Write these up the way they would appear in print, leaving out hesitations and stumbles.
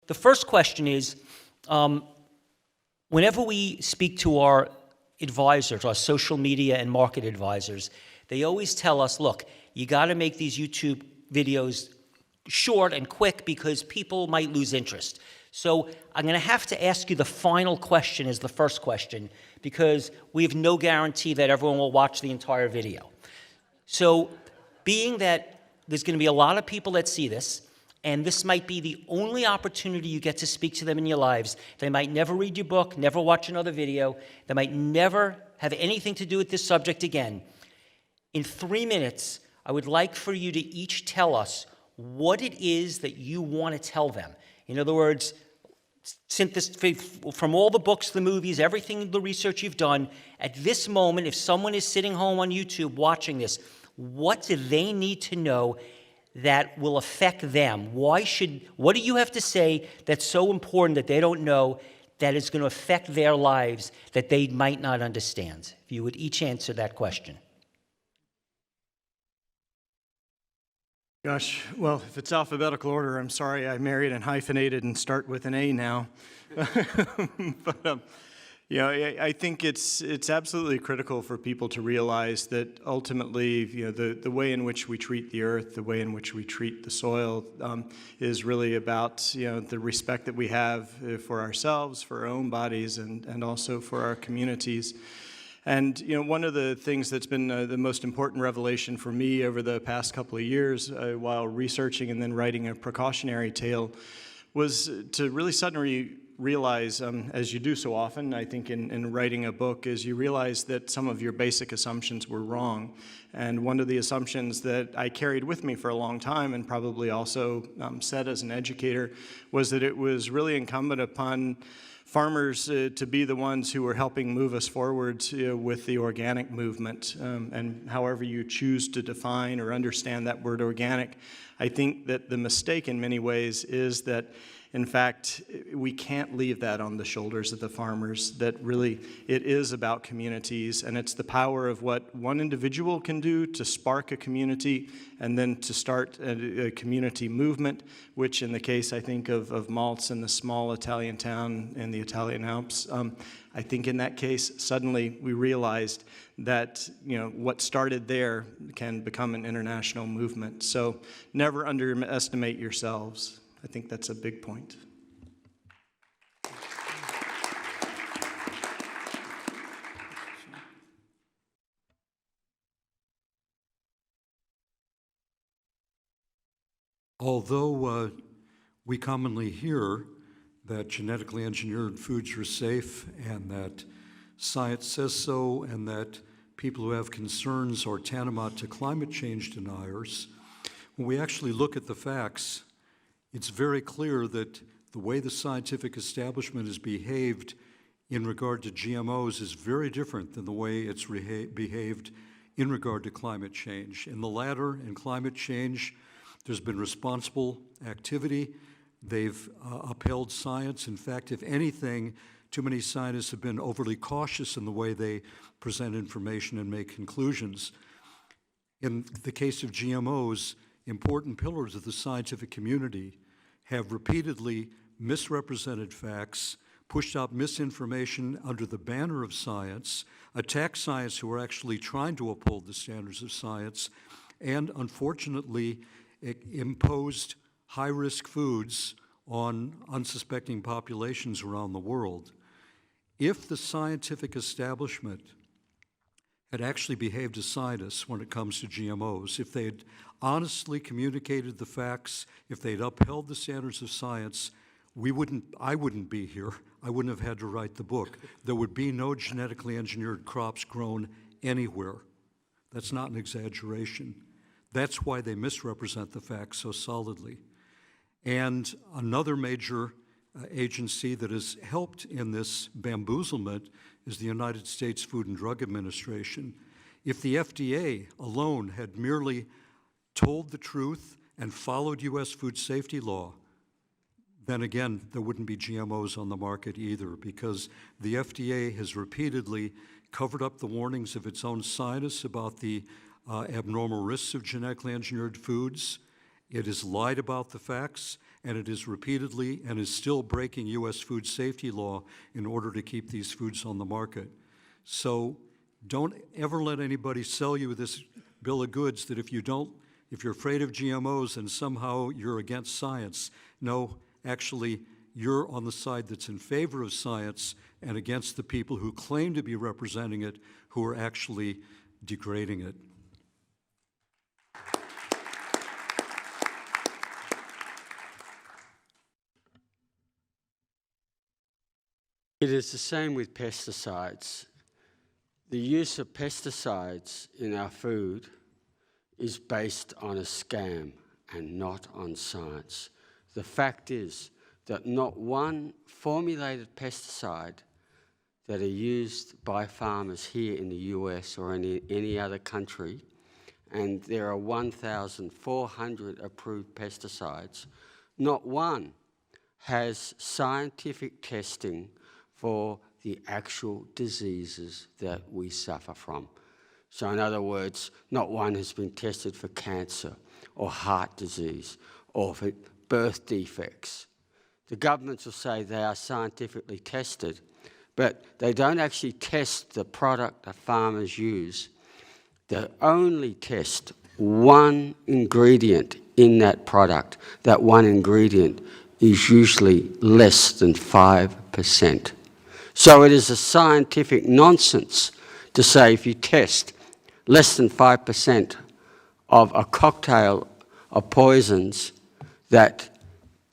The first question is, whenever we speak to our advisors, our social media and market advisors, they always tell us, look, you got to make these YouTube videos short and quick because people might lose interest. So I'm going to have to ask you the final question as the first question because we have no guarantee that everyone will watch the entire video. So being that there's going to be a lot of people that see this, and this might be the only opportunity you get to speak to them in your lives. They might never read your book, never watch another video. They might never have anything to do with this subject again. In 3 minutes, I would like for you to each tell us what it is that you want to tell them. In other words, from all the books, the movies, everything, the research you've done, at this moment, if someone is sitting home on YouTube watching this, what do they need to know that will affect them? What do you have to say that's so important that they don't know that is going to affect their lives that they might not understand? If you would each answer that question. Gosh, well, if it's alphabetical order, I'm sorry I married and hyphenated and start with an A now. But you know, I think it's absolutely critical for people to realize that ultimately, you know, the way in which we treat the earth, the way in which we treat the soil, is really about, you know, the respect that we have for ourselves, for our own bodies, and also for our communities. And you know, one of the things that's been the most important revelation for me over the past couple of years, while researching and then writing a precautionary tale, was to really suddenly realize, as you do so often, I think in writing a book, is you realize that some of your basic assumptions were wrong. And one of the assumptions that I carried with me for a long time, and probably also said as an educator, was that it was really incumbent upon farmers to be the ones who were helping move us forward with the organic movement. And however you choose to define or understand that word organic, I think that the mistake in many ways is that, in fact, we can't leave that on the shoulders of the farmers, that really it is about communities, and it's the power of what one individual can do to spark a community and then to start a community movement, which in the case, I think, of malts in the small Italian town in the Italian Alps, I think in that case, suddenly we realized that, you know, what started there can become an international movement. So never underestimate yourselves. I think that's a big point. Although we commonly hear that genetically engineered foods are safe and that science says so and that people who have concerns are tantamount to climate change deniers, when we actually look at the facts, it's very clear that the way the scientific establishment has behaved in regard to GMOs is very different than the way it's behaved in regard to climate change. In the latter, in climate change, there's been responsible activity. They've upheld science. In fact, if anything, too many scientists have been overly cautious in the way they present information and make conclusions. In the case of GMOs, important pillars of the scientific community have repeatedly misrepresented facts, pushed out misinformation under the banner of science, attacked science who are actually trying to uphold the standards of science, and unfortunately imposed high-risk foods on unsuspecting populations around the world. If the scientific establishment had actually behaved as scientists when it comes to GMOs, if they had honestly communicated the facts, if they'd upheld the standards of science, I wouldn't be here. I wouldn't have had to write the book. There would be no genetically engineered crops grown anywhere. That's not an exaggeration. That's why they misrepresent the facts so solidly. And another major agency that has helped in this bamboozlement is the United States Food and Drug Administration. If the FDA alone had merely told the truth and followed U.S. food safety law, then again, there wouldn't be GMOs on the market either, because the FDA has repeatedly covered up the warnings of its own scientists about the abnormal risks of genetically engineered foods, It has lied about the facts, and it is repeatedly and is still breaking U.S. food safety law in order to keep these foods on the market. So don't ever let anybody sell you this bill of goods that if you're afraid of GMOs and somehow you're against science. No, actually, you're on the side that's in favor of science and against the people who claim to be representing it, who are actually degrading it. It is the same with pesticides. The use of pesticides in our food is based on a scam and not on science. The fact is that not one formulated pesticide that are used by farmers here in the US or any other country, and there are 1,400 approved pesticides, not one has scientific testing for the actual diseases that we suffer from. So in other words, not one has been tested for cancer or heart disease or for birth defects. The governments will say they are scientifically tested, but they don't actually test the product that farmers use. They only test one ingredient in that product. That one ingredient is usually less than 5%. So it is a scientific nonsense to say if you test less than 5% of a cocktail of poisons that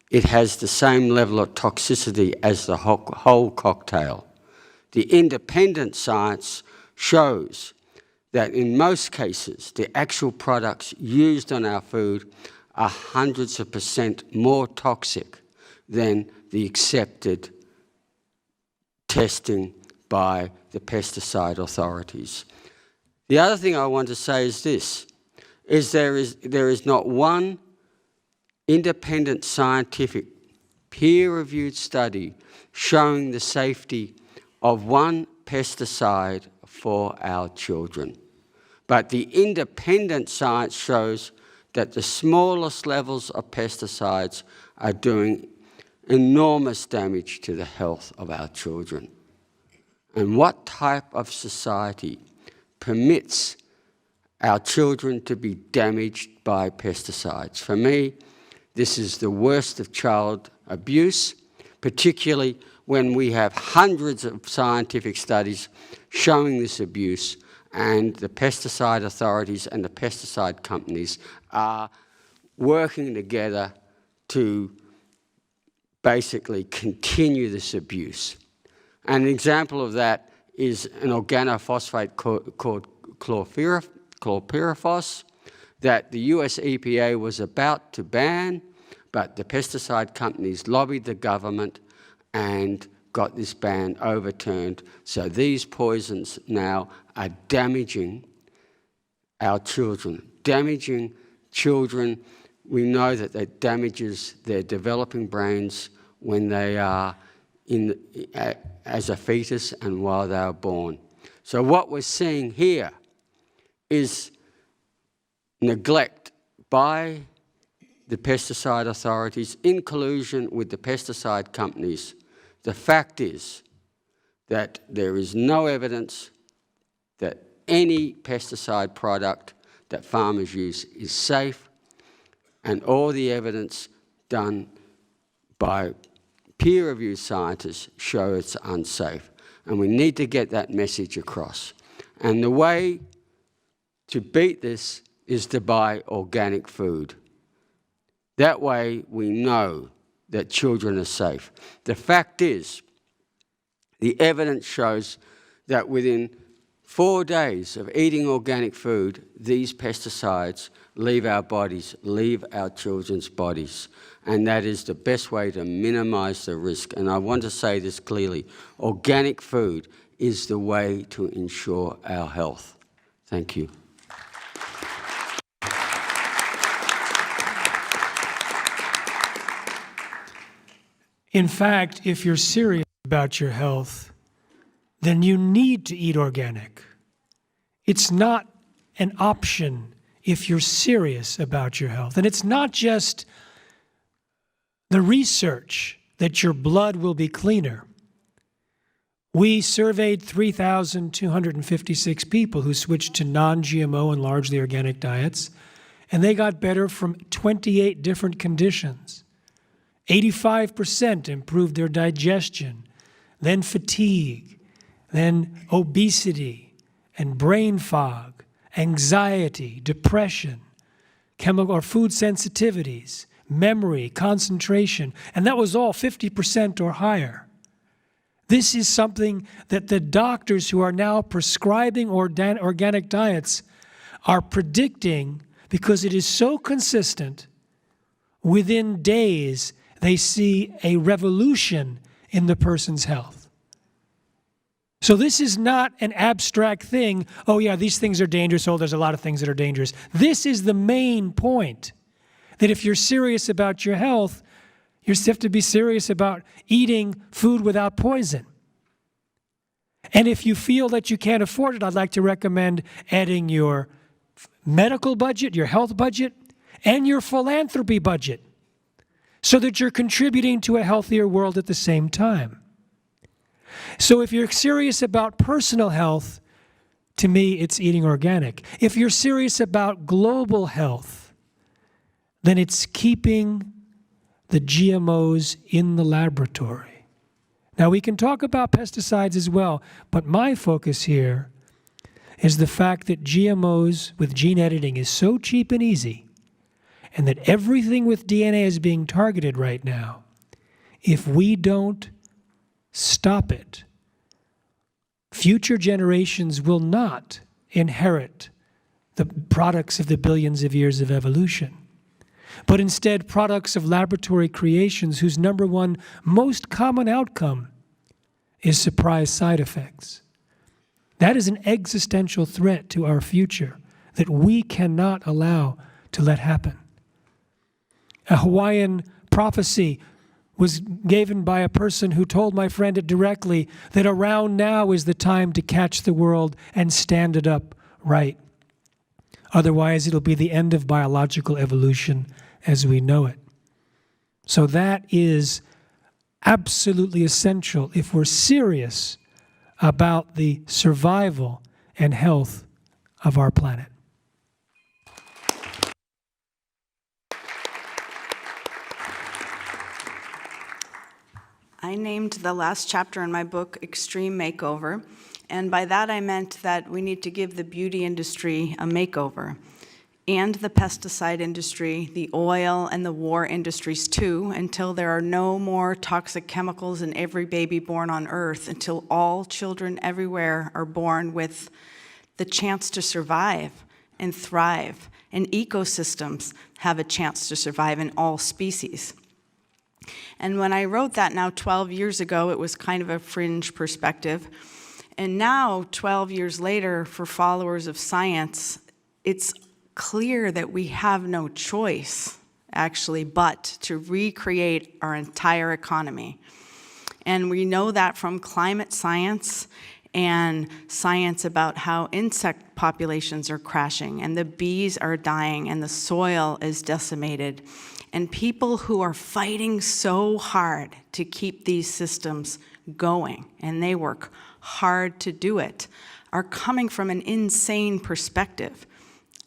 it has the same level of toxicity as the whole cocktail. The independent science shows that in most cases, the actual products used on our food are hundreds of percent more toxic than the accepted testing by the pesticide authorities. The other thing I want to say is this, is there is not one independent scientific peer-reviewed study showing the safety of one pesticide for our children. But the independent science shows that the smallest levels of pesticides are doing enormous damage to the health of our children. And what type of society permits our children to be damaged by pesticides? For me, this is the worst of child abuse, particularly when we have hundreds of scientific studies showing this abuse, and the pesticide authorities and the pesticide companies are working together to basically continue this abuse. An example of that is an organophosphate called chlorpyrifos that the US EPA was about to ban, but the pesticide companies lobbied the government and got this ban overturned. So these poisons now are damaging our children. Damaging children, we know that it damages their developing brains when they are as a fetus and while they are born. So what we're seeing here is neglect by the pesticide authorities in collusion with the pesticide companies. The fact is that there is no evidence that any pesticide product that farmers use is safe, and all the evidence done by peer-reviewed scientists show it's unsafe. And we need to get that message across. And the way to beat this is to buy organic food. That way we know that children are safe. The fact is, the evidence shows that within 4 days of eating organic food, these pesticides leave our bodies, leave our children's bodies. And that is the best way to minimize the risk. And I want to say this clearly. Organic food is the way to ensure our health. Thank you. In fact, if you're serious about your health, then you need to eat organic. It's not an option. if you're serious about your health. And it's not just the research that your blood will be cleaner. We surveyed 3,256 people who switched to non-GMO and largely organic diets, and they got better from 28 different conditions. 85% improved their digestion, then fatigue, then obesity, and brain fog, anxiety, depression, chemical or food sensitivities, memory, concentration, and that was all 50% or higher. This is something that the doctors who are now prescribing organic diets are predicting because it is so consistent. Within days, they see a revolution in the person's health. So this is not an abstract thing. Oh yeah, these things are dangerous. Oh, there's a lot of things that are dangerous. This is the main point, that if you're serious about your health, you have to be serious about eating food without poison. And if you feel that you can't afford it, I'd like to recommend adding your medical budget, your health budget, and your philanthropy budget so that you're contributing to a healthier world at the same time. So if you're serious about personal health, to me, it's eating organic. If you're serious about global health, then it's keeping the GMOs in the laboratory. Now, we can talk about pesticides as well, but my focus here is the fact that GMOs with gene editing is so cheap and easy, and that everything with DNA is being targeted right now. If we don't stop it, future generations will not inherit the products of the billions of years of evolution, but instead products of laboratory creations whose number one most common outcome is surprise side effects. That is an existential threat to our future that we cannot allow to let happen. A Hawaiian prophecy was given by a person who told my friend it directly that around now is the time to catch the world and stand it up right. Otherwise, it'll be the end of biological evolution as we know it. So that is absolutely essential if we're serious about the survival and health of our planet. I named the last chapter in my book Extreme Makeover, and by that I meant that we need to give the beauty industry a makeover, and the pesticide industry, the oil and the war industries too, until there are no more toxic chemicals in every baby born on Earth, until all children everywhere are born with the chance to survive and thrive, and ecosystems have a chance to survive in all species. And when I wrote that now 12 years ago, it was kind of a fringe perspective. And now, 12 years later, for followers of science, it's clear that we have no choice, actually, but to recreate our entire economy. And we know that from climate science and science about how insect populations are crashing, and the bees are dying, and the soil is decimated. And people who are fighting so hard to keep these systems going, and they work hard to do it, are coming from an insane perspective,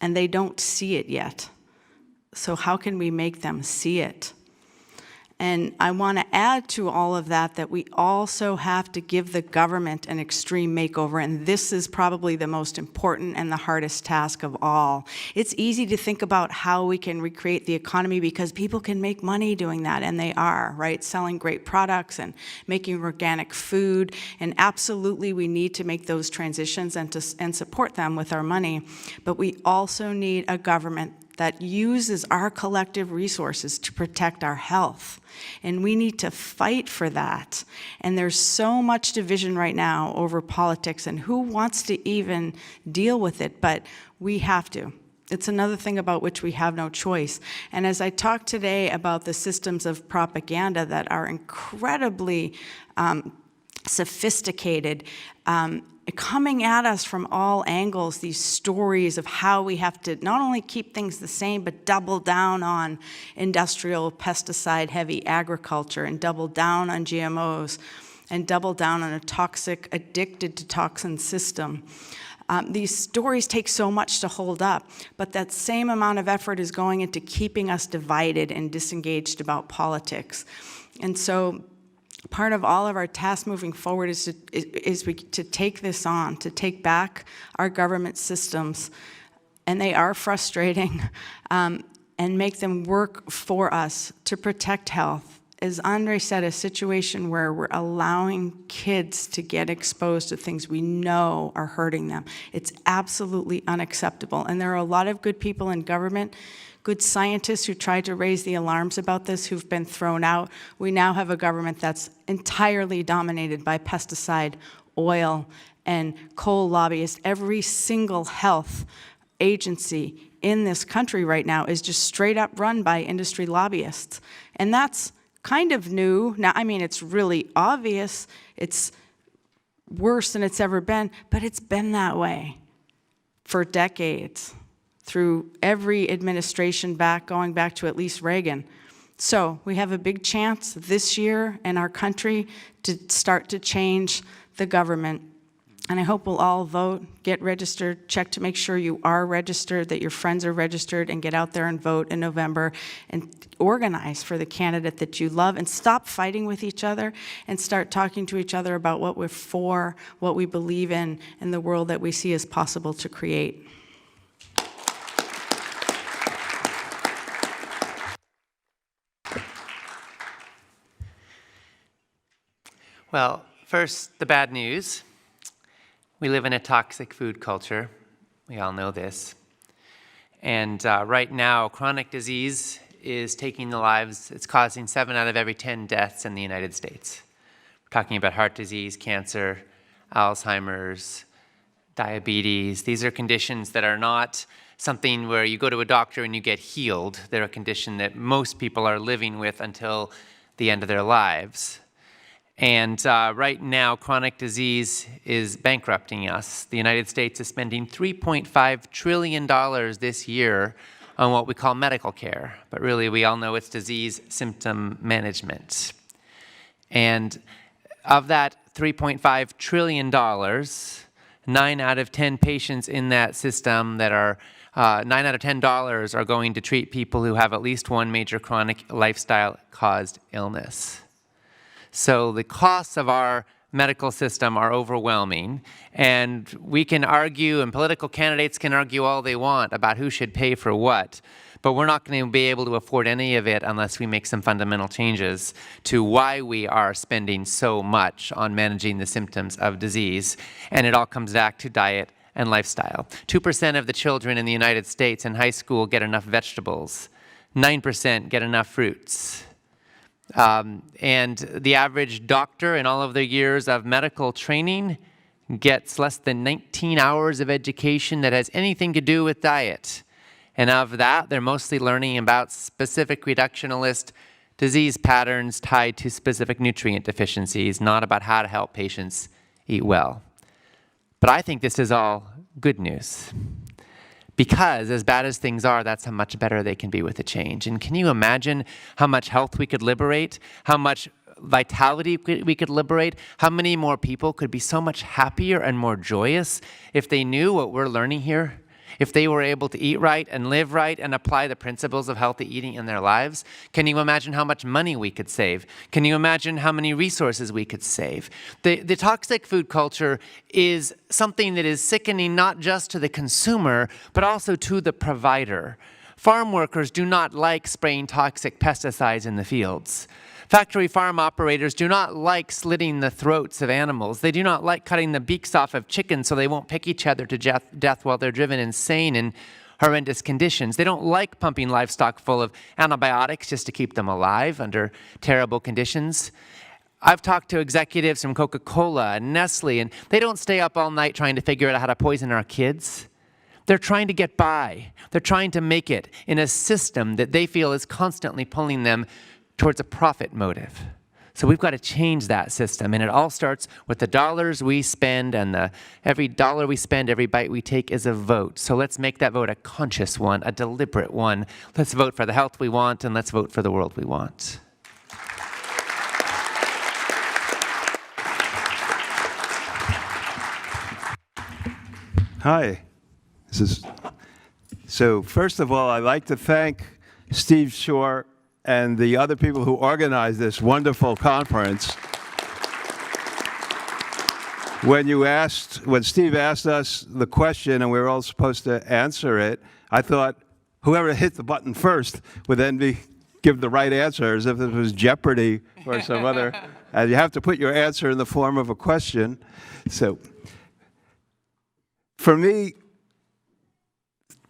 and they don't see it yet. So how can we make them see it? And I want to add to all of that that we also have to give the government an extreme makeover, and this is probably the most important and the hardest task of all. It's easy to think about how we can recreate the economy because people can make money doing that, and they are, right? Selling great products and making organic food, and absolutely we need to make those transitions and support them with our money. But we also need a government that uses our collective resources to protect our health. And we need to fight for that. And there's so much division right now over politics and who wants to even deal with it, but we have to. It's another thing about which we have no choice. And as I talk today about the systems of propaganda that are incredibly sophisticated, coming at us from all angles, these stories of how we have to not only keep things the same, but double down on industrial pesticide-heavy agriculture and double down on GMOs and double down on a toxic, addicted to toxin system. These stories take so much to hold up, but that same amount of effort is going into keeping us divided and disengaged about politics. And so part of all of our task moving forward is to take this on, to take back our government systems, and they are frustrating, and make them work for us to protect health. As Andre said, a situation where we're allowing kids to get exposed to things we know are hurting them. It's absolutely unacceptable. And there are a lot of good people in government, good scientists who tried to raise the alarms about this who've been thrown out. We now have a government that's entirely dominated by pesticide, oil, and coal lobbyists. Every single health agency in this country right now is just straight up run by industry lobbyists. And that's kind of new. Now, I mean, it's really obvious. It's worse than it's ever been, but it's been that way for decades, through every administration going back to at least Reagan. So we have a big chance this year in our country to start to change the government. And I hope we'll all vote, get registered, check to make sure you are registered, that your friends are registered, and get out there and vote in November and organize for the candidate that you love, and stop fighting with each other and start talking to each other about what we're for, what we believe in, and the world that we see as possible to create. Well, first, the bad news. We live in a toxic food culture. We all know this. And right now, chronic disease is taking the lives, it's causing 7 out of every 10 deaths in the United States. We're talking about heart disease, cancer, Alzheimer's, diabetes. These are conditions that are not something where you go to a doctor and you get healed. They're a condition that most people are living with until the end of their lives. And right now, chronic disease is bankrupting us. The United States is spending $3.5 trillion this year on what we call medical care. But really, we all know it's disease symptom management. And of that $3.5 trillion, 9 out of 10 patients in that system that are, $9 out of $10 are going to treat people who have at least one major chronic lifestyle-caused illness. So the costs of our medical system are overwhelming, and we can argue, and political candidates can argue all they want about who should pay for what, but we're not going to be able to afford any of it unless we make some fundamental changes to why we are spending so much on managing the symptoms of disease. And it all comes back to diet and lifestyle. 2% of the children in the United States in high school get enough vegetables. 9% get enough fruits. And the average doctor in all of their years of medical training gets less than 19 hours of education that has anything to do with diet. And of that, they're mostly learning about specific reductionist disease patterns tied to specific nutrient deficiencies, not about how to help patients eat well. But I think this is all good news. Because as bad as things are, that's how much better they can be with a change. And can you imagine how much health we could liberate, how much vitality we could liberate, how many more people could be so much happier and more joyous if they knew what we're learning here? If they were able to eat right and live right and apply the principles of healthy eating in their lives? Can you imagine how much money we could save? Can you imagine how many resources we could save? The toxic food culture is something that is sickening not just to the consumer, but also to the provider. Farm workers do not like spraying toxic pesticides in the fields. Factory farm operators do not like slitting the throats of animals. They do not like cutting the beaks off of chickens so they won't pick each other to death while they're driven insane in horrendous conditions. They don't like pumping livestock full of antibiotics just to keep them alive under terrible conditions. I've talked to executives from Coca-Cola and Nestle, and they don't stay up all night trying to figure out how to poison our kids. They're trying to get by. They're trying to make it in a system that they feel is constantly pulling them towards a profit motive. So we've got to change that system, and it all starts with the dollars we spend, and every dollar we spend, every bite we take is a vote. So let's make that vote a conscious one, a deliberate one. Let's vote for the health we want, and let's vote for the world we want. Hi. So first of all, I'd like to thank Steve Shore and the other people who organized this wonderful conference. When Steve asked us the question and we were all supposed to answer it, I thought whoever hit the button first would then give the right answer, as if it was Jeopardy or some other. And you have to put your answer in the form of a question. So for me,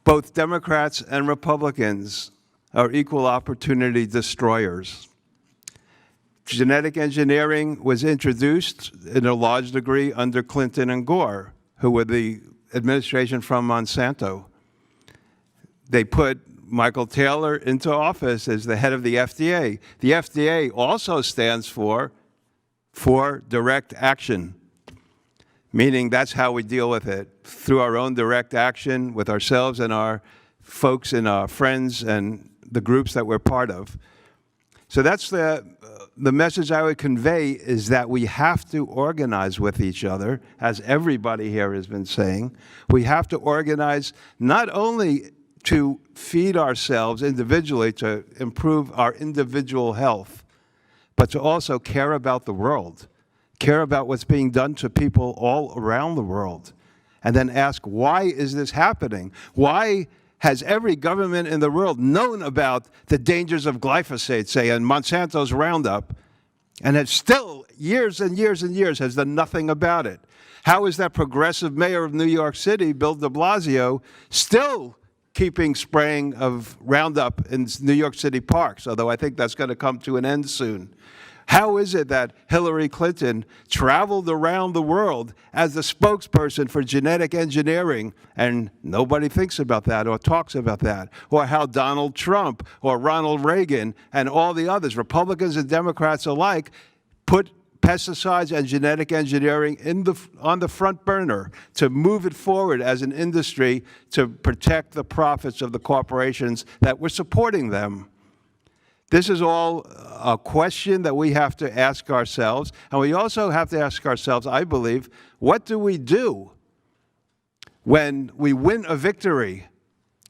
both Democrats and Republicans are equal opportunity destroyers. Genetic engineering was introduced in a large degree under Clinton and Gore, who were the administration from Monsanto. They put Michael Taylor into office as the head of the FDA. The FDA also stands for direct action, meaning that's how we deal with it, through our own direct action with ourselves and our folks and our friends and the groups that we're part of. So that's the message I would convey, is that we have to organize with each other, as everybody here has been saying. We have to organize not only to feed ourselves individually, to improve our individual health, but to also care about the world, care about what's being done to people all around the world, and then ask, why is this happening? Why has every government in the world known about the dangers of glyphosate, say, and Monsanto's Roundup, and has still, years and years and years, has done nothing about it? How is that progressive mayor of New York City, Bill de Blasio, still keeping spraying of Roundup in New York City parks, although I think that's going to come to an end soon? How is it that Hillary Clinton traveled around the world as the spokesperson for genetic engineering, and nobody thinks about that or talks about that? Or how Donald Trump or Ronald Reagan and all the others, Republicans and Democrats alike, put pesticides and genetic engineering on the front burner to move it forward as an industry to protect the profits of the corporations that were supporting them. This is all a question that we have to ask ourselves, and we also have to ask ourselves, I believe, what do we do when we win a victory,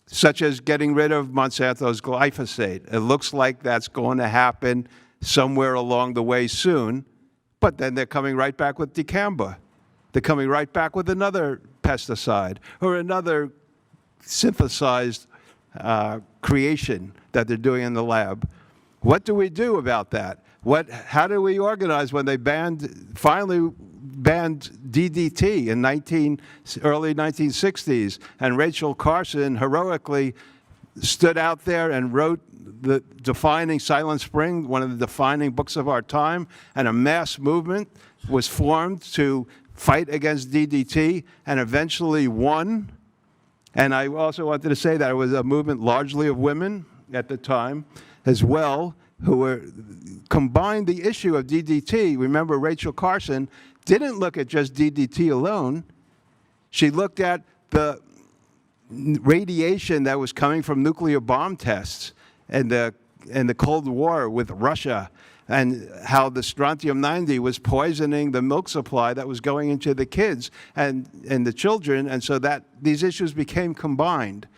such as getting rid of Monsanto's glyphosate? It looks like that's going to happen somewhere along the way soon, but then they're coming right back with dicamba. They're coming right back with another pesticide or another synthesized creation that they're doing in the lab. What do we do about that? How do we organize when they finally banned DDT in early 1960s, and Rachel Carson heroically stood out there and wrote the defining Silent Spring, one of the defining books of our time, and a mass movement was formed to fight against DDT and eventually won. And I also wanted to say that it was a movement largely of women at the time as well, who were combined the issue of DDT. Remember, Rachel Carson didn't look at just DDT alone. She looked at the radiation that was coming from nuclear bomb tests and the Cold War with Russia, and how the strontium-90 was poisoning the milk supply that was going into the kids and the children, and so that these issues became combined.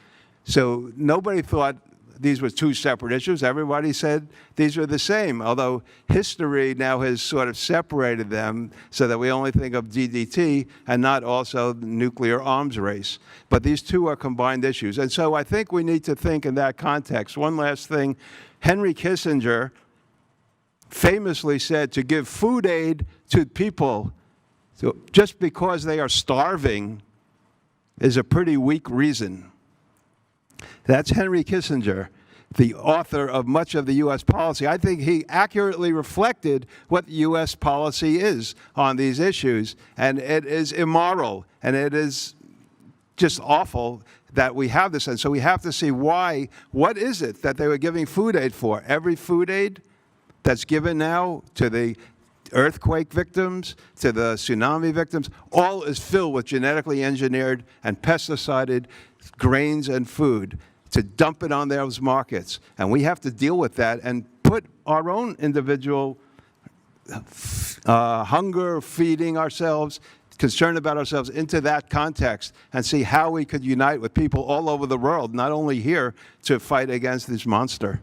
So nobody thought these were two separate issues. Everybody said these were the same, although history now has sort of separated them so that we only think of DDT and not also the nuclear arms race. But these two are combined issues. And so I think we need to think in that context. One last thing, Henry Kissinger famously said to give food aid to people just because they are starving is a pretty weak reason. That's Henry Kissinger, the author of much of the U.S. policy. I think he accurately reflected what the U.S. policy is on these issues, and it is immoral, and it is just awful that we have this. And so we have to see why. What is it that they were giving food aid for? Every food aid that's given now to the earthquake victims, to the tsunami victims, all is filled with genetically engineered and pesticided grains and food to dump it on those markets. And we have to deal with that and put our own individual hunger, feeding ourselves, concern about ourselves into that context and see how we could unite with people all over the world, not only here, to fight against this monster.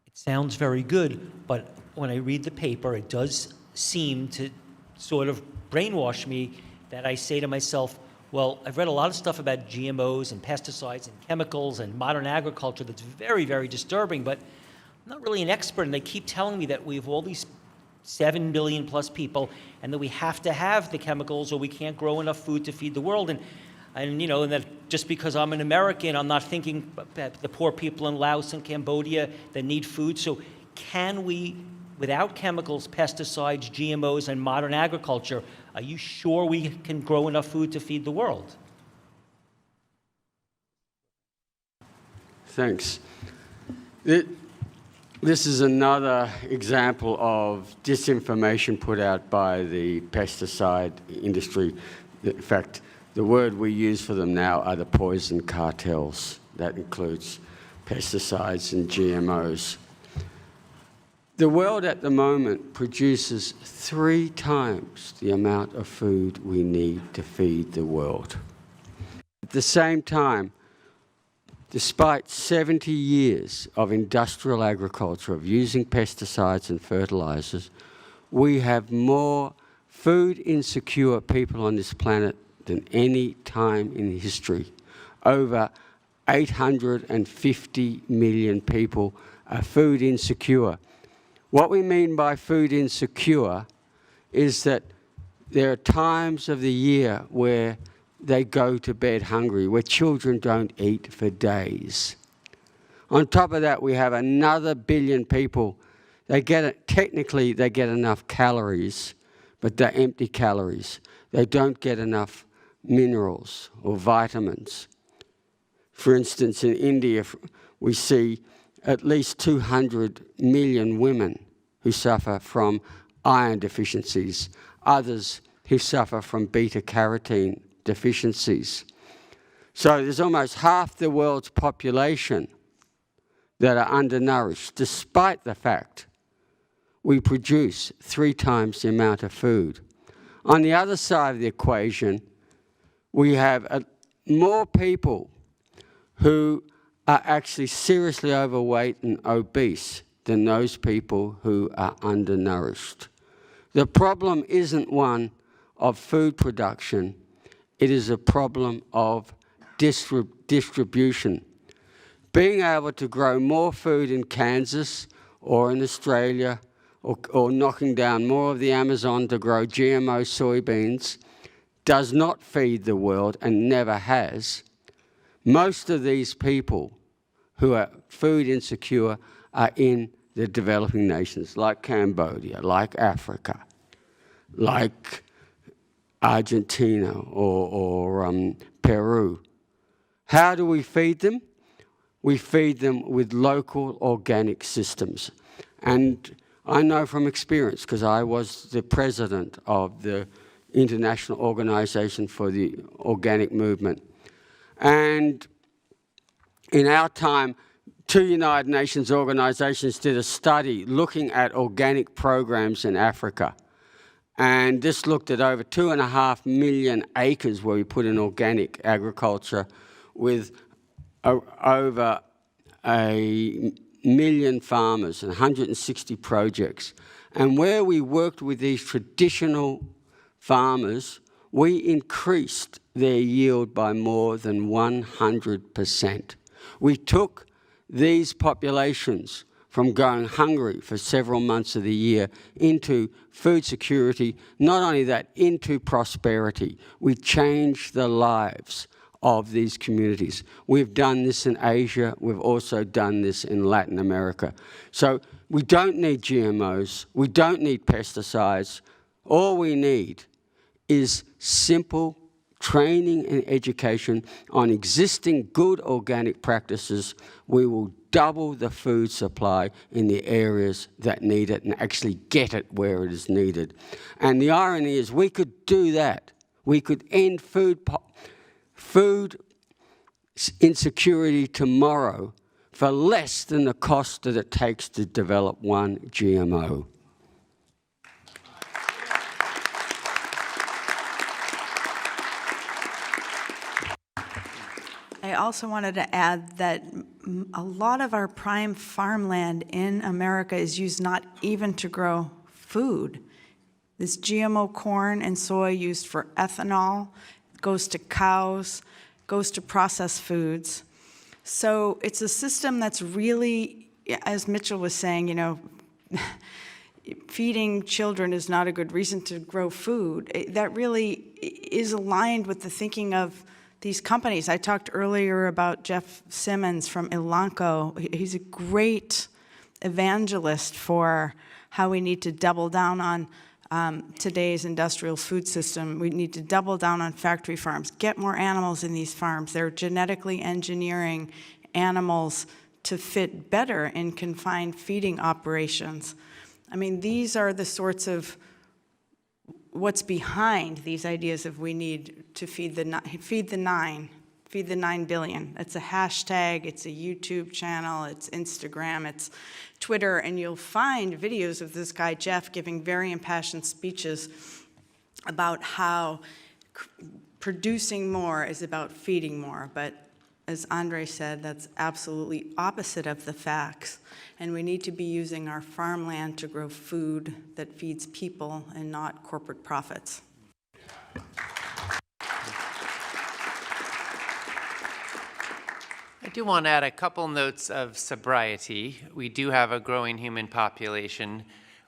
It sounds very good, but when I read the paper, it does seem to sort of brainwash me that I say to myself, well, I've read a lot of stuff about GMOs and pesticides and chemicals and modern agriculture that's very, very disturbing, but I'm not really an expert, and they keep telling me that we have all these 7 billion plus people and that we have to have the chemicals or we can't grow enough food to feed the world. And you know, and that just because I'm an American, I'm not thinking about the poor people in Laos and Cambodia that need food. So can we, without chemicals, pesticides, GMOs, and modern agriculture, are you sure we can grow enough food to feed the world? Thanks. This is another example of disinformation put out by the pesticide industry. In fact, the word we use for them now are the poison cartels. That includes pesticides and GMOs. The world at the moment produces 3 times the amount of food we need to feed the world. At the same time, despite 70 years of industrial agriculture, of using pesticides and fertilizers, we have more food insecure people on this planet than any time in history. Over 850 million people are food insecure. What we mean by food insecure is that there are times of the year where they go to bed hungry, where children don't eat for days. On top of that, we have another billion people. Technically, they get enough calories, but they're empty calories. They don't get enough minerals or vitamins. For instance, in India, we see at least 200 million women who suffer from iron deficiencies, others who suffer from beta-carotene deficiencies. So there's almost half the world's population that are undernourished, despite the fact we produce 3 times the amount of food. On the other side of the equation, we have more people who are actually seriously overweight and obese than those people who are undernourished. The problem isn't one of food production, it is a problem of distribution. Being able to grow more food in Kansas or in Australia or knocking down more of the Amazon to grow GMO soybeans does not feed the world and never has. Most of these people who are food insecure are in the developing nations like Cambodia, like Africa, like Argentina or Peru. How do we feed them? We feed them with local organic systems. And I know from experience, because I was the president of the International Organization for the Organic Movement. And in our time, 2 United Nations organizations did a study looking at organic programs in Africa. And this looked at over 2.5 million acres where we put in organic agriculture with over 1 million farmers and 160 projects. And where we worked with these traditional farmers, we increased their yield by more than 100%. We took these populations from going hungry for several months of the year into food security, not only that, into prosperity. We changed the lives of these communities. We've done this in Asia, we've also done this in Latin America. So we don't need GMOs, we don't need pesticides. All we need is simple training and education on existing good organic practices, we will double the food supply in the areas that need it and actually get it where it is needed. And the irony is we could do that. We could end food insecurity tomorrow for less than the cost that it takes to develop one GMO. I also wanted to add that a lot of our prime farmland in America is used not even to grow food. This GMO corn and soy used for ethanol, goes to cows, goes to processed foods. So it's a system that's really, as Mitchell was saying, you know, feeding children is not a good reason to grow food. That really is aligned with the thinking of these companies. I talked earlier about Jeff Simmons from Elanco. He's a great evangelist for how we need to double down on today's industrial food system. We need to double down on factory farms, get more animals in these farms. They're genetically engineering animals to fit better in confined feeding operations. I mean, these are the sorts of what's behind these ideas of we need to feed the 9 billion. It's a hashtag, it's a YouTube channel, it's Instagram, it's Twitter, and you'll find videos of this guy, Jeff, giving very impassioned speeches about how producing more is about feeding more. But as Andre said, that's absolutely opposite of the facts. And we need to be using our farmland to grow food that feeds people and not corporate profits. I do want to add a couple notes of sobriety. We do have a growing human population.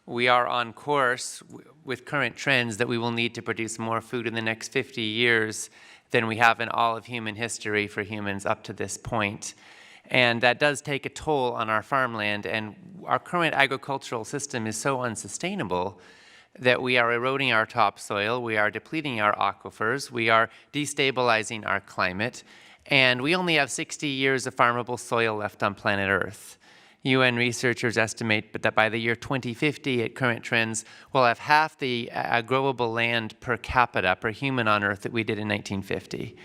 We are on course with current trends that we will need to produce more food in the next 50 years than we have in all of human history for humans up to this point. And that does take a toll on our farmland, and our current agricultural system is so unsustainable that we are eroding our topsoil, we are depleting our aquifers, we are destabilizing our climate, and we only have 60 years of farmable soil left on planet Earth. UN researchers estimate that by the year 2050, at current trends, we'll have half the growable land per capita, per human on Earth that we did in 1950.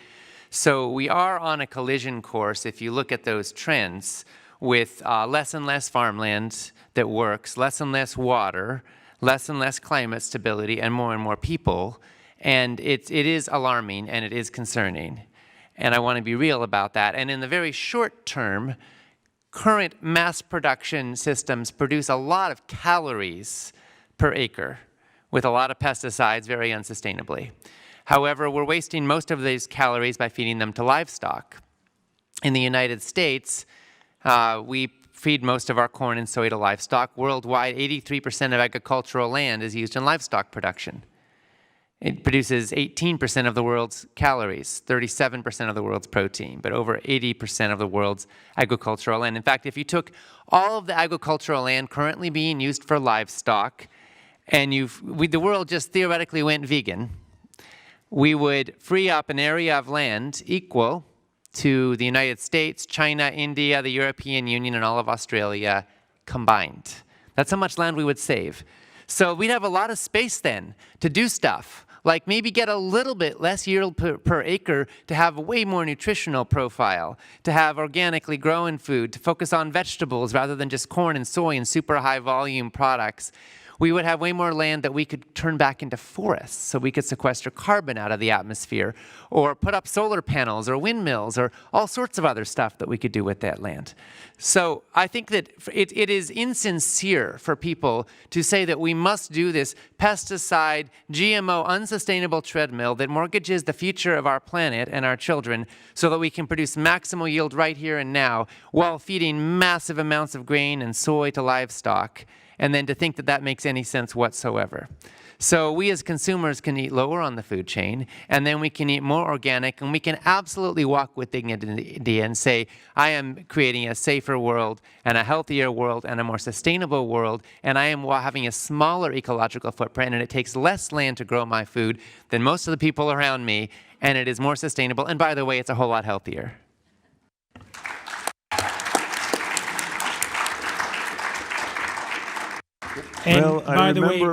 So we are on a collision course, if you look at those trends, with less and less farmland that works, less and less water, less and less climate stability, and more people. And it is alarming and it is concerning. And I want to be real about that. And in the very short term, current mass production systems produce a lot of calories per acre with a lot of pesticides very unsustainably. However, we're wasting most of these calories by feeding them to livestock. In the United States, we feed most of our corn and soy to livestock. Worldwide, 83% of agricultural land is used in livestock production. It produces 18% of the world's calories, 37% of the world's protein, but over 80% of the world's agricultural land. In fact, if you took all of the agricultural land currently being used for livestock, and the world just theoretically went vegan, we would free up an area of land equal to the United States, China, India, the European Union, and all of Australia combined. That's how much land we would save. So we'd have a lot of space then to do stuff, like maybe get a little bit less yield per acre to have a way more nutritional profile, to have organically grown food, to focus on vegetables rather than just corn and soy and super high volume products. We would have way more land that we could turn back into forests, so we could sequester carbon out of the atmosphere, or put up solar panels or windmills or all sorts of other stuff that we could do with that land. So I think that it is insincere for people to say that we must do this pesticide, GMO, unsustainable treadmill that mortgages the future of our planet and our children so that we can produce maximal yield right here and now while feeding massive amounts of grain and soy to livestock, and then to think that that makes any sense whatsoever. So we as consumers can eat lower on the food chain, and then we can eat more organic, and we can absolutely walk with dignity and say, I am creating a safer world and a healthier world and a more sustainable world, and I am having a smaller ecological footprint, and it takes less land to grow my food than most of the people around me, and it is more sustainable, and by the way, it's a whole lot healthier. And Well, I by the way, remember-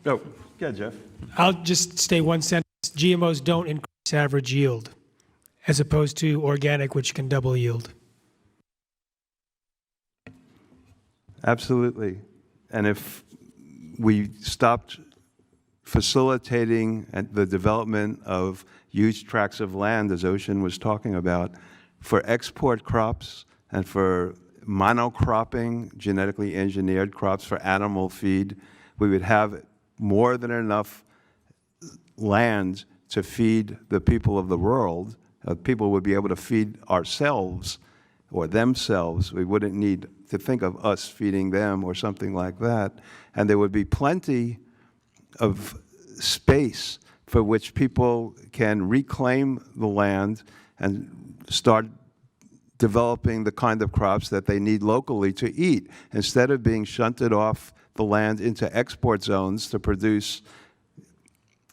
Oh, yeah, Jeff. I'll just say one sentence. GMOs don't increase average yield, as opposed to organic, which can double yield. Absolutely. And if we stopped facilitating the development of huge tracts of land, as Ocean was talking about, for export crops and for monocropping, genetically engineered crops for animal feed, we would have more than enough land to feed the people of the world. People would be able to feed ourselves or themselves. We wouldn't need to think of us feeding them or something like that. And there would be plenty of space for which people can reclaim the land and start developing the kind of crops that they need locally to eat, instead of being shunted off the land into export zones to produce,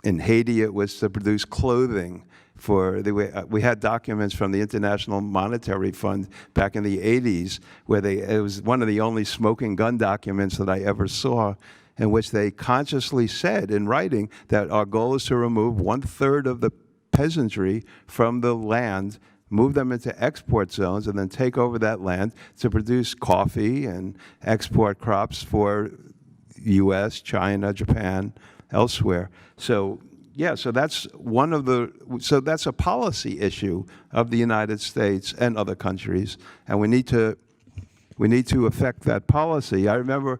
in Haiti it was to produce clothing. We had documents from the International Monetary Fund back in the 80s where it was one of the only smoking gun documents that I ever saw, in which they consciously said in writing that our goal is to remove 1/3 of the peasantry from the land, move them into export zones, and then take over that land to produce coffee and export crops for US, China, Japan, elsewhere. So yeah, so that's that's a policy issue of the United States and other countries, and we need to affect that policy. I remember,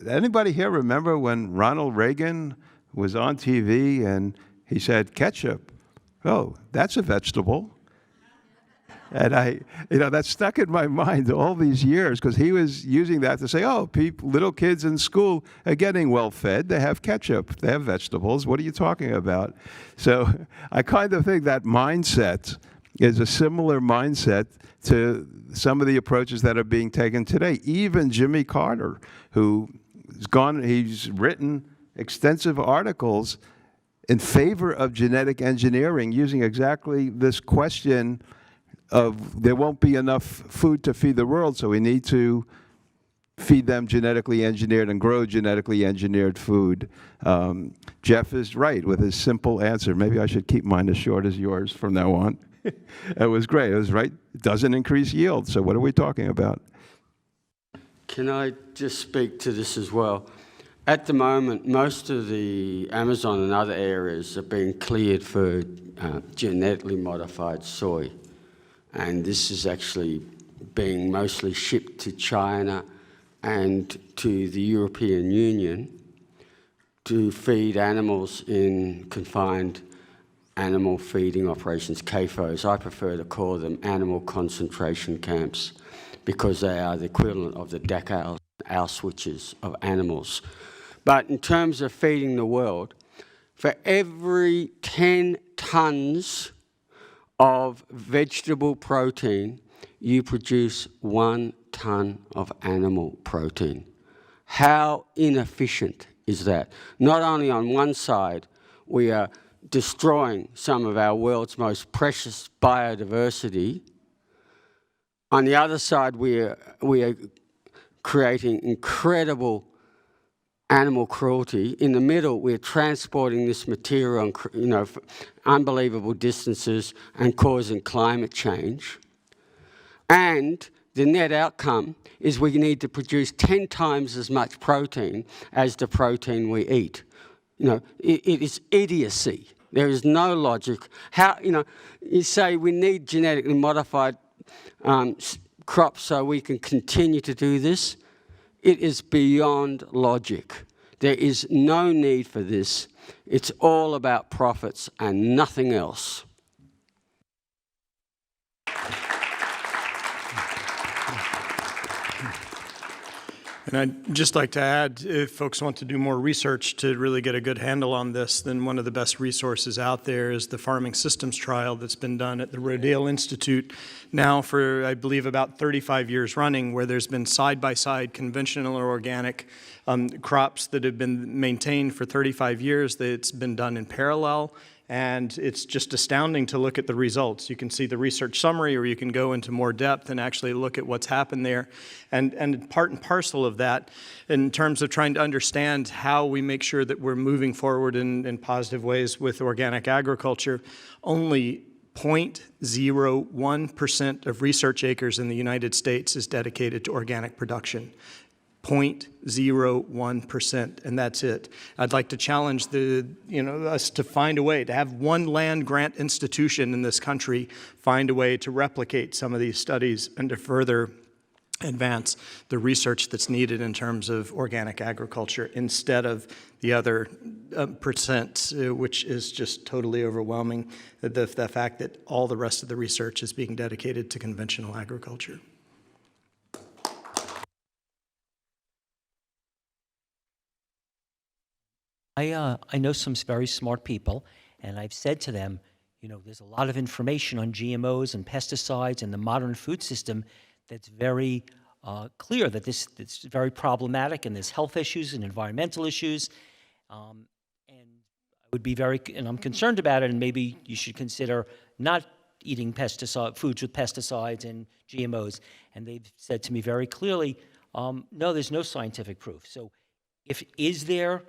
anybody here remember when Ronald Reagan was on TV and he said, ketchup, oh, that's a vegetable. And that stuck in my mind all these years, because he was using that to say, oh, little kids in school are getting well fed. They have ketchup. They have vegetables. What are you talking about? So I kind of think that mindset is a similar mindset to some of the approaches that are being taken today. Even Jimmy Carter, he's written extensive articles in favor of genetic engineering, using exactly this question of there won't be enough food to feed the world, so we need to feed them genetically engineered and grow genetically engineered food. Jeff is right with his simple answer. Maybe I should keep mine as short as yours from now on. It was great. It was right. It doesn't increase yield, so what are we talking about? Can I just speak to this as well? At the moment, most of the Amazon and other areas are being cleared for genetically modified soy. And this is actually being mostly shipped to China and to the European Union to feed animals in confined animal feeding operations, CAFOs. I prefer to call them animal concentration camps, because they are the equivalent of the Dachau Auschwitzes of animals. But in terms of feeding the world, for every 10 tons of vegetable protein, you produce 1 ton of animal protein. How inefficient is that? Not only on one side, we are destroying some of our world's most precious biodiversity. On the other side, we are creating incredible animal cruelty. In the middle, we're transporting this material, for unbelievable distances and causing climate change. And the net outcome is we need to produce 10 times as much protein as the protein we eat. It is idiocy. There is no logic. You say we need genetically modified crops so we can continue to do this. It is beyond logic. There is no need for this. It's all about profits and nothing else. And I'd just like to add, if folks want to do more research to really get a good handle on this, then one of the best resources out there is the farming systems trial that's been done at the Rodale Institute now for, I believe, about 35 years running, where there's been side-by-side conventional or organic crops that have been maintained for 35 years. It's been done in parallel. And it's just astounding to look at the results. You can see the research summary, or you can go into more depth and actually look at what's happened there. And part and parcel of that, in terms of trying to understand how we make sure that we're moving forward in positive ways with organic agriculture, only 0.01% of research acres in the United States is dedicated to organic production. 0.01%, and that's it. I'd like to challenge us to find a way to have one land grant institution in this country find a way to replicate some of these studies and to further advance the research that's needed in terms of organic agriculture instead of the other percent, which is just totally overwhelming, the fact that all the rest of the research is being dedicated to conventional agriculture. I know some very smart people, and I've said to them, there's a lot of information on GMOs and pesticides and the modern food system that's very clear that it's very problematic, and there's health issues and environmental issues, and I would be and I'm concerned about it, and maybe you should consider not eating foods with pesticides and GMOs. And they've said to me very clearly, no, there's no scientific proof. So is there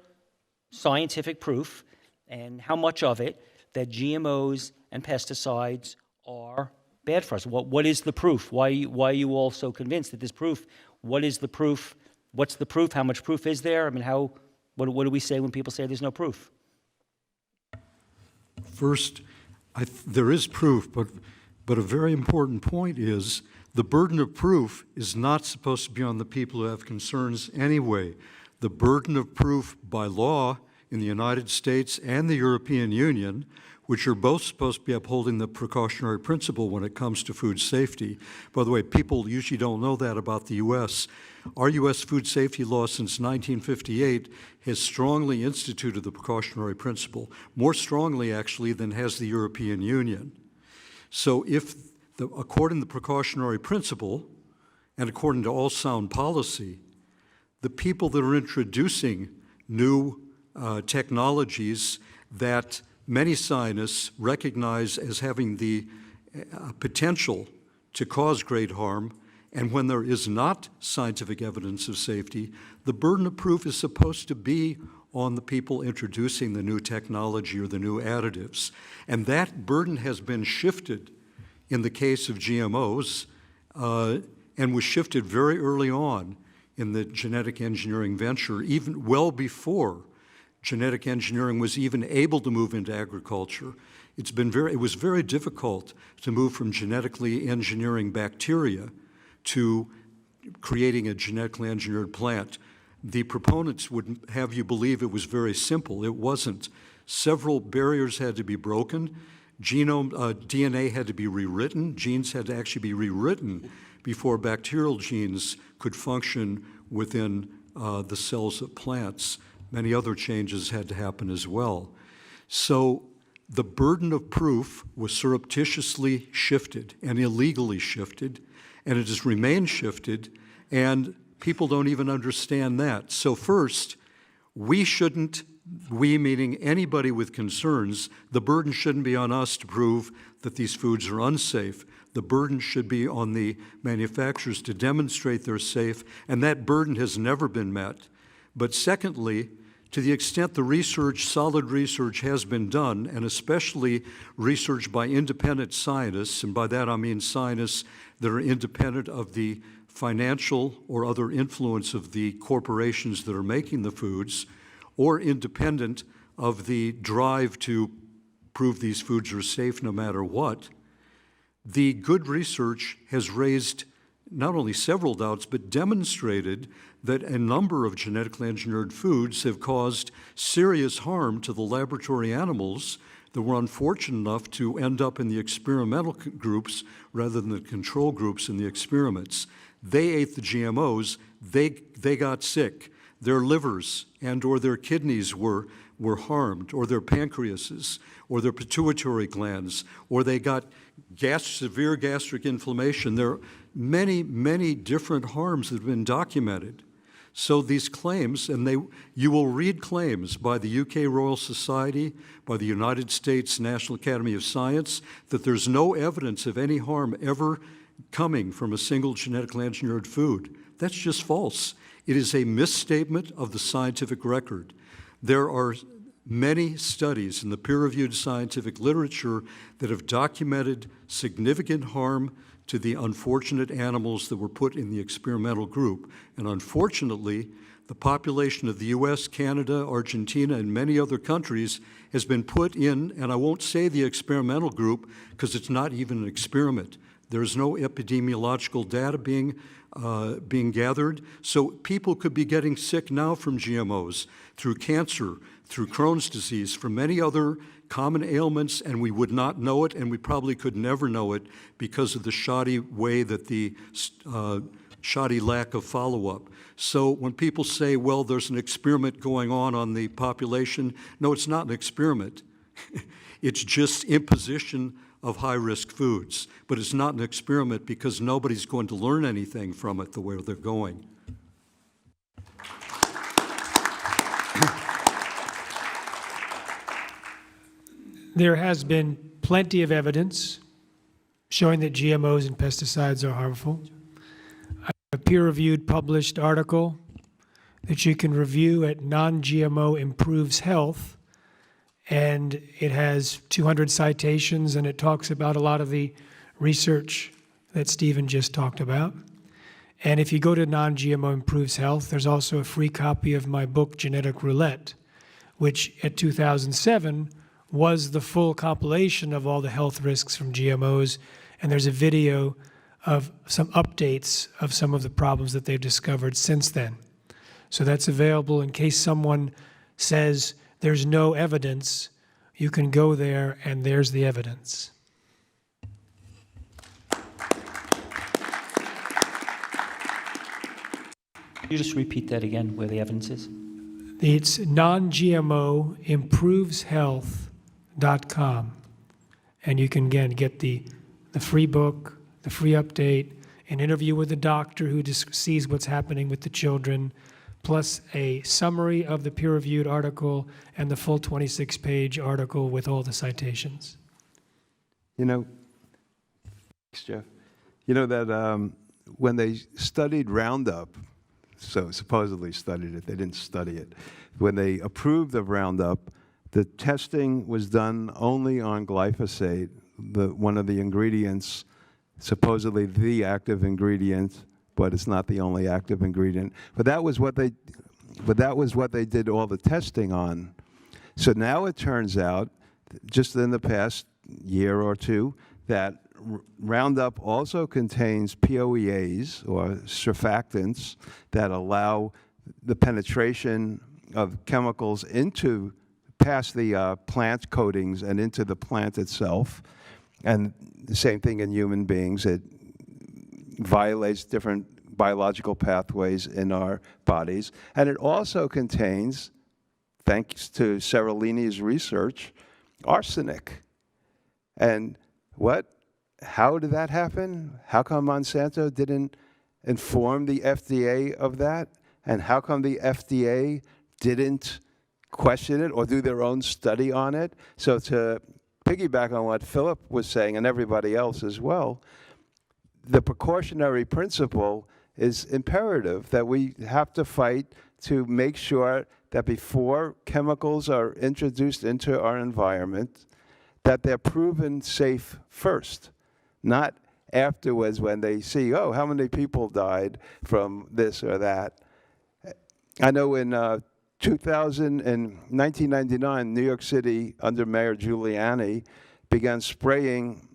scientific proof, and how much of it, that GMOs and pesticides are bad for us? What is the proof? Why are you all so convinced that there's proof? What is the proof? What's the proof? How much proof is there? I mean, what do we say when people say there's no proof? First, there is proof, but a very important point is the burden of proof is not supposed to be on the people who have concerns anyway. The burden of proof by law in the United States and the European Union, which are both supposed to be upholding the precautionary principle when it comes to food safety. By the way, people usually don't know that about the U.S. Our U.S. food safety law since 1958 has strongly instituted the precautionary principle, more strongly actually than has the European Union. So according to the precautionary principle, and according to all sound policy, the people that are introducing new technologies that many scientists recognize as having the potential to cause great harm, and when there is not scientific evidence of safety, the burden of proof is supposed to be on the people introducing the new technology or the new additives. And that burden has been shifted in the case of GMOs and was shifted very early on in the genetic engineering venture, even well before genetic engineering was even able to move into agriculture. It was very difficult to move from genetically engineering bacteria to creating a genetically engineered plant. The proponents would have you believe it was very simple. It wasn't. Several barriers had to be broken. DNA had to be rewritten. Genes had to actually be rewritten before bacterial genes could function within the cells of plants. Many other changes had to happen as well. So the burden of proof was surreptitiously shifted and illegally shifted, and it has remained shifted, and people don't even understand that. So first, we meaning anybody with concerns, the burden shouldn't be on us to prove that these foods are unsafe. The burden should be on the manufacturers to demonstrate they're safe, and that burden has never been met. But secondly, to the extent the solid research has been done, and especially research by independent scientists, and by that I mean scientists that are independent of the financial or other influence of the corporations that are making the foods, or independent of the drive to prove these foods are safe no matter what, the good research has raised not only several doubts, but demonstrated that a number of genetically engineered foods have caused serious harm to the laboratory animals that were unfortunate enough to end up in the experimental groups rather than the control groups in the experiments. They ate the GMOs, they got sick. Their livers and or their kidneys were harmed, or their pancreases, or their pituitary glands, or they got severe gastric inflammation. There are many, many different harms that have been documented. So these claims, and you will read claims by the UK Royal Society, by the United States National Academy of Science, that there's no evidence of any harm ever coming from a single genetically engineered food. That's just false. It is a misstatement of the scientific record. There are many studies in the peer-reviewed scientific literature that have documented significant harm to the unfortunate animals that were put in the experimental group. And unfortunately, the population of the US, Canada, Argentina, and many other countries has been put in, and I won't say the experimental group because it's not even an experiment. There's no epidemiological data being gathered. So people could be getting sick now from GMOs, through cancer, through Crohn's disease, from many other common ailments, and we would not know it, and we probably could never know it because of the shoddy way that the shoddy lack of follow-up. So when people say, well, there's an experiment going on the population, no, it's not an experiment. It's just imposition of high-risk foods. But it's not an experiment because nobody's going to learn anything from it the way they're going. There has been plenty of evidence showing that GMOs and pesticides are harmful. I have a peer-reviewed published article that you can review at Non-GMO Improves Health, and it has 200 citations, and it talks about a lot of the research that Stephen just talked about. And if you go to Non-GMO Improves Health, there's also a free copy of my book, Genetic Roulette, which at 2007 was the full compilation of all the health risks from GMOs, and there's a video of some updates of some of the problems that they've discovered since then. So that's available in case someone says there's no evidence. You can go there and there's the evidence. Could you just repeat that again, where the evidence is? It's non-GMOImprovesHealth.com. And you can, again, get the free book, the free update, an interview with the doctor who sees what's happening with the children, plus a summary of the peer-reviewed article and the full 26-page article with all the citations. You know, thanks, Jeff. You know that when they studied Roundup, so supposedly studied it, they didn't study it. When they approved of Roundup, the testing was done only on glyphosate, one of the ingredients, supposedly the active ingredient, but it's not the only active ingredient. But that was what they did all the testing on. So now it turns out, just in the past year or two, that Roundup also contains POEAs, or surfactants, that allow the penetration of chemicals past the plant coatings and into the plant itself. And the same thing in human beings. It violates different biological pathways in our bodies. And it also contains, thanks to Seralini's research, arsenic. And how did that happen? How come Monsanto didn't inform the FDA of that? And how come the FDA didn't question it or do their own study on it? So to piggyback on what Philip was saying, and everybody else as well, the precautionary principle is imperative, that we have to fight to make sure that before chemicals are introduced into our environment, that they're proven safe first, not afterwards when they see, oh, how many people died from this or that. I know in 1999, New York City, under Mayor Giuliani, began spraying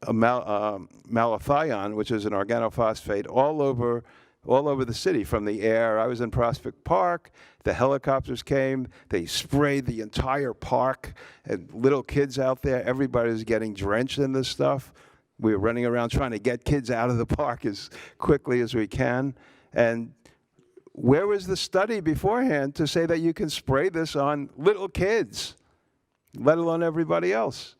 malathion, which is an organophosphate, all over all over the city from the air. I was in Prospect Park. The helicopters came. They sprayed the entire park. And little kids out there, everybody was getting drenched in this stuff. We were running around trying to get kids out of the park as quickly as we can. And where was the study beforehand to say that you can spray this on little kids, let alone everybody else?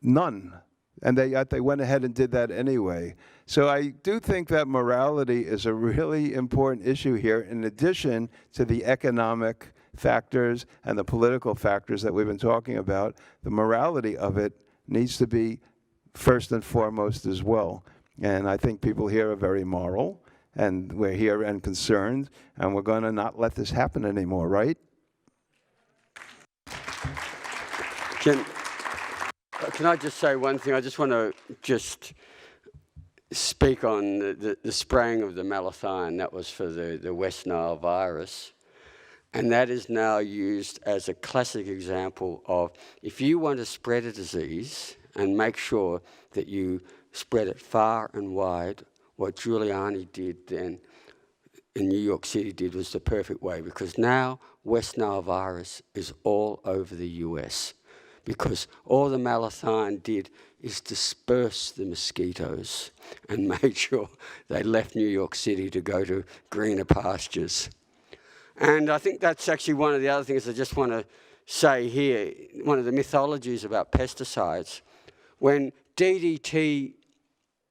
None. And they went ahead and did that anyway. So I do think that morality is a really important issue here, in addition to the economic factors and the political factors that we've been talking about. The morality of it needs to be first and foremost as well. And I think people here are very moral, and we're here and concerned, and we're going to not let this happen anymore, right? Can I just say one thing? I just want to just speak on the spraying of the malathion. That was for the West Nile virus. And that is now used as a classic example of, if you want to spread a disease and make sure that you spread it far and wide, what Giuliani did then in New York City did was the perfect way, because now West Nile virus is all over the US. Because all the malathion did is disperse the mosquitoes and made sure they left New York City to go to greener pastures. And I think that's actually one of the other things I just want to say here, one of the mythologies about pesticides. When DDT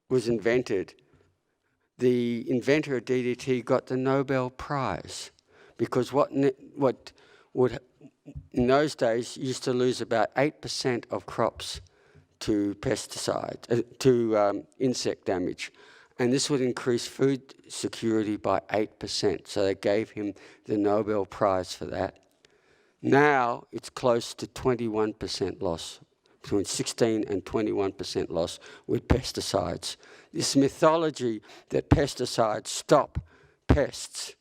was invented, the inventor of DDT got the Nobel Prize, because what would in those days, you used to lose about 8% of crops to pesticide, to insect damage. And this would increase food security by 8%. So they gave him the Nobel Prize for that. Now it's close to 21% loss, between 16 and 21% loss with pesticides. This mythology that pesticides stop pests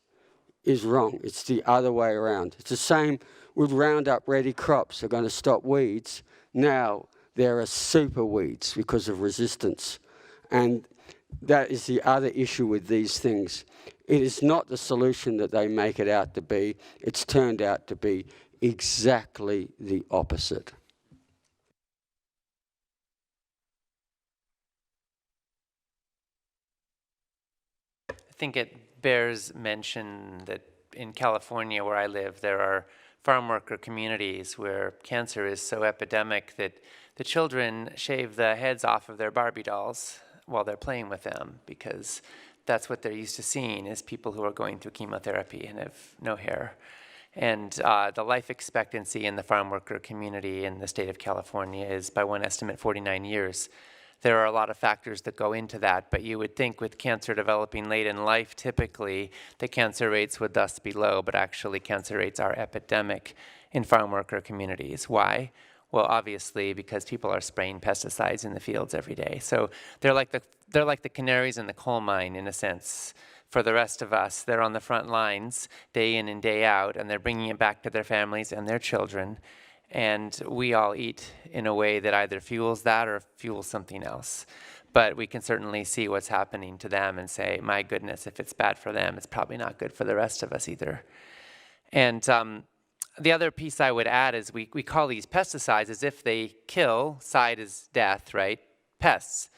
is wrong. It's the other way around. It's the same with Roundup Ready crops are going to stop weeds. Now there are super weeds because of resistance. And that is the other issue with these things. It is not the solution that they make it out to be. It's turned out to be exactly the opposite. I think it bears mention that in California, where I live, there are farm worker communities where cancer is so epidemic that the children shave the heads off of their Barbie dolls while they're playing with them, because that's what they're used to seeing, is people who are going through chemotherapy and have no hair. And the life expectancy in the farm worker community in the state of California is, by one estimate, 49 years. There are a lot of factors that go into that, but you would think with cancer developing late in life, typically, the cancer rates would thus be low, but actually cancer rates are epidemic in farm worker communities. Why? Well, obviously, because people are spraying pesticides in the fields every day. So they're like the canaries in the coal mine, in a sense. For the rest of us, they're on the front lines day in and day out, and they're bringing it back to their families and their children. And we all eat in a way that either fuels that or fuels something else. But we can certainly see what's happening to them and say, my goodness, if it's bad for them, it's probably not good for the rest of us either. And the other piece I would add is we call these pesticides as if they kill, side is death, right? Pests.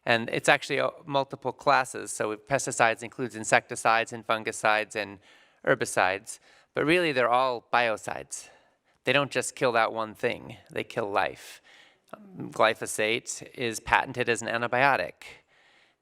And it's actually multiple classes. So pesticides includes insecticides and fungicides and herbicides. But really, they're all biocides. They don't just kill that one thing, they kill life. Glyphosate is patented as an antibiotic.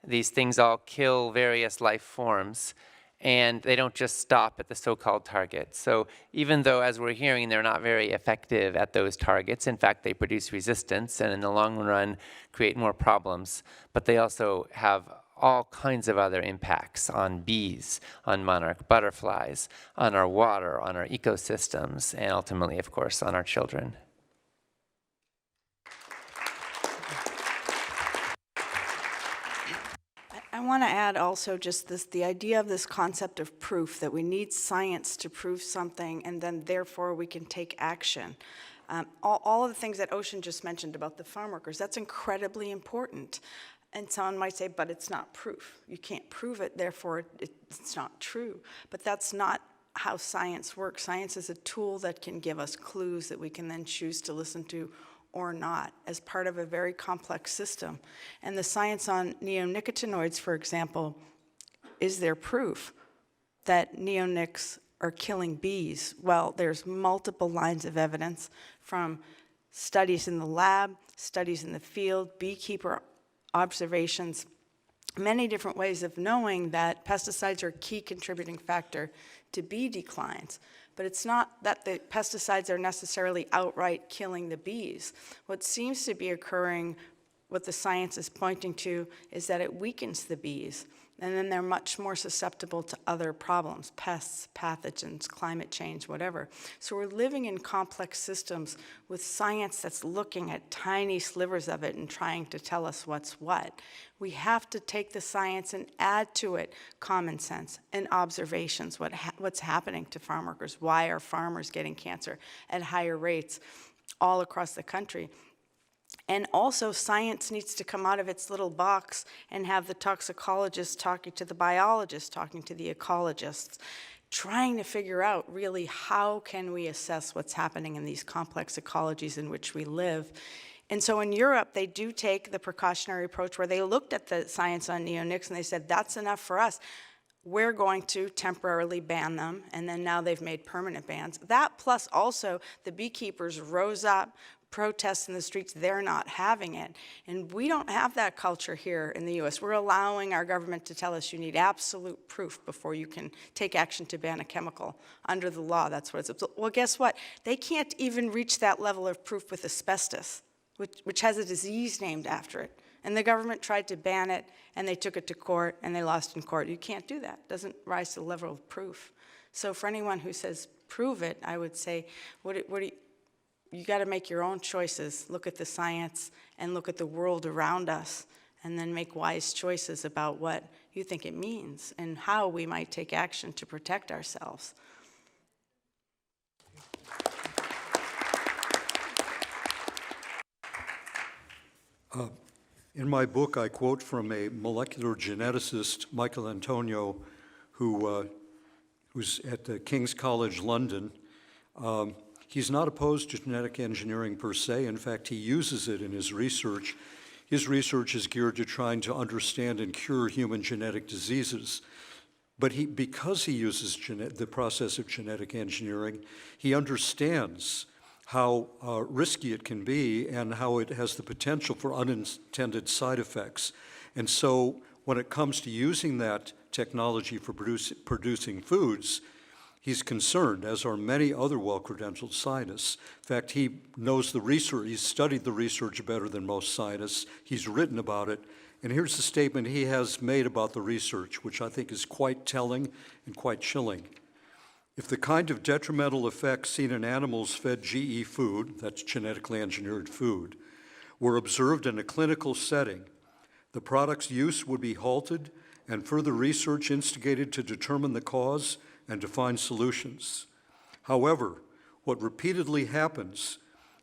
These things all kill various life forms, and they don't just stop at the so-called target. So even though, as we're hearing, they're not very effective at those targets, in fact, they produce resistance and in the long run create more problems, but they also have all kinds of other impacts on bees, on monarch butterflies, on our water, on our ecosystems, and ultimately, of course, on our children. I want to add also just the idea of this concept of proof, that we need science to prove something, and then therefore we can take action. All of the things that Ocean just mentioned about the farm workers, that's incredibly important. And someone might say, but it's not proof. You can't prove it, therefore it's not true. But that's not how science works. Science is a tool that can give us clues that we can then choose to listen to or not as part of a very complex system. And the science on neonicotinoids, for example, is there proof that neonics are killing bees? Well, there's multiple lines of evidence from studies in the lab, studies in the field, beekeeper observations, many different ways of knowing that pesticides are a key contributing factor to bee declines. But it's not that the pesticides are necessarily outright killing the bees. What seems to be occurring, what the science is pointing to, is that it weakens the bees. And then they're much more susceptible to other problems, pests, pathogens, climate change, whatever. So we're living in complex systems with science that's looking at tiny slivers of it and trying to tell us what's what. We have to take the science and add to it common sense and observations, what's happening to farm workers, why are farmers getting cancer at higher rates all across the country. And also, science needs to come out of its little box and have the toxicologists talking to the biologists, talking to the ecologists, trying to figure out really how can we assess what's happening in these complex ecologies in which we live. And so in Europe, they do take the precautionary approach where they looked at the science on neonics and they said, that's enough for us. We're going to temporarily ban them, and then now they've made permanent bans. That plus also the beekeepers rose up, protests in the streets, they're not having it. And we don't have that culture here in the US. We're allowing our government to tell us you need absolute proof before you can take action to ban a chemical under the law. That's what it's. Well, guess what? They can't even reach that level of proof with asbestos, which has a disease named after it. And the government tried to ban it, and they took it to court, and they lost in court. You can't do that. It doesn't rise to the level of proof. So for anyone who says prove it, I would say, you got to make your own choices. Look at the science and look at the world around us, and then make wise choices about what you think it means and how we might take action to protect ourselves. In my book, I quote from a molecular geneticist, Michael Antonio, who's at the King's College London. He's not opposed to genetic engineering per se. In fact, he uses it in his research. His research is geared to trying to understand and cure human genetic diseases. But because he uses the process of genetic engineering, he understands how risky it can be and how it has the potential for unintended side effects. And so when it comes to using that technology for producing foods, he's concerned, as are many other well-credentialed scientists. In fact, he knows the research, he's studied the research better than most scientists. He's written about it. And here's the statement he has made about the research, which I think is quite telling and quite chilling. If the kind of detrimental effects seen in animals fed GE food, that's genetically engineered food, were observed in a clinical setting, the product's use would be halted and further research instigated to determine the cause and to find solutions. However, what repeatedly happens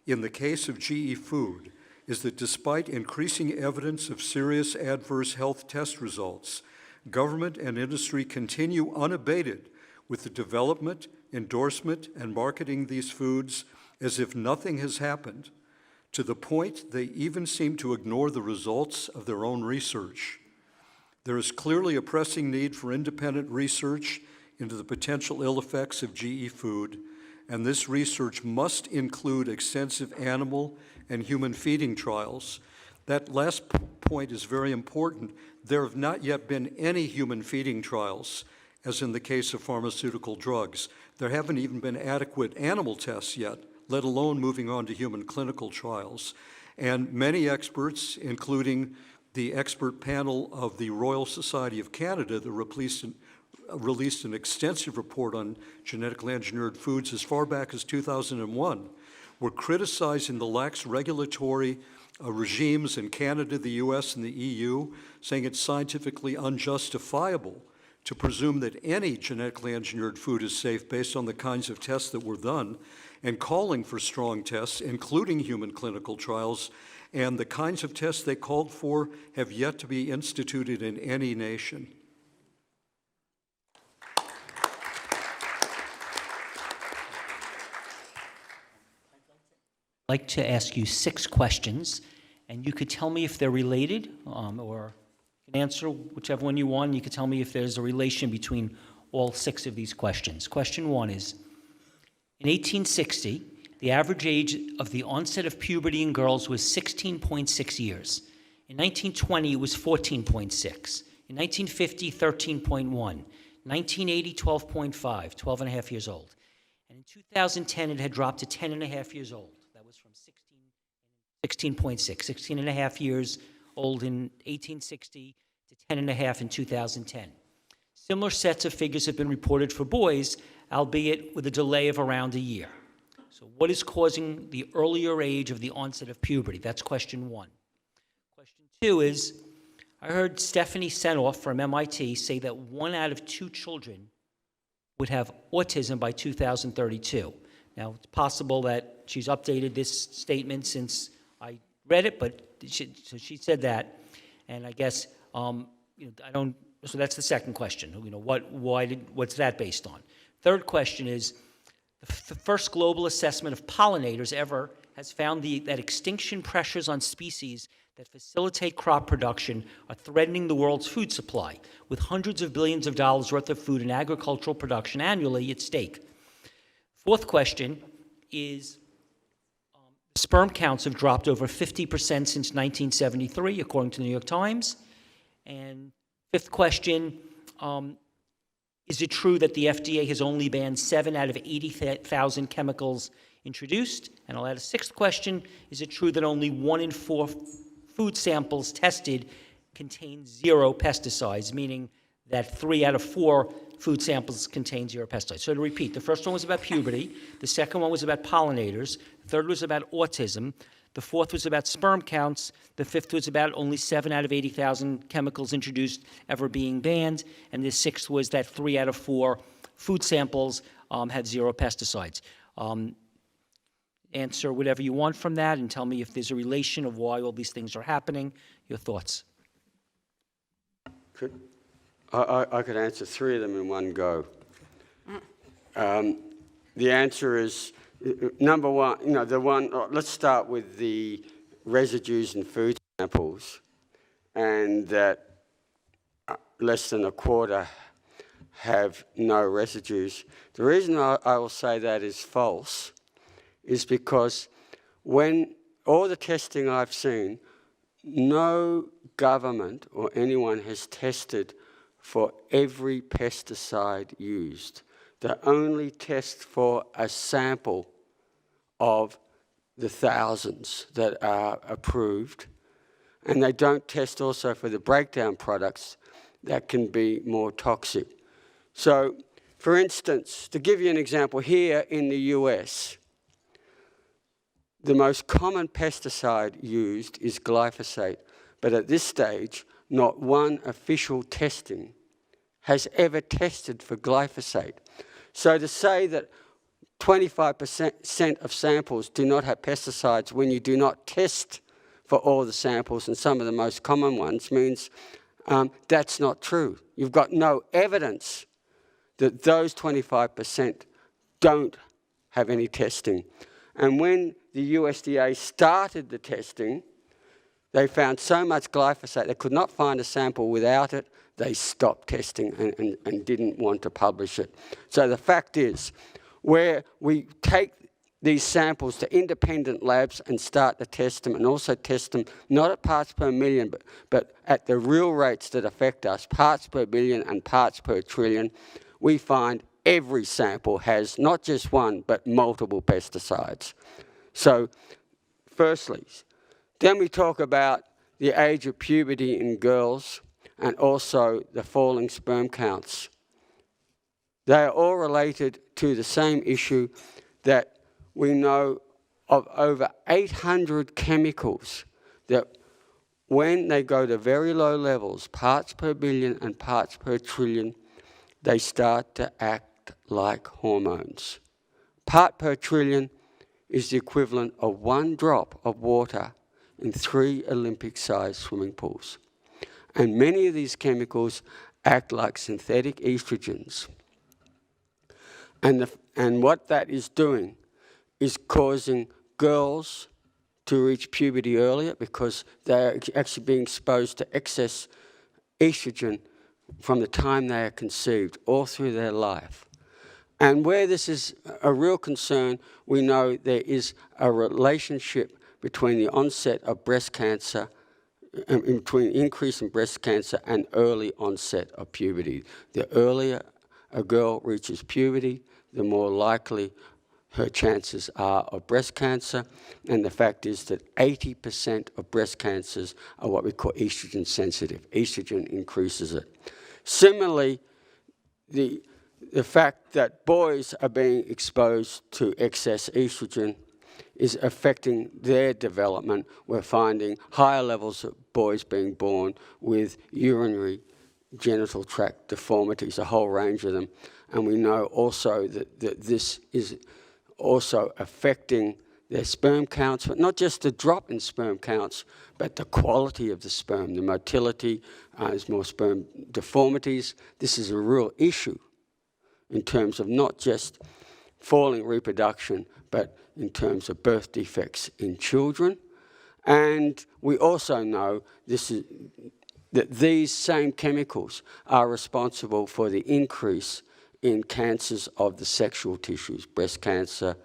in the case of GE food is that despite increasing evidence of serious adverse health test results, government and industry continue unabated with the development, endorsement, and marketing these foods as if nothing has happened, to the point they even seem to ignore the results of their own research. There is clearly a pressing need for independent research into the potential ill effects of GE food, and this research must include extensive animal and human feeding trials. That last point is very important. There have not yet been any human feeding trials, as in the case of pharmaceutical drugs. There haven't even been adequate animal tests yet, let alone moving on to human clinical trials. And many experts, including the expert panel of the Royal Society of Canada that released an extensive report on genetically engineered foods as far back as 2001, were criticizing the lax regulatory regimes in Canada, the US, and the EU, saying it's scientifically unjustifiable to presume that any genetically engineered food is safe based on the kinds of tests that were done, and calling for strong tests, including human clinical trials, And the kinds of tests they called for have yet to be instituted in any nation. I'd like to ask you 6 questions, and you could tell me if they're related, or you can answer whichever one you want. You could tell me if there's a relation between all 6 of these questions. Question 1 is, in 1860, the average age of the onset of puberty in girls was 16.6 years. In 1920, it was 14.6. In 1950, 13.1. 1980, 12.5, 12 and a half years old. And in 2010, it had dropped to 10 and a half years old. That was from 16.6, 16 and a half years old in 1860 to 10 and a half in 2010. Similar sets of figures have been reported for boys, albeit with a delay of around a year. So what is causing the earlier age of the onset of puberty? That's question 1. Question 2 is, I heard Stephanie Senoff from MIT say that 1 out of 2 children would have autism by 2032. Now, it's possible that she's updated this statement since I read it, but so she said that, and I guess so that's the second question. What's that based on? Third question is, the first global assessment of pollinators ever has found that extinction pressures on species that facilitate crop production are threatening the world's food supply, with hundreds of billions of dollars worth of food and agricultural production annually at stake. Fourth question is, sperm counts have dropped over 50% since 1973, according to the New York Times. And fifth question, is it true that the FDA has only banned 7 out of 80,000 chemicals introduced? And I'll add a sixth question, is it true that only 1 in 4 food samples tested contain 0 pesticides, meaning that 3 out of 4 food samples contain 0 pesticides? So to repeat, the first one was about puberty, the second one was about pollinators, the third was about autism, the fourth was about sperm counts, the fifth was about only 7 out of 80,000 chemicals introduced ever being banned, and the sixth was that 3 out of 4 food samples had 0 pesticides. Answer whatever you want from that and tell me if there's a relation of why all these things are happening. Your thoughts? I could answer 3 of them in one go. The answer is, number one, let's start with the residues in food samples, and that less than a quarter have no residues. The reason I will say that is false is because when all the testing I've seen, no government or anyone has tested for every pesticide used. They only test for a sample of the thousands that are approved, and they don't test also for the breakdown products that can be more toxic. So, for instance, to give you an example, here in the US, the most common pesticide used is glyphosate, but at this stage, not one official testing has ever tested for glyphosate. So to say that 25% of samples do not have pesticides when you do not test for all the samples and some of the most common ones means that's not true. You've got no evidence that those 25% don't have any testing. And when the USDA started the testing, they found so much glyphosate they could not find a sample without it. They stopped testing and didn't want to publish it. So the fact is, where we take these samples to independent labs and start to test them, and also test them not at parts per million, but at the real rates that affect us, parts per billion and parts per trillion, we find every sample has not just one, but multiple pesticides. So, firstly, then we talk about the age of puberty in girls and also the falling sperm counts. They are all related to the same issue that we know of over 800 chemicals that when they go to very low levels, parts per billion and parts per trillion, they start to act like hormones. Part per trillion is the equivalent of 1 drop of water in 3 Olympic-sized swimming pools. And many of these chemicals act like synthetic estrogens. And what that is doing is causing girls to reach puberty earlier because they're actually being exposed to excess estrogen from the time they are conceived all through their life. And where this is a real concern, we know there is a relationship between the onset of breast cancer, between increase in breast cancer and early onset of puberty. The earlier a girl reaches puberty, the more likely her chances are of breast cancer, and the fact is that 80% of breast cancers are what we call estrogen sensitive. Estrogen increases it. Similarly, the fact that boys are being exposed to excess estrogen is affecting their development. We're finding higher levels of boys being born with urinary genital tract deformities, a whole range of them. And we know also that this is also affecting their sperm counts, but not just the drop in sperm counts, but the quality of the sperm, the motility, there's more sperm deformities. This is a real issue in terms of not just falling reproduction, but in terms of birth defects in children. And we also know that these same chemicals are responsible for the increase in cancers of the sexual tissues, breast cancer,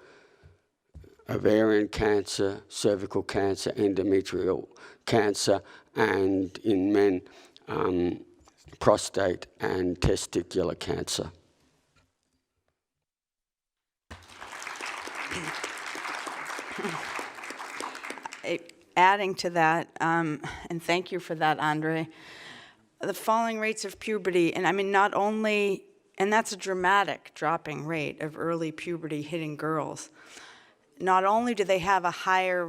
ovarian cancer, cervical cancer, endometrial cancer, and in men, prostate and testicular cancer. Adding to that, and thank you for that, Andre, the falling rates of puberty, and I mean not only, and that's a dramatic dropping rate of early puberty hitting girls. Not only do they have a higher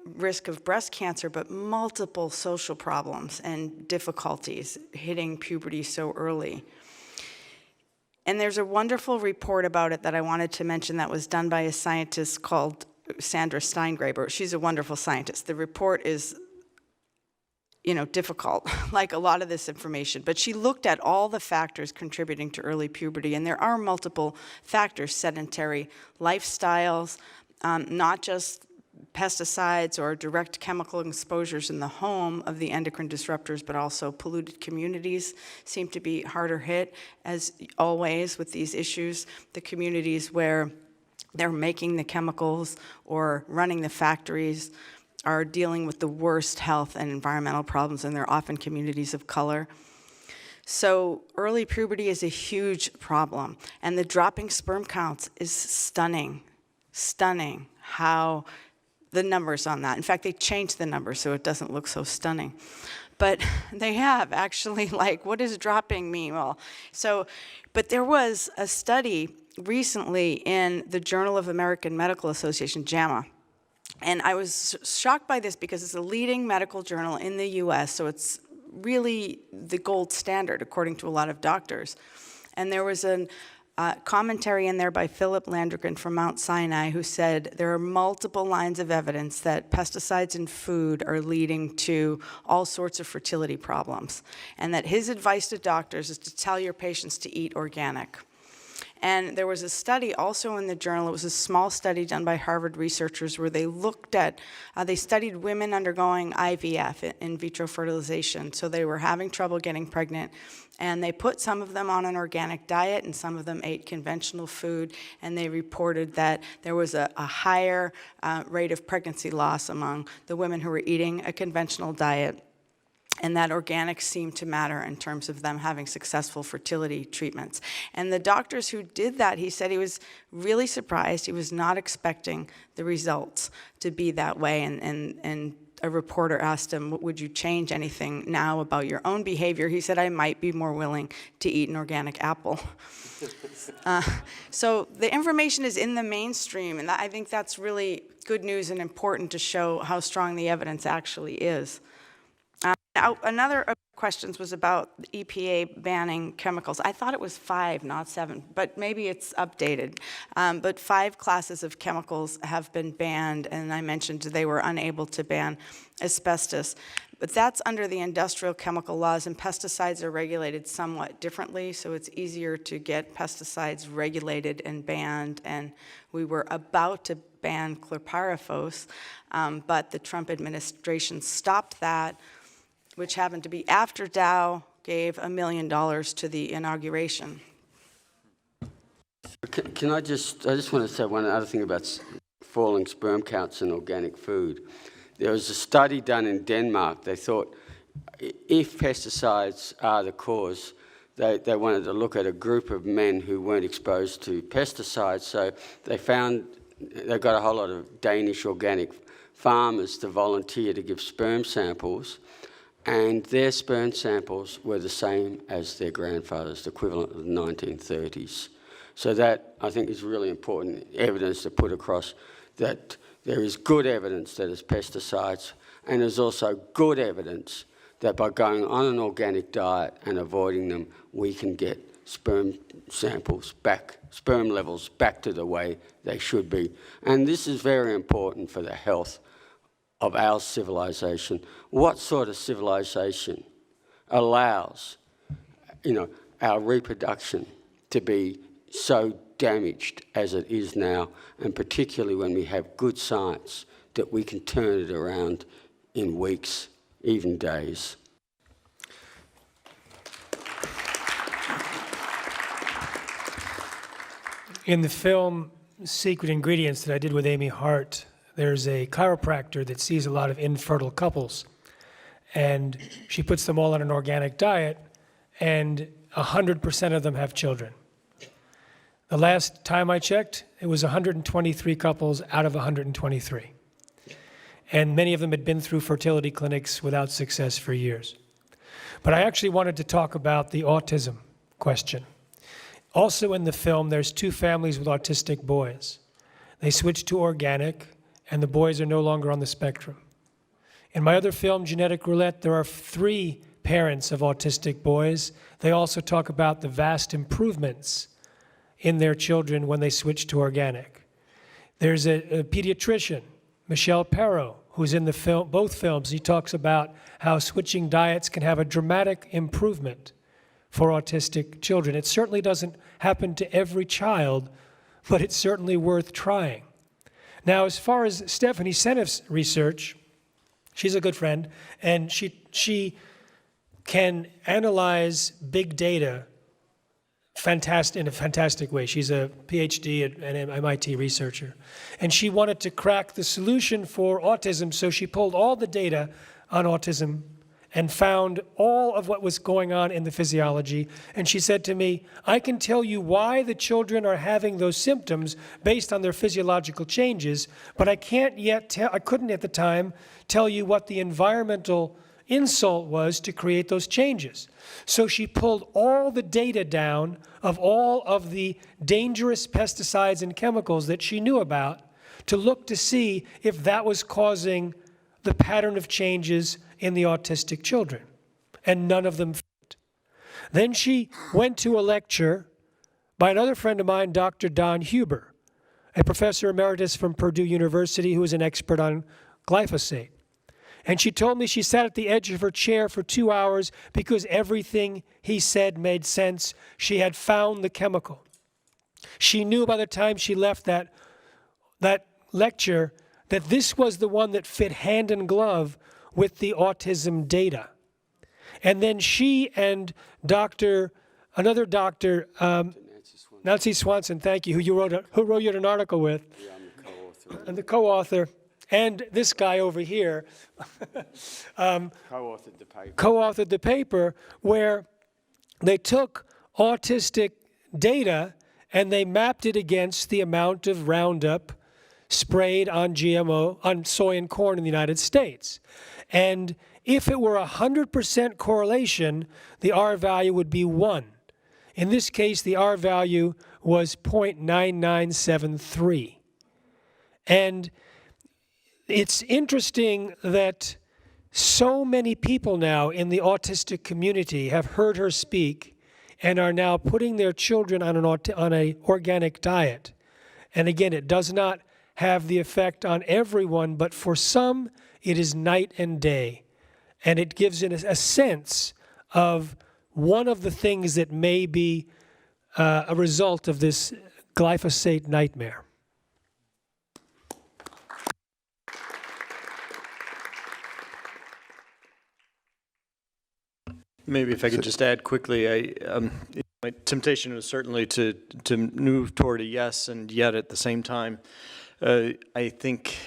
risk of breast cancer, but multiple social problems and difficulties hitting puberty so early. And there's a wonderful report about it that I wanted to mention that was done by a scientist called Sandra Steingraber. She's a wonderful scientist. The report is, difficult, like a lot of this information, but she looked at all the factors contributing to early puberty, and there are multiple factors: sedentary lifestyles, not just pesticides or direct chemical exposures in the home of the endocrine disruptors, but also polluted communities seem to be harder hit, as always with these issues. The communities where they're making the chemicals or running the factories are dealing with the worst health and environmental problems, and they're often communities of color. So early puberty is a huge problem, and the dropping sperm counts is stunning how the numbers on that. In fact, they changed the numbers so it doesn't look so stunning. But they have actually, what does dropping mean? But there was a study recently in the Journal of American Medical Association, JAMA. And I was shocked by this because it's a leading medical journal in the US, so it's really the gold standard according to a lot of doctors. And there was a commentary in there by Philip Landrigan from Mount Sinai who said there are multiple lines of evidence that pesticides in food are leading to all sorts of fertility problems, and that his advice to doctors is to tell your patients to eat organic. And there was a study also in the journal. It was a small study done by Harvard researchers where they looked at, they studied women undergoing IVF, in vitro fertilization. So they were having trouble getting pregnant. And they put some of them on an organic diet and some of them ate conventional food. And they reported that there was a higher rate of pregnancy loss among the women who were eating a conventional diet, and that organics seemed to matter in terms of them having successful fertility treatments. And the doctors who did that, he said he was really surprised. He was not expecting the results to be that way. And a reporter asked him, would you change anything now about your own behavior? He said, I might be more willing to eat an organic apple. So the information is in the mainstream, and I think that's really good news and important to show how strong the evidence actually is. Now, another of the questions was about the EPA banning chemicals. I thought it was 5, not 7, but maybe it's updated. But 5 classes of chemicals have been banned, and I mentioned they were unable to ban asbestos. But that's under the industrial chemical laws, and pesticides are regulated somewhat differently, so it's easier to get pesticides regulated and banned. And we were about to ban chlorpyrifos, but the Trump administration stopped that, which happened to be after Dow gave $1 million to the inauguration. I just want to say one other thing about falling sperm counts in organic food. There was a study done in Denmark. They thought if pesticides are the cause, they wanted to look at a group of men who weren't exposed to pesticides. So they got a whole lot of Danish organic farmers to volunteer to give sperm samples, and their sperm samples were the same as their grandfathers, the equivalent of the 1930s. So that, I think, is really important evidence to put across that there is good evidence that it's pesticides, and there's also good evidence that by going on an organic diet and avoiding them, we can get sperm samples back, sperm levels back to the way they should be. And this is very important for the health of our civilization. What sort of civilization allows, our reproduction to be so damaged as it is now, and particularly when we have good science that we can turn it around in weeks, even days? In the film Secret Ingredients that I did with Amy Hart, there's a chiropractor that sees a lot of infertile couples, and she puts them all on an organic diet, and 100% of them have children. The last time I checked, it was 123 couples out of 123. And many of them had been through fertility clinics without success for years. But I actually wanted to talk about the autism question. Also in the film, there's 2 families with autistic boys. They switched to organic, and the boys are no longer on the spectrum. In my other film, Genetic Roulette, there are 3 parents of autistic boys. They also talk about the vast improvements in their children when they switch to organic. There's a pediatrician, Michelle Perro, who's in the film, both films. He talks about how switching diets can have a dramatic improvement for autistic children. It certainly doesn't happen to every child, but it's certainly worth trying. Now, as far as Stephanie Seneff's research, she's a good friend, and she can analyze big data in a fantastic way. She's a PhD and MIT researcher. And she wanted to crack the solution for autism, so she pulled all the data on autism and found all of what was going on in the physiology. And she said to me, I can tell you why the children are having those symptoms based on their physiological changes, but I couldn't at the time tell you what the environmental insult was to create those changes. So she pulled all the data down of all of the dangerous pesticides and chemicals that she knew about to look to see if that was causing the pattern of changes in the autistic children. And none of them fit. Then she went to a lecture by another friend of mine, Dr. Don Huber, a professor emeritus from Purdue University who is an expert on glyphosate. And she told me she sat at the edge of her chair for 2 hours because everything he said made sense. She had found the chemical. She knew by the time she left that lecture that this was the one that fit hand in glove with the autism data. And then she and another doctor, Nancy Swanson, thank you, who wrote you an article with, Yeah, I'm the co-author. and the co-author, and this guy over here, Co-authored the paper where they took autistic data and they mapped it against the amount of Roundup sprayed on on soy and corn in the United States. And if it were 100% correlation, the R value would be 1. In this case, the R value was 0.9973. And it's interesting that So many people now in the autistic community have heard her speak and are now putting their children on an organic diet. And again, it does not have the effect on everyone, but for some, it is night and day. And it gives it a sense of one of the things that may be a result of this glyphosate nightmare. Maybe if I could just add quickly, my temptation was certainly to move toward a yes, and yet at the same time, I think,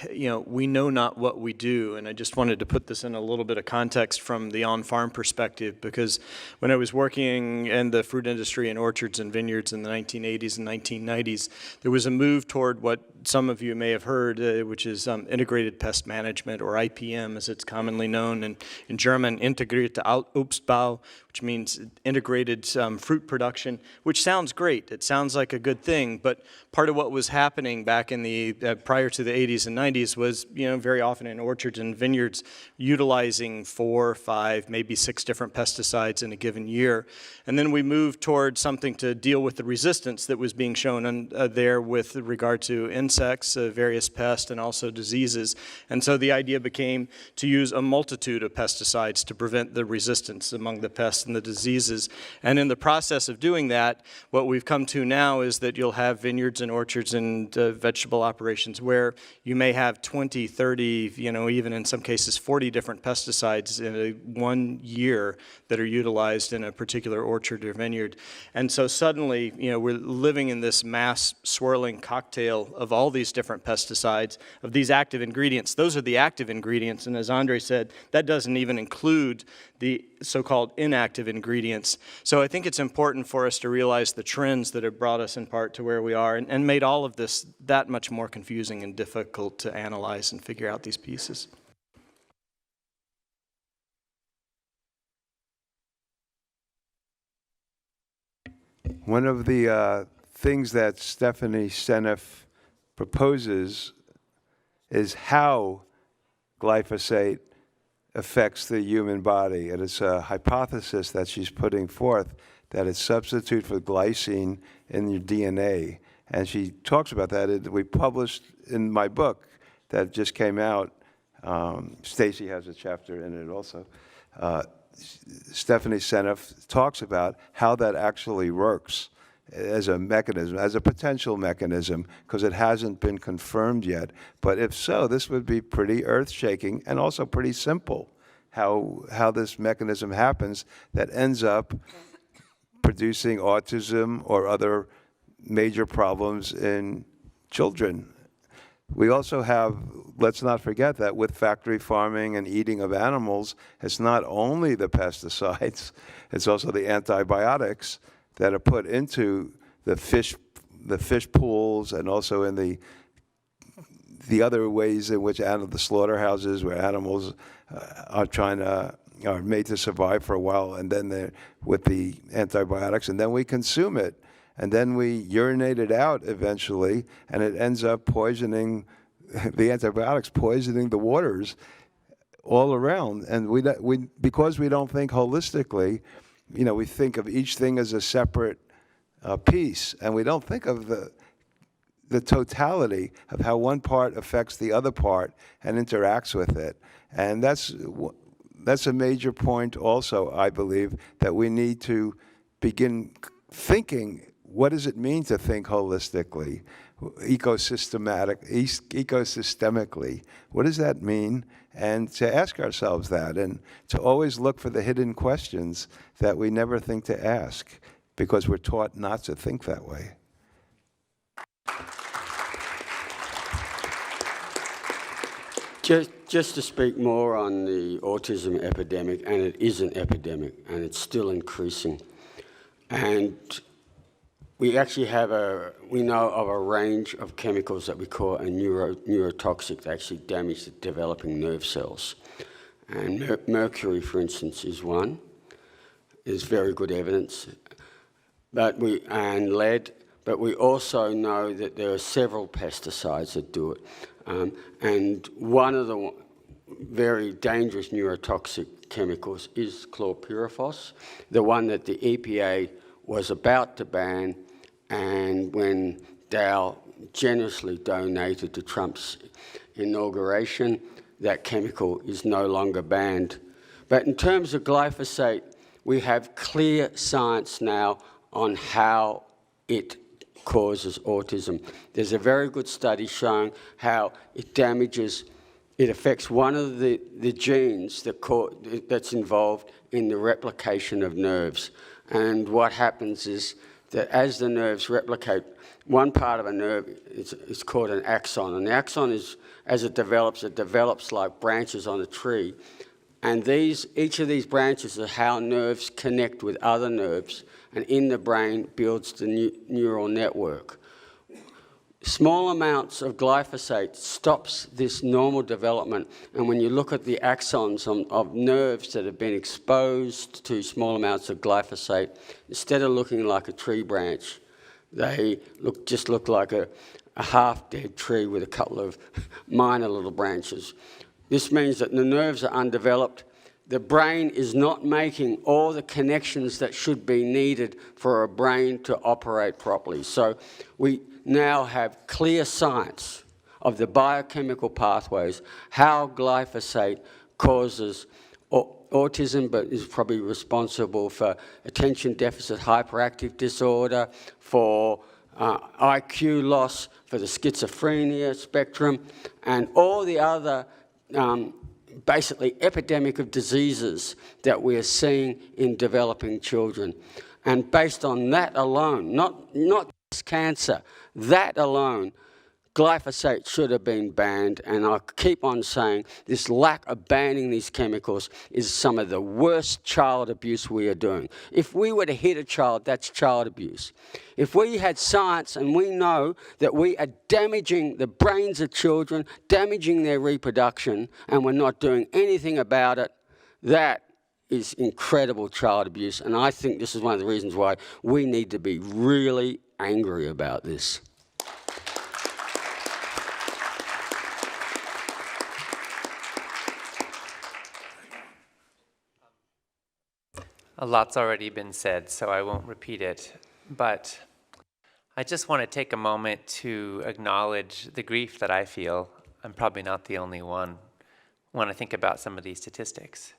we know not what we do, and I just wanted to put this in a little bit of context from the on-farm perspective, because when I was working in the fruit industry and orchards and vineyards in the 1980s and 1990s, there was a move toward what some of you may have heard, which is integrated pest management, or IPM as it's commonly known, and in German, integrierter Obstbau, which means integrated fruit production, which sounds great. It sounds like a good thing, but part of what was happening back in the prior to the 80s and 90s was, very often in orchards and vineyards, utilizing 4, 5, maybe 6 different pesticides in a given year. And then we moved toward something to deal with the resistance that was being shown there with regard to insects, various pests, and also diseases. And so the idea became to use a multitude of pesticides to prevent the resistance among the pests and the diseases. And in the process of doing that, what we've come to now is that you'll have vineyards and orchards and vegetable operations where you may have 20, 30, even in some cases 40 different pesticides in one year that are utilized in a particular orchard or vineyard. And so suddenly, we're living in this mass swirling cocktail of all these different pesticides, of these active ingredients. Those are the active ingredients, and as Andre said, that doesn't even include the so-called inactive ingredients. So I think it's important for us to realize the trends that have brought us in part to where we are and made all of this that much more confusing and difficult to analyze and figure out these pieces. One of the things that Stephanie Seneff proposes is how glyphosate affects the human body. And it's a hypothesis that she's putting forth that it's substitute for glycine in your DNA. And she talks about that. We published in my book that just came out. Stacy has a chapter in it also. Stephanie Seneff talks about how that actually works as a mechanism, as a potential mechanism, because it hasn't been confirmed yet. But if so, this would be pretty earth-shaking and also pretty simple, how this mechanism happens that ends up producing autism or other major problems in children. We also have, let's not forget that with factory farming and eating of animals, it's not only the pesticides, it's also the antibiotics that are put into the fish pools and also in the other ways in which the slaughterhouses where animals are made to survive for a while, and then they're with the antibiotics, and then we consume it. And then we urinate it out eventually, and it ends up poisoning, the antibiotics poisoning the waters all around. And because we don't think holistically, we think of each thing as a separate piece, and we don't think of the totality of how one part affects the other part and interacts with it. And that's a major point also, I believe, that we need to begin thinking. What does it mean to think holistically, ecosystemically? What does that mean? And to ask ourselves that, and to always look for the hidden questions that we never think to ask, because we're taught not to think that way. Just to speak more on the autism epidemic, and it is an epidemic, and it's still increasing. And we actually we know of a range of chemicals that we call neurotoxic that actually damage the developing nerve cells. And mercury, for instance, is one. There's very good evidence. And lead, but we also know that there are several pesticides that do it. And one of very dangerous neurotoxic chemicals is chlorpyrifos, the one that the EPA was about to ban, and when Dow generously donated to Trump's inauguration, that chemical is no longer banned. But in terms of glyphosate, we have clear science now on how it causes autism. There's a very good study showing how it affects one of the genes that's involved in the replication of nerves. And what happens is that as the nerves replicate, one part of a nerve is called an axon. And the axon is, as it develops like branches on a tree. And each of these branches are how nerves connect with other nerves, and in the brain builds the neural network. Small amounts of glyphosate stops this normal development, and when you look at the axons of nerves that have been exposed to small amounts of glyphosate, instead of looking like a tree branch, they just look like a half-dead tree with a couple of minor little branches. This means that the nerves are undeveloped. The brain is not making all the connections that should be needed for a brain to operate properly. So we now have clear science of the biochemical pathways, how glyphosate causes autism, but is probably responsible for attention deficit hyperactive disorder, for IQ loss, for the schizophrenia spectrum, and all the other basically epidemic of diseases that we are seeing in developing children. And based on that alone, not just cancer, that alone, glyphosate should have been banned, and I keep on saying this lack of banning these chemicals is some of the worst child abuse we are doing. If we were to hit a child, that's child abuse. If we had science and we know that we are damaging the brains of children, damaging their reproduction, and we're not doing anything about it, that is incredible child abuse, and I think this is one of the reasons why we need to be really angry about this. A lot's already been said, so I won't repeat it. But I just want to take a moment to acknowledge the grief that I feel. I'm probably not the only one when I think about some of these statistics.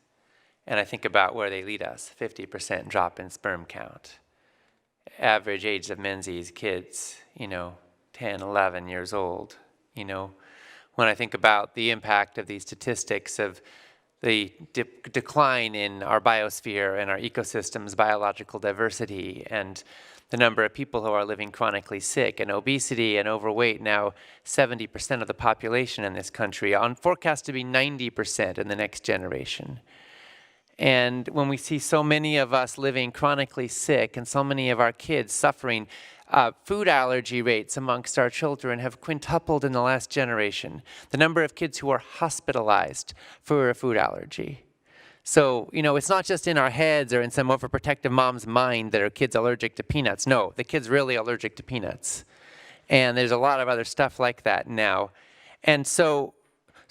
And I think about where they lead us, 50% drop in sperm count. Average age of menses, kids, 10, 11 years old. When I think about the impact of these statistics of the decline in our biosphere and our ecosystems, biological diversity, and the number of people who are living chronically sick, and obesity and overweight, now 70% of the population in this country, on forecast to be 90% in the next generation. And when we see so many of us living chronically sick and so many of our kids suffering, food allergy rates amongst our children have quintupled in the last generation. The number of kids who are hospitalized for a food allergy. So, it's not just in our heads or in some overprotective mom's mind that our kid's allergic to peanuts. No, the kid's really allergic to peanuts. And there's a lot of other stuff like that now. And so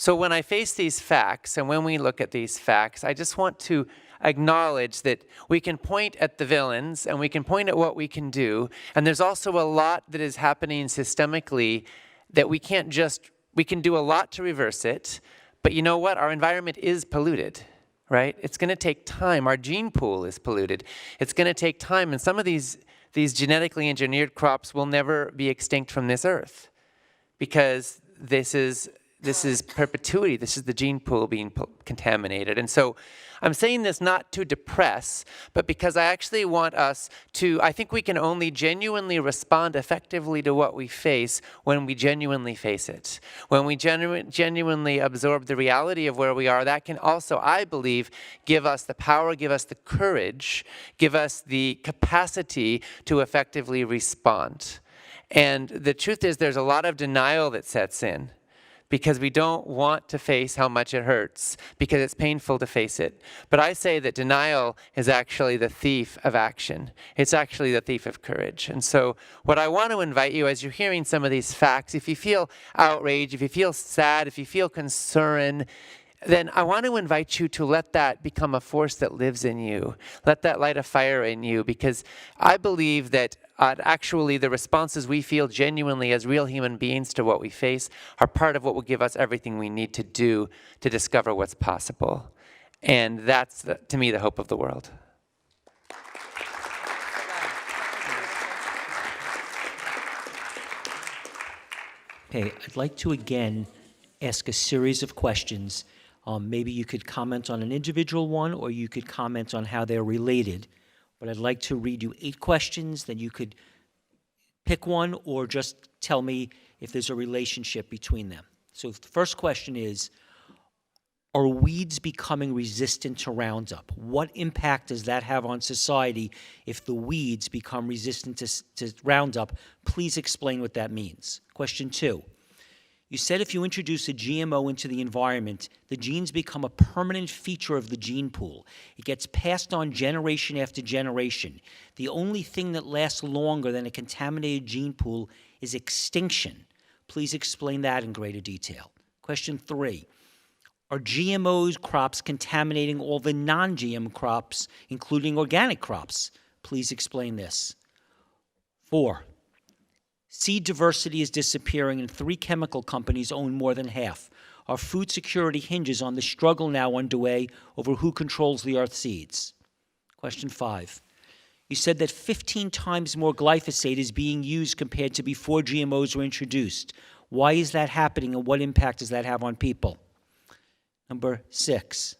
when I face these facts, and when we look at these facts, I just want to acknowledge that we can point at the villains and we can point at what we can do, and there's also a lot that is happening systemically that we can do a lot to reverse it, but you know what? Our environment is polluted, right? It's going to take time. Our gene pool is polluted. It's going to take time, and some of these genetically engineered crops will never be extinct from this earth, because this is perpetuity. This is the gene pool being contaminated. And so I'm saying this not to depress, but because I actually want us to, I think we can only genuinely respond effectively to what we face when we genuinely face it. When we genuinely absorb the reality of where we are, that can also, I believe, give us the power, give us the courage, give us the capacity to effectively respond. And the truth is there's a lot of denial that sets in, because we don't want to face how much it hurts, because it's painful to face it. But I say that denial is actually the thief of action. It's actually the thief of courage. And so what I want to invite you, as you're hearing some of these facts, if you feel outraged, if you feel sad, if you feel concern, then I want to invite you to let that become a force that lives in you. Let that light a fire in you, because I believe that actually the responses we feel genuinely as real human beings to what we face are part of what will give us everything we need to do to discover what's possible. And that's, to me, the hope of the world. Okay, I'd like to again ask a series of questions. Maybe you could comment on an individual one, or you could comment on how they're related. But I'd like to read you 8 questions, then you could pick one or just tell me if there's a relationship between them. So the first question is, are weeds becoming resistant to Roundup? What impact does that have on society if the weeds become resistant to Roundup? Please explain what that means. Question 2. You said if you introduce a GMO into the environment, the genes become a permanent feature of the gene pool. It gets passed on generation after generation. The only thing that lasts longer than a contaminated gene pool is extinction. Please explain that in greater detail. Question 3. Are GMOs crops contaminating all the non-GM crops, including organic crops? Please explain this. 4. Seed diversity is disappearing and 3 chemical companies own more than half. Our food security hinges on the struggle now underway over who controls the earth's seeds. Question 5. You said that 15 times more glyphosate is being used compared to before GMOs were introduced. Why is that happening, and what impact does that have on people? Number 6.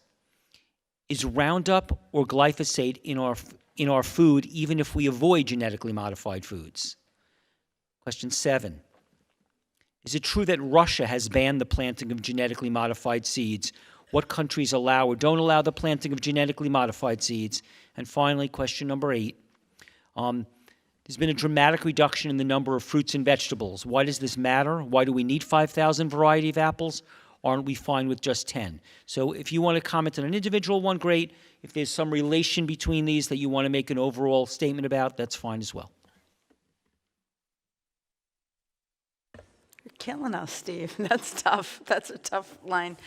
Is Roundup or glyphosate in our food even if we avoid genetically modified foods? Question 7. Is it true that Russia has banned the planting of genetically modified seeds? What countries allow or don't allow the planting of genetically modified seeds? And finally, question number 8. There's been a dramatic reduction in the number of fruits and vegetables. Why does this matter? Why do we need 5,000 variety of apples? Aren't we fine with just 10? So if you want to comment on an individual one, great. If there's some relation between these that you want to make an overall statement about, that's fine as well. You're killing us, Steve. That's tough. That's a tough line.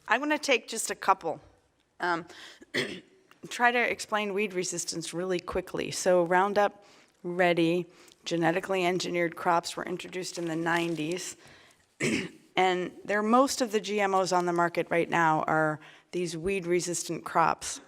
I'm going to take just a couple. Try to explain weed resistance really quickly. So Roundup Ready, genetically engineered crops were introduced in the 90s. And most of the GMOs on the market right now are these weed-resistant crops.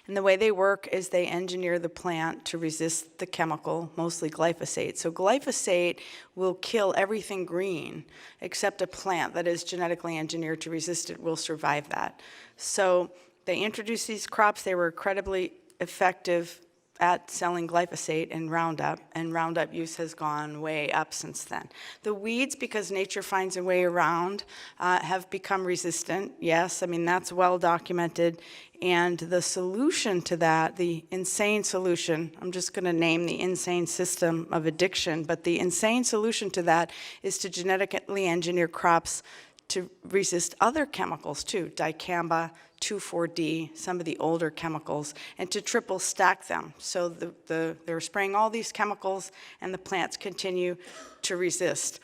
And the way they work is they engineer the plant to resist the chemical, mostly glyphosate. So glyphosate will kill everything green except a plant that is genetically engineered to resist it will survive that. So they introduced these crops. They were incredibly effective at selling glyphosate and Roundup use has gone way up since then. The weeds, because nature finds a way around, have become resistant. Yes, I mean, that's well documented. And the solution to that, the insane solution, I'm just going to name the insane system of addiction, but the insane solution to that is to genetically engineer crops to resist other chemicals too, dicamba, 2,4-D, some of the older chemicals, and to triple stack them. So they're spraying all these chemicals and the plants continue to resist.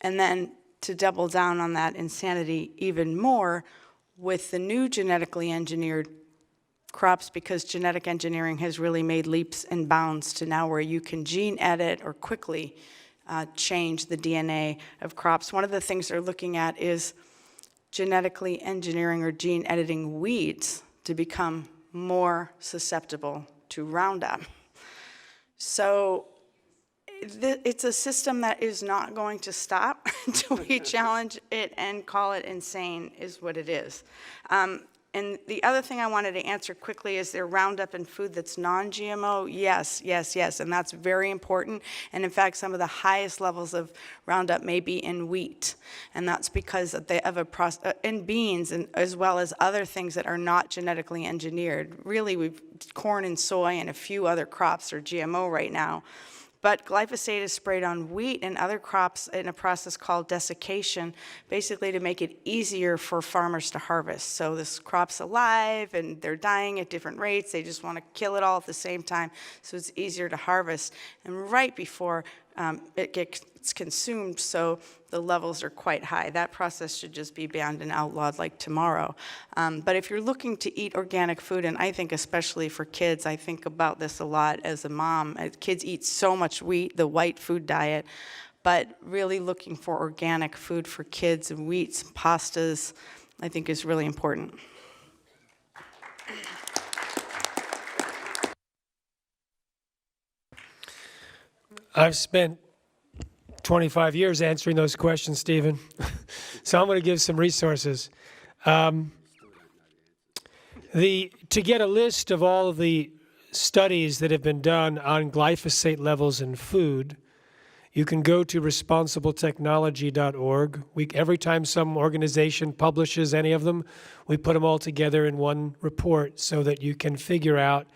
And then to double down on that insanity even more with the new genetically engineered crops, because genetic engineering has really made leaps and bounds to now where you can gene edit or quickly change the DNA of crops. One of the things they're looking at is genetically engineering or gene editing weeds to become more susceptible to Roundup. So it's a system that is not going to stop until we challenge it and call it insane is what it is. And the other thing I wanted to answer quickly is there Roundup in food that's non-GMO? Yes, yes, yes, and that's very important. And in fact, some of the highest levels of Roundup may be in wheat, and that's because they have in beans, and as well as other things that are not genetically engineered. Really, corn and soy and a few other crops are GMO right now. But glyphosate is sprayed on wheat and other crops in a process called desiccation, basically to make it easier for farmers to harvest. So this crop's alive and they're dying at different rates. They just want to kill it all at the same time, so it's easier to harvest. And right before it gets consumed, so the levels are quite high. That process should just be banned and outlawed like tomorrow. But if you're looking to eat organic food, and I think especially for kids, I think about this a lot as a mom. Kids eat so much wheat, the white food diet, but really looking for organic food for kids and wheats, pastas, I think is really important. I've spent 25 years answering those questions, Stephen. So I'm going to give some resources. To get a list of all of the studies that have been done on glyphosate levels in food, you can go to responsibletechnology.org. Every time some organization publishes any of them, we put them all together in one report so that you can figure out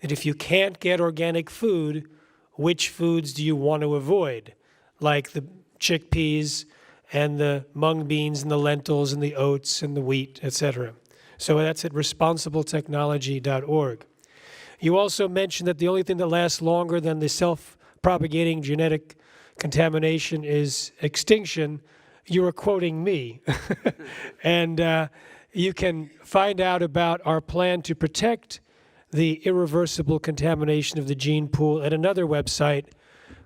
that if you can't get organic food, which foods do you want to avoid, like the chickpeas and the mung beans and the lentils and the oats and the wheat, etc. So that's at responsibletechnology.org. You also mentioned that the only thing that lasts longer than the self-propagating genetic contamination is extinction. You were quoting me. And you can find out about our plan to protect the irreversible contamination of the gene pool at another website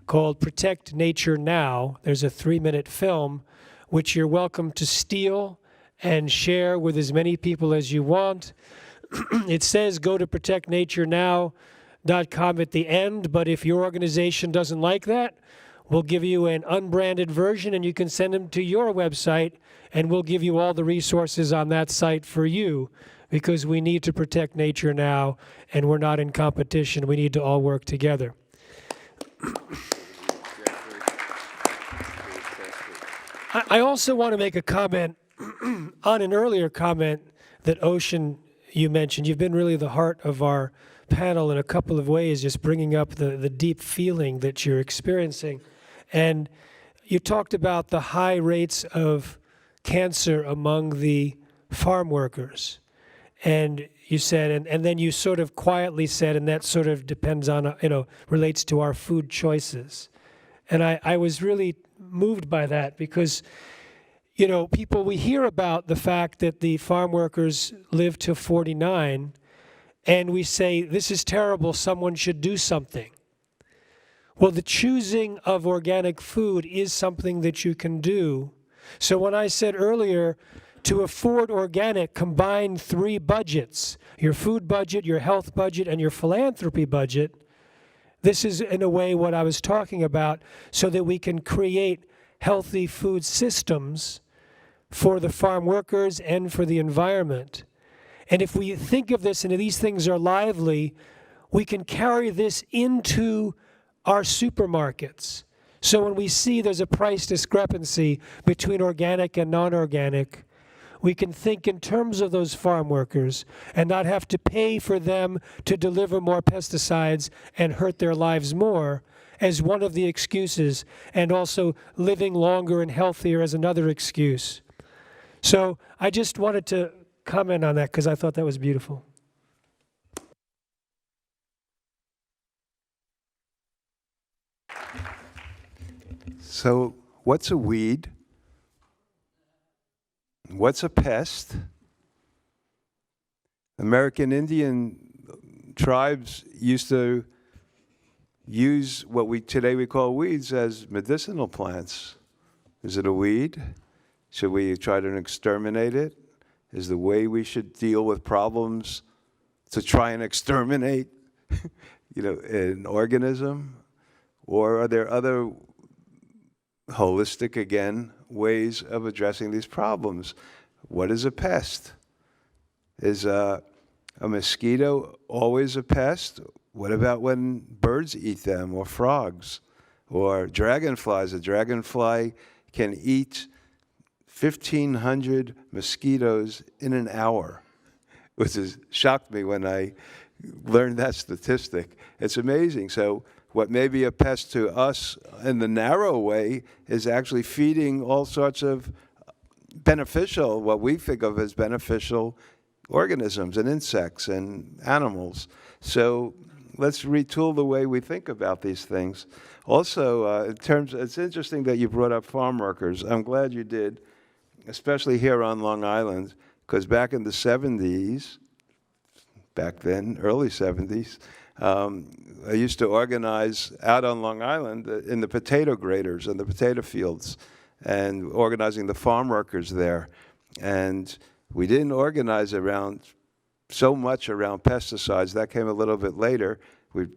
called Protect Nature Now. There's a 3-minute film which you're welcome to steal and share with as many people as you want. It says go to protectnaturenow.com at the end, but if your organization doesn't like that, we'll give you an unbranded version and you can send them to your website and we'll give you all the resources on that site for you, because we need to protect nature now and we're not in competition. We need to all work together. I also want to make a comment on an earlier comment that Ocean, you mentioned. You've been really the heart of our panel in a couple of ways, just bringing up the deep feeling that you're experiencing. And you talked about the high rates of cancer among the farm workers. And you said, and then you sort of quietly said, and that sort of depends on, relates to our food choices. And I was really moved by that because, we hear about the fact that the farm workers live to 49, and we say, this is terrible, someone should do something. Well, the choosing of organic food is something that you can do. So when I said earlier, to afford organic, combine 3 budgets, your food budget, your health budget, and your philanthropy budget. This is, in a way, what I was talking about, so that we can create healthy food systems for the farm workers and for the environment. And if we think of this and these things are lively, we can carry this into our supermarkets. So when we see there's a price discrepancy between organic and non-organic, we can think in terms of those farm workers and not have to pay for them to deliver more pesticides and hurt their lives more as one of the excuses, and also living longer and healthier as another excuse. So I just wanted to comment on that because I thought that was beautiful. So, what's a weed? What's a pest? American Indian tribes used to use what today we call weeds as medicinal plants. Is it a weed? Should we try to exterminate it? Is the way we should deal with problems to try and exterminate, an organism? Or are there other holistic, again, ways of addressing these problems? What is a pest? Is a mosquito always a pest? What about when birds eat them, or frogs, or dragonflies? A dragonfly can eat 1,500 mosquitoes in an hour, which has shocked me when I learned that statistic. It's amazing. So what may be a pest to us in the narrow way is actually feeding all sorts of beneficial, what we think of as beneficial organisms and insects and animals. So, let's retool the way we think about these things. Also, it's interesting that you brought up farm workers. I'm glad you did, especially here on Long Island, because back in the 70s, back then, early 70s, I used to organize out on Long Island in the potato graders and the potato fields, and organizing the farm workers there. And we didn't organize so much around pesticides. That came a little bit later. We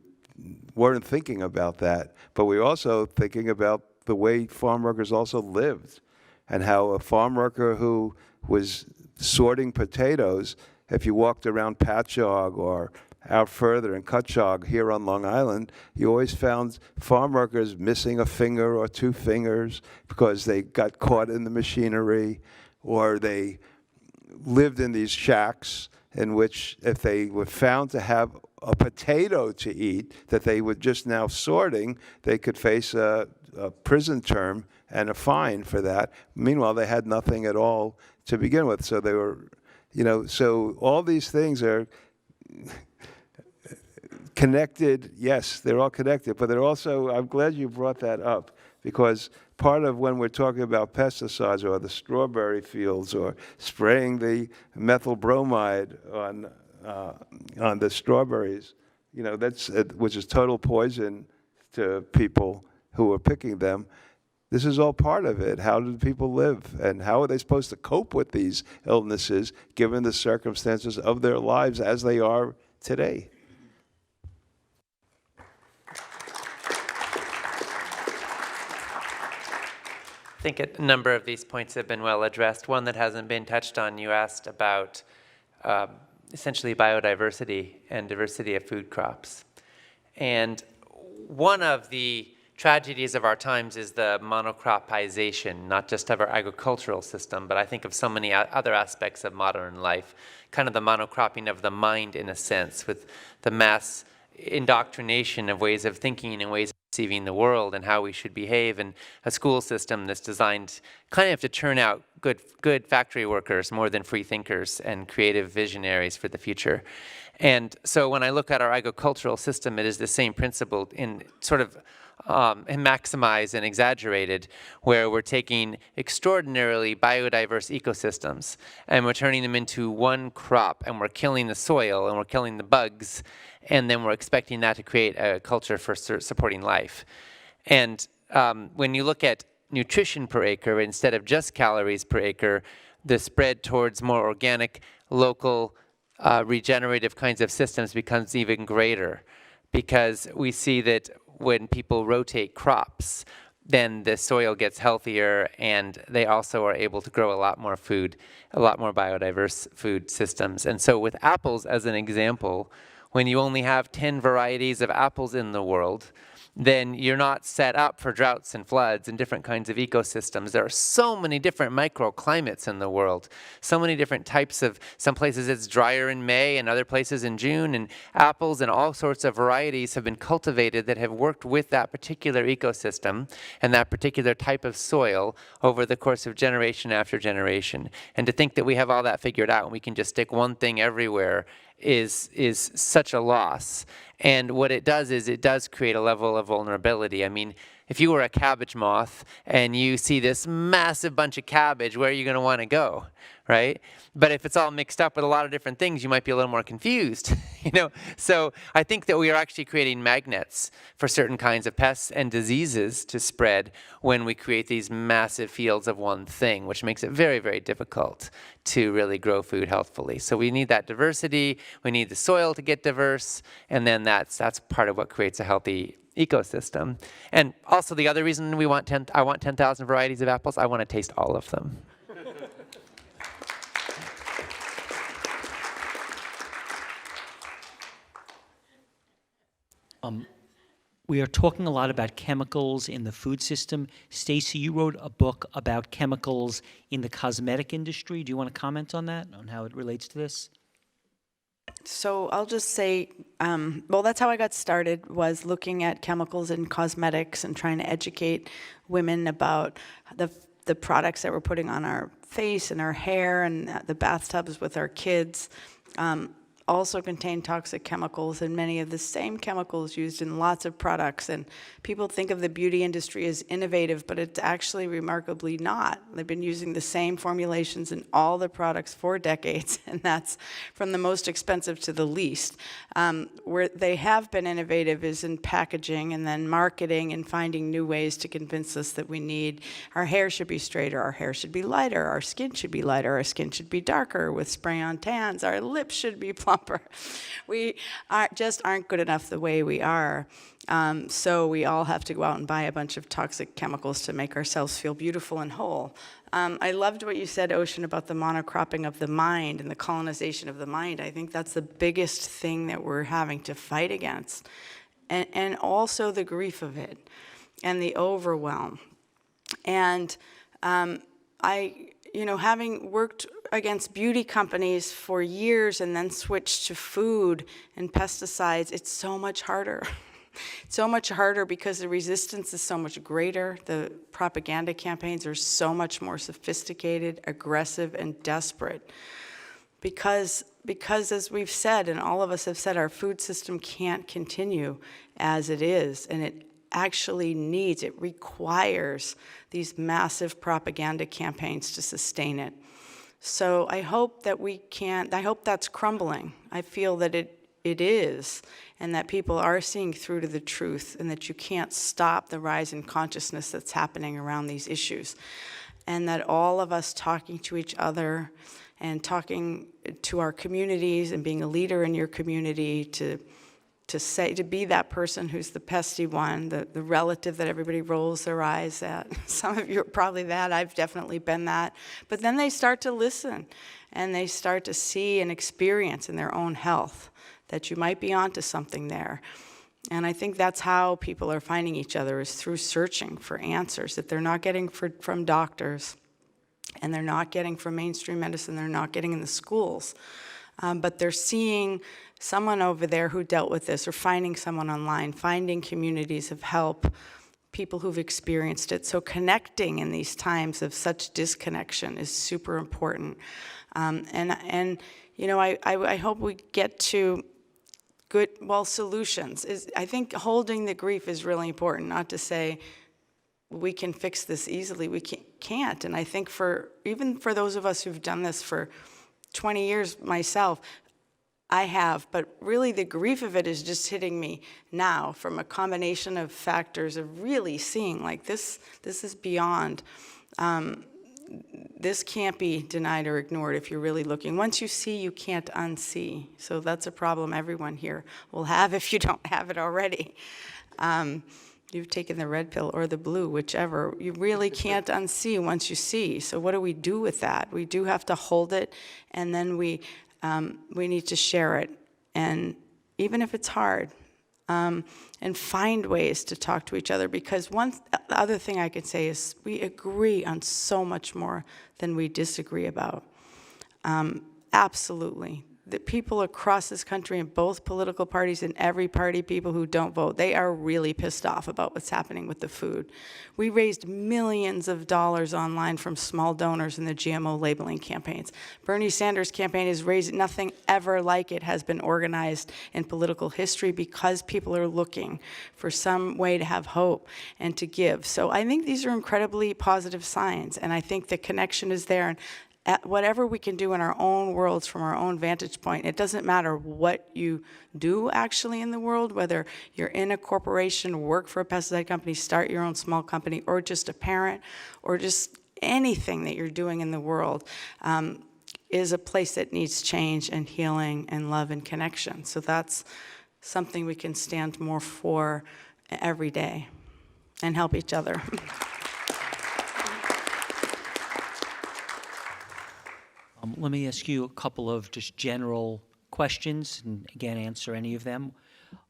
weren't thinking about that, but we were also thinking about the way farm workers also lived, and how a farm worker who was sorting potatoes, if you walked around Patchogue or out further in Cutchogue here on Long Island, you always found farm workers missing a finger or 2 fingers because they got caught in the machinery, or they lived in these shacks in which, if they were found to have a potato to eat that they were just now sorting, they could face a prison term and a fine for that. Meanwhile, they had nothing at all to begin with. So they were, so all these things are connected. Yes, they're all connected, but they're also, I'm glad you brought that up, because part of when we're talking about pesticides or the strawberry fields or spraying the methyl bromide on the strawberries, which is total poison to people who are picking them. This is all part of it. How do people live, and how are they supposed to cope with these illnesses given the circumstances of their lives as they are today? I think a number of these points have been well addressed. One that hasn't been touched on, you asked about essentially biodiversity and diversity of food crops. And one of the tragedies of our times is the monocropization, not just of our agricultural system, but I think of so many other aspects of modern life, kind of the monocropping of the mind in a sense, with the mass indoctrination of ways of thinking and ways of perceiving the world and how we should behave, and a school system that's designed kind of to turn out good factory workers more than free thinkers and creative visionaries for the future. And so when I look at our agricultural system, it is the same principle in sort of maximized and exaggerated, where we're taking extraordinarily biodiverse ecosystems and we're turning them into one crop, and we're killing the soil and we're killing the bugs, and then we're expecting that to create a culture for supporting life. And when you look at nutrition per acre instead of just calories per acre, the spread towards more organic, local, regenerative kinds of systems becomes even greater, because we see that when people rotate crops, then the soil gets healthier, and they also are able to grow a lot more food, a lot more biodiverse food systems. And so with apples as an example, when you only have 10 varieties of apples in the world, then you're not set up for droughts and floods and different kinds of ecosystems. There are so many different microclimates in the world, so many different types of, some places it's drier in May and other places in June, and apples and all sorts of varieties have been cultivated that have worked with that particular ecosystem and that particular type of soil over the course of generation after generation. And to think that we have all that figured out and we can just stick one thing everywhere is such a loss. And what it does is it does create a level of vulnerability. I mean, if you were a cabbage moth and you see this massive bunch of cabbage, where are you going to want to go, right? But if it's all mixed up with a lot of different things, you might be a little more confused, So I think that we are actually creating magnets for certain kinds of pests and diseases to spread when we create these massive fields of one thing, which makes it very, very difficult to really grow food healthfully. So we need that diversity, we need the soil to get diverse, and then that's part of what creates a healthy ecosystem. And also the other reason I want 10,000 varieties of apples, I want to taste all of them. We are talking a lot about chemicals in the food system. Stacy, you wrote a book about chemicals in the cosmetic industry. Do you want to comment on that, on how it relates to this? So I'll just say, well, that's how I got started, was looking at chemicals in cosmetics and trying to educate women about the products that we're putting on our face and our hair and the bathtubs with our kids. also contain toxic chemicals and many of the same chemicals used in lots of products. And people think of the beauty industry as innovative, but it's actually remarkably not. They've been using the same formulations in all the products for decades, and that's from the most expensive to the least. Where they have been innovative is in packaging and then marketing and finding new ways to convince us that we need, our hair should be straighter, our hair should be lighter, our skin should be lighter, our skin should be darker with spray-on tans, our lips should be plumper. We just aren't good enough the way we are. So we all have to go out and buy a bunch of toxic chemicals to make ourselves feel beautiful and whole. I loved what you said, Ocean, about the monocropping of the mind and the colonization of the mind. I think that's the biggest thing that we're having to fight against. And also the grief of it and the overwhelm. And having worked against beauty companies for years and then switched to food and pesticides, it's so much harder. It's so much harder because the resistance is so much greater. The propaganda campaigns are so much more sophisticated, aggressive, and desperate. Because as we've said, and all of us have said, our food system can't continue as it is, and it actually needs, it requires these massive propaganda campaigns to sustain it. So I hope that I hope that's crumbling. I feel that it is, and that people are seeing through to the truth, and that you can't stop the rise in consciousness that's happening around these issues. And that all of us talking to each other and talking to our communities and being a leader in your community to be that person who's the pesty one, the relative that everybody rolls their eyes at. Some of you are probably that. I've definitely been that. But then they start to listen, and they start to see and experience in their own health that you might be onto something there. And I think that's how people are finding each other, is through searching for answers that they're not getting from doctors, and they're not getting from mainstream medicine, they're not getting in the schools. But they're seeing someone over there who dealt with this, or finding someone online, finding communities of help, people who've experienced it. So connecting in these times of such disconnection is super important. I hope we get to solutions. I think holding the grief is really important, not to say we can fix this easily. We can't. And I think even for those of us who've done this for 20 years myself, I have, but really the grief of it is just hitting me now from a combination of factors of really seeing like this is beyond. This can't be denied or ignored if you're really looking. Once you see, you can't unsee. So that's a problem everyone here will have if you don't have it already. You've taken the red pill or the blue, whichever. You really can't unsee once you see. So what do we do with that? We do have to hold it, and then we need to share it, and even if it's hard, and find ways to talk to each other, because the other thing I could say is we agree on so much more than we disagree about. Absolutely. The people across this country in both political parties and every party, people who don't vote, they are really pissed off about what's happening with the food. We raised millions of dollars online from small donors in the GMO labeling campaigns. Bernie Sanders' campaign has raised nothing ever like it has been organized in political history, because people are looking for some way to have hope and to give. So I think these are incredibly positive signs, and I think the connection is there. And whatever we can do in our own worlds from our own vantage point, it doesn't matter what you do actually in the world, whether you're in a corporation, work for a pesticide company, start your own small company, or just a parent, or just anything that you're doing in the world, is a place that needs change and healing and love and connection. So that's something we can stand more for every day and help each other. Let me ask you a couple of just general questions, and again, answer any of them.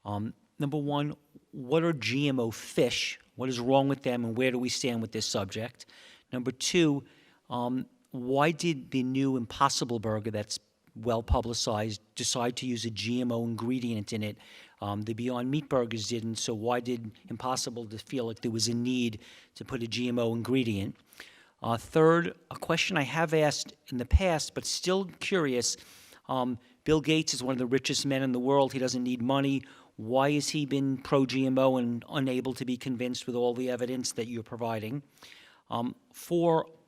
Number one, what are GMO fish? What is wrong with them, and where do we stand with this subject? Number two, why did the new Impossible Burger that's well publicized decide to use a GMO ingredient in it? The Beyond Meat burgers didn't, so why did Impossible feel like there was a need to put a GMO ingredient? Third, a question I have asked in the past, but still curious, Bill Gates is one of the richest men in the world. He doesn't need money. Why has he been pro-GMO and unable to be convinced with all the evidence that you're providing?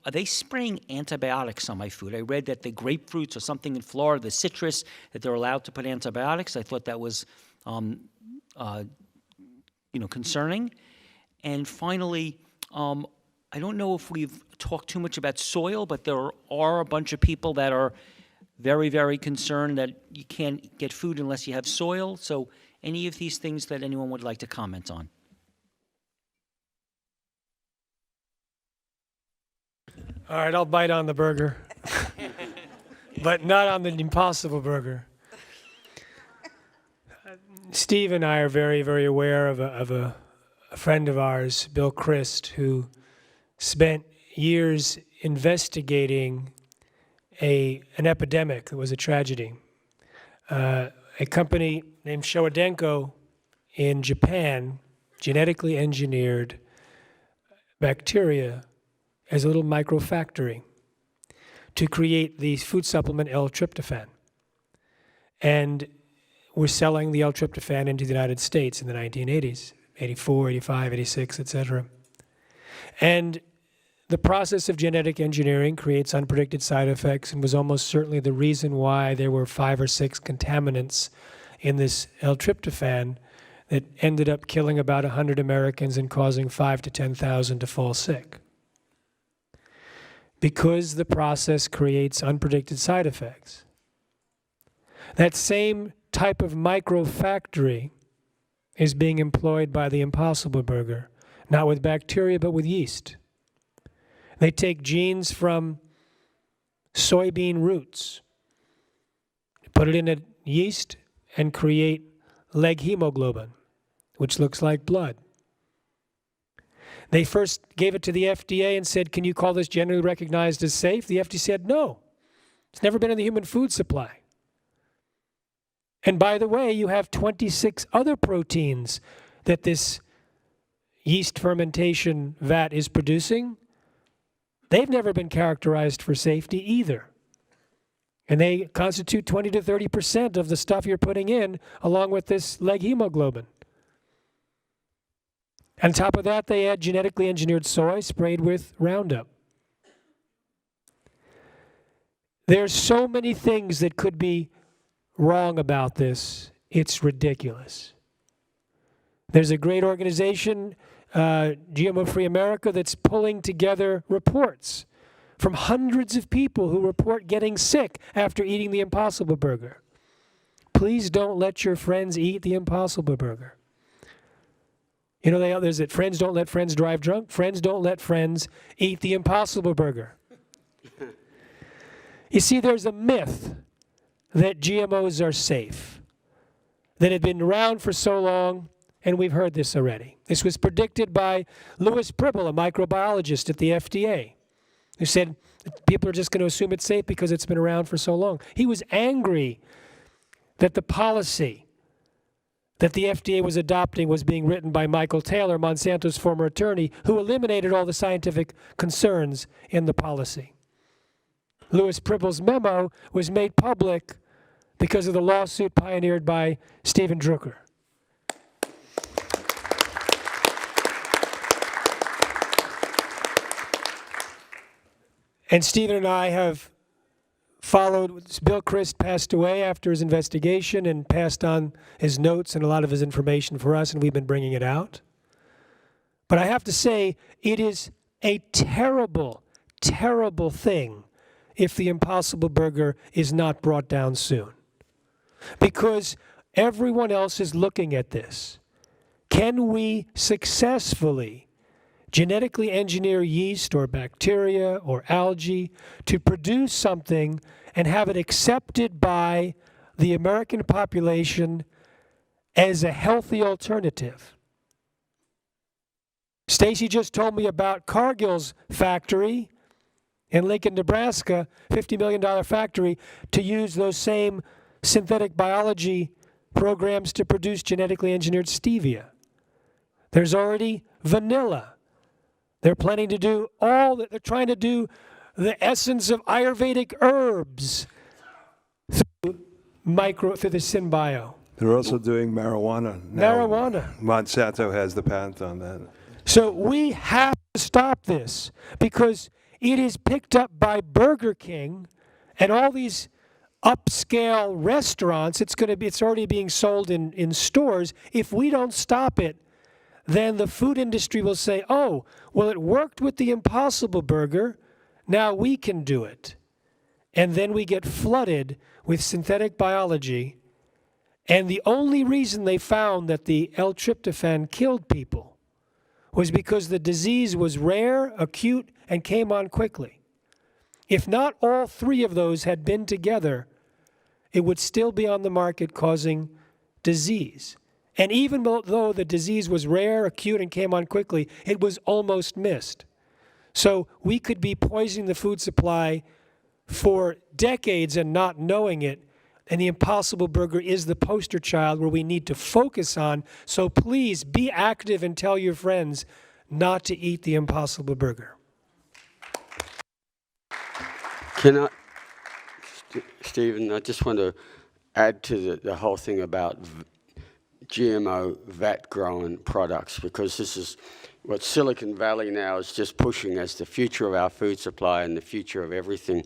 Are they spraying antibiotics on my food? I read that the grapefruits or something in Florida, the citrus, that they're allowed to put antibiotics. I thought that was, concerning. And finally, I don't know if we've talked too much about soil, but there are a bunch of people that are very, very concerned that you can't get food unless you have soil. So any of these things that anyone would like to comment on? All right, I'll bite on the burger, but not on the Impossible Burger. Steve and I are very, very aware of a friend of ours, Bill Christ, who spent years investigating an epidemic that was a tragedy. A company named Showa in Japan genetically engineered bacteria as a little microfactory to create the food supplement L-tryptophan. And we're selling the L-tryptophan into the United States in the 1980s, 84, 85, 86, etc. And the process of genetic engineering creates unpredicted side effects and was almost certainly the reason why there were 5 or 6 contaminants in this L-tryptophan that ended up killing about 100 Americans and causing 5,000 to 10,000 to fall sick. Because the process creates unpredicted side effects. That same type of microfactory is being employed by the Impossible Burger, not with bacteria, but with yeast. They take genes from soybean roots, put it in a yeast, and create leg hemoglobin, which looks like blood. They first gave it to the FDA and said, can you call this generally recognized as safe? The FDA said, no. It's never been in the human food supply. And by the way, you have 26 other proteins that this yeast fermentation vat is producing. They've never been characterized for safety either. And they constitute 20 to 30% of the stuff you're putting in, along with this leg hemoglobin. On top of that, they add genetically engineered soy sprayed with Roundup. There's so many things that could be wrong about this. It's ridiculous. There's a great organization, GMO Free America, that's pulling together reports from hundreds of people who report getting sick after eating the Impossible Burger. Please don't let your friends eat the Impossible Burger. You know, there's that friends don't let friends drive drunk. Friends don't let friends eat the Impossible Burger. You see, there's a myth that GMOs are safe, that had been around for so long, and we've heard this already. This was predicted by Louis Pribble, a microbiologist at the FDA, who said people are just going to assume it's safe because it's been around for so long. He was angry that the policy that the FDA was adopting was being written by Michael Taylor, Monsanto's former attorney, who eliminated all the scientific concerns in the policy. Louis Pribble's memo was made public because of the lawsuit pioneered by Stephen Drucker. And Stephen and I have followed. Bill Christ passed away after his investigation and passed on his notes and a lot of his information for us, and we've been bringing it out. But I have to say, it is a terrible, terrible thing if the Impossible Burger is not brought down soon. Because everyone else is looking at this. Can we successfully genetically engineer yeast or bacteria or algae to produce something and have it accepted by the American population as a healthy alternative? Stacy just told me about Cargill's factory in Lincoln, Nebraska, $50 million factory, to use those same synthetic biology programs to produce genetically engineered stevia. There's already vanilla. They're planning to do all that. They're trying to do the essence of Ayurvedic herbs through through the synbio. They're also doing marijuana now. Marijuana. Monsanto has the patent on that. So we have to stop this because it is picked up by Burger King and all these upscale restaurants. It's already being sold in stores. If we don't stop it, then the food industry will say, oh, well, it worked with the Impossible Burger, now we can do it. And then we get flooded with synthetic biology. And the only reason they found that the L-tryptophan killed people was because the disease was rare, acute, and came on quickly. If not all three of those had been together, it would still be on the market causing disease. And even though the disease was rare, acute, and came on quickly, it was almost missed. So we could be poisoning the food supply for decades and not knowing it. And the Impossible Burger is the poster child where we need to focus on. So please be active and tell your friends not to eat the Impossible Burger. Can I, Stephen, I just want to add to the whole thing about GMO vat-grown products, because this is what Silicon Valley now is just pushing as the future of our food supply and the future of everything.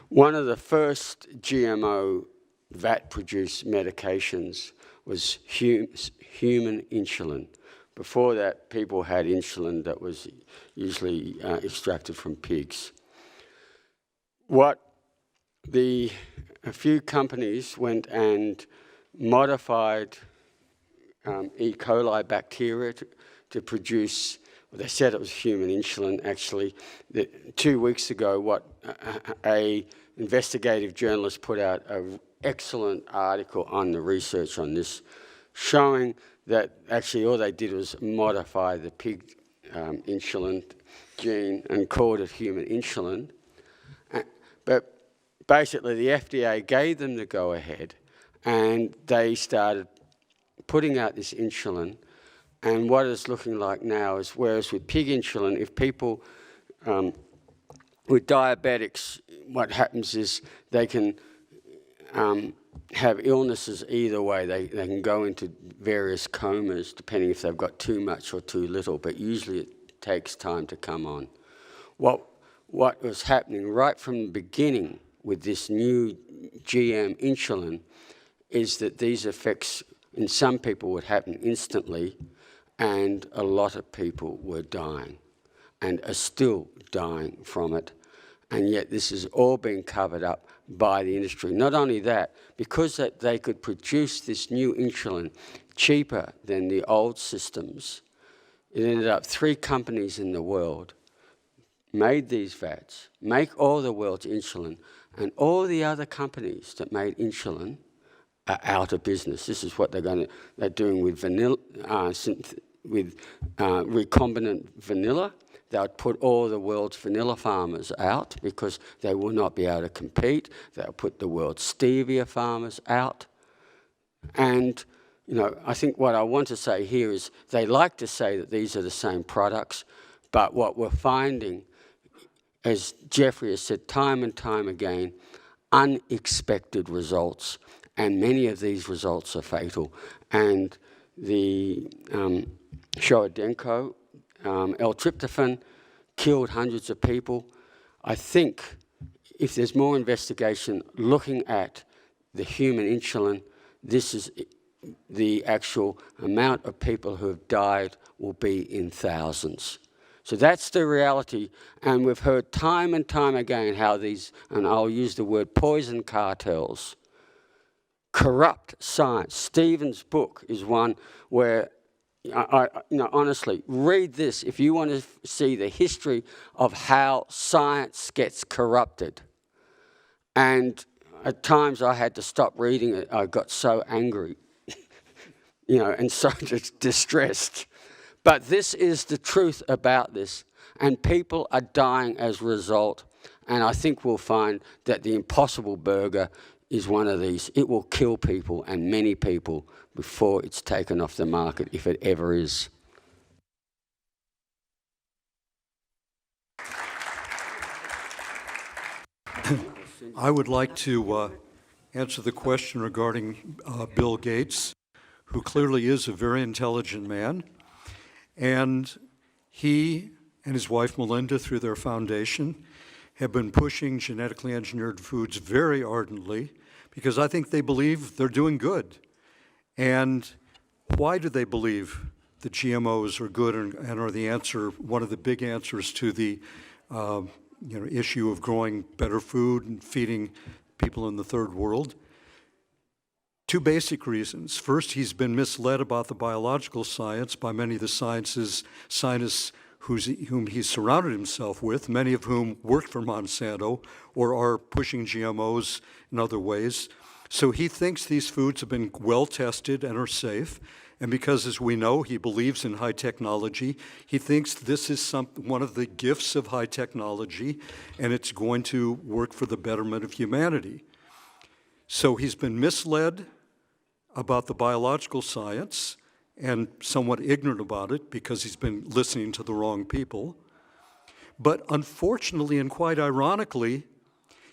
One of the first GMO vat-produced medications was human insulin. Before that, people had insulin that was usually extracted from pigs. A few companies went and modified E. coli bacteria to produce, well, they said it was human insulin, actually. 2 weeks ago, what a investigative journalist put out an excellent article on the research on this, showing that actually all they did was modify the pig insulin gene and called it human insulin. But basically the FDA gave them the go-ahead, and they started putting out this insulin. And what it's looking like now is, whereas with pig insulin, if people with diabetics, what happens is they can have illnesses either way. They can go into various comas depending if they've got too much or too little, but usually it takes time to come on. What was happening right from the beginning with this new GM insulin is that these effects in some people would happen instantly, and a lot of people were dying and are still dying from it. And yet this is all being covered up by the industry. Not only that, because they could produce this new insulin cheaper than the old systems, it ended up 3 companies in the world made these vats, make all the world's insulin, and all the other companies that made insulin are out of business. This is what they're doing with vanilla, with recombinant vanilla. They'll put all the world's vanilla farmers out because they will not be able to compete. They'll put the world's stevia farmers out. And, you know, I think what I want to say here is they like to say that these are the same products, but what we're finding, as Jeffrey has said time and time again, unexpected results, and many of these results are fatal. And the Shoadenko, L-tryptophan, killed hundreds of people. I think if there's more investigation looking at the human insulin, this is the actual amount of people who have died will be in thousands. So that's the reality, and we've heard time and time again how these, and I'll use the word poison cartels, corrupt science. Stephen's book is one where, honestly, read this if you want to see the history of how science gets corrupted. And at times I had to stop reading it. I got so angry, and so distressed. But this is the truth about this, and people are dying as a result. And I think we'll find that the Impossible Burger is one of these. It will kill people, and many people, before it's taken off the market, if it ever is. I would like to answer the question regarding Bill Gates, who clearly is a very intelligent man. And he and his wife Melinda, through their foundation, have been pushing genetically engineered foods very ardently because I think they believe they're doing good. And why do they believe that GMOs are good and are the answer, one of the big answers to the issue of growing better food and feeding people in the third world? Two basic reasons. First, he's been misled about the biological science by many of the scientists whom he's surrounded himself with, many of whom work for Monsanto or are pushing GMOs in other ways. So he thinks these foods have been well tested and are safe. And because, as we know, he believes in high technology, he thinks this is one of the gifts of high technology, and it's going to work for the betterment of humanity. So he's been misled about the biological science and somewhat ignorant about it because he's been listening to the wrong people. But unfortunately and quite ironically,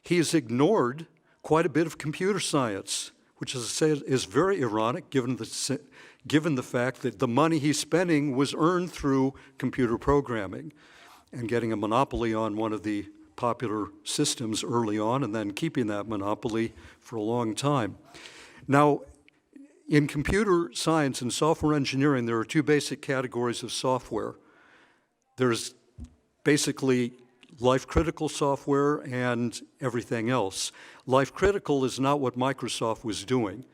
he has ignored quite a bit of computer science, which, as I say, is very ironic given the fact that the money he's spending was earned through computer programming and getting a monopoly on one of the popular systems early on and then keeping that monopoly for a long time. Now, in computer science and software engineering, there are two basic categories of software. There's basically life-critical software and everything else. Life-critical is not what Microsoft was doing.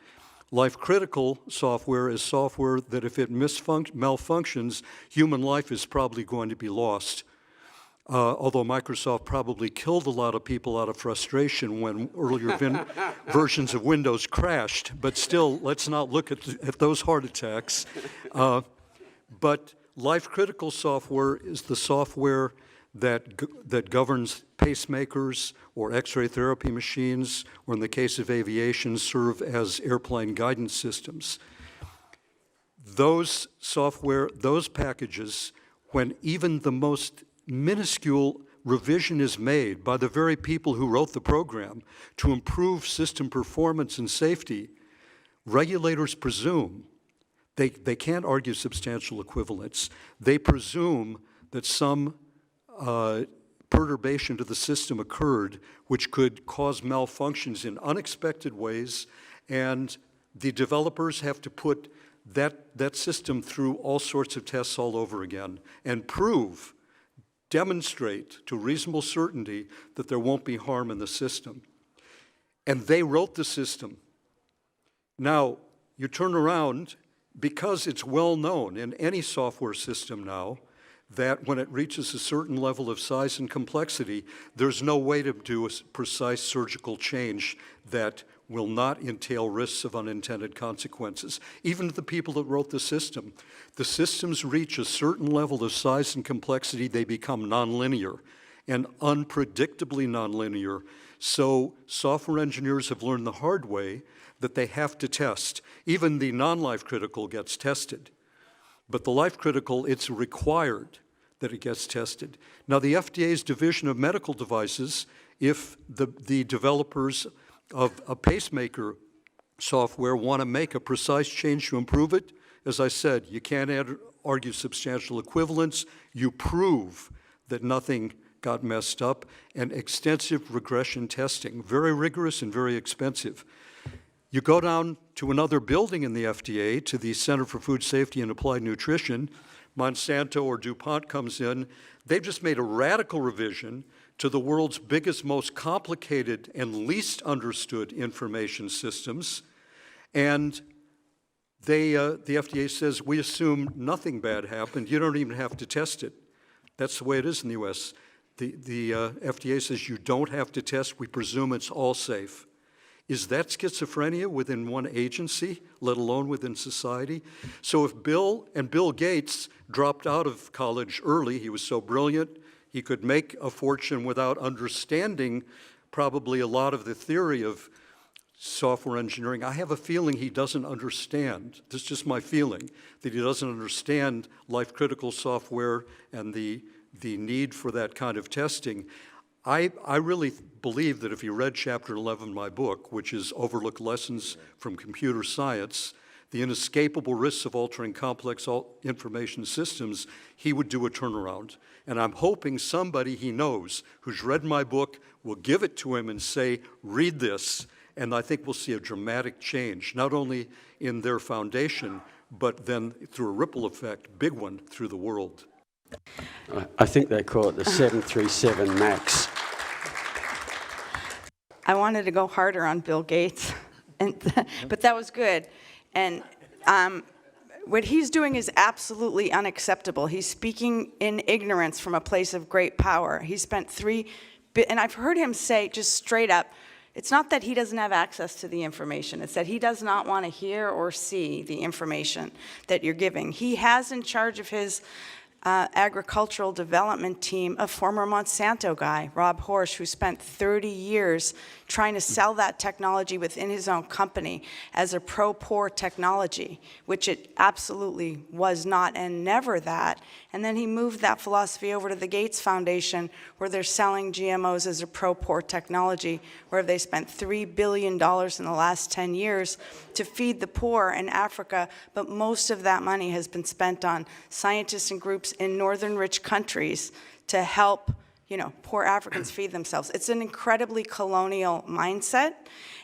Life-critical software is software that if it malfunctions, human life is probably going to be lost. Although Microsoft probably killed a lot of people out of frustration when earlier versions of Windows crashed, but still, let's not look at those heart attacks. But life-critical software is the software that governs pacemakers or X-ray therapy machines, or in the case of aviation, serve as airplane guidance systems. Those software, those packages, when even the most minuscule revision is made by the very people who wrote the program to improve system performance and safety, regulators presume, they can't argue substantial equivalence, they presume that some perturbation to the system occurred which could cause malfunctions in unexpected ways, and the developers have to put that system through all sorts of tests all over again and demonstrate to reasonable certainty that there won't be harm in the system. And they wrote the system. Now, you turn around, because it's well known in any software system now that when it reaches a certain level of size and complexity, there's no way to do a precise surgical change that will not entail risks of unintended consequences. Even the people that wrote the systems reach a certain level of size and complexity, they become nonlinear and unpredictably nonlinear. So software engineers have learned the hard way that they have to test. Even the non-life critical gets tested. But the life critical, it's required that it gets tested. Now, the FDA's Division of Medical Devices, if the developers of a pacemaker software want to make a precise change to improve it, as I said, you can't argue substantial equivalence. You prove that nothing got messed up, and extensive regression testing, very rigorous and very expensive. You go down to another building in the FDA, to the Center for Food Safety and Applied Nutrition, Monsanto or DuPont comes in, they've just made a radical revision to the world's biggest, most complicated, and least understood information systems. And the FDA says, we assume nothing bad happened. You don't even have to test it. That's the way it is in the US. The FDA says you don't have to test. We presume it's all safe. Is that schizophrenia within one agency, let alone within society? So if Bill Gates dropped out of college early, he was so brilliant, he could make a fortune without understanding probably a lot of the theory of software engineering. I have a feeling he doesn't understand, this is just my feeling, that he doesn't understand life-critical software and the need for that kind of testing. I really believe that if you read Chapter 11 of my book, which is Overlooked Lessons from Computer Science, the inescapable risks of altering complex information systems, he would do a turnaround. And I'm hoping somebody he knows who's read my book will give it to him and say, read this. And I think we'll see a dramatic change, not only in their foundation, but then through a ripple effect, big one, through the world. I think they call it the 737 MAX. I wanted to go harder on Bill Gates, but that was good. And what he's doing is absolutely unacceptable. He's speaking in ignorance from a place of great power. He spent and I've heard him say just straight up, it's not that he doesn't have access to the information. It's that he does not want to hear or see the information that you're giving. He has in charge of his agricultural development team a former Monsanto guy, Rob Horsch, who spent 30 years trying to sell that technology within his own company as a pro-poor technology, which it absolutely was not and never that. And then he moved that philosophy over to the Gates Foundation, where they're selling GMOs as a pro-poor technology, where they spent $3 billion in the last 10 years to feed the poor in Africa, but most of that money has been spent on scientists and groups in northern rich countries to help, poor Africans feed themselves. It's an incredibly colonial mindset,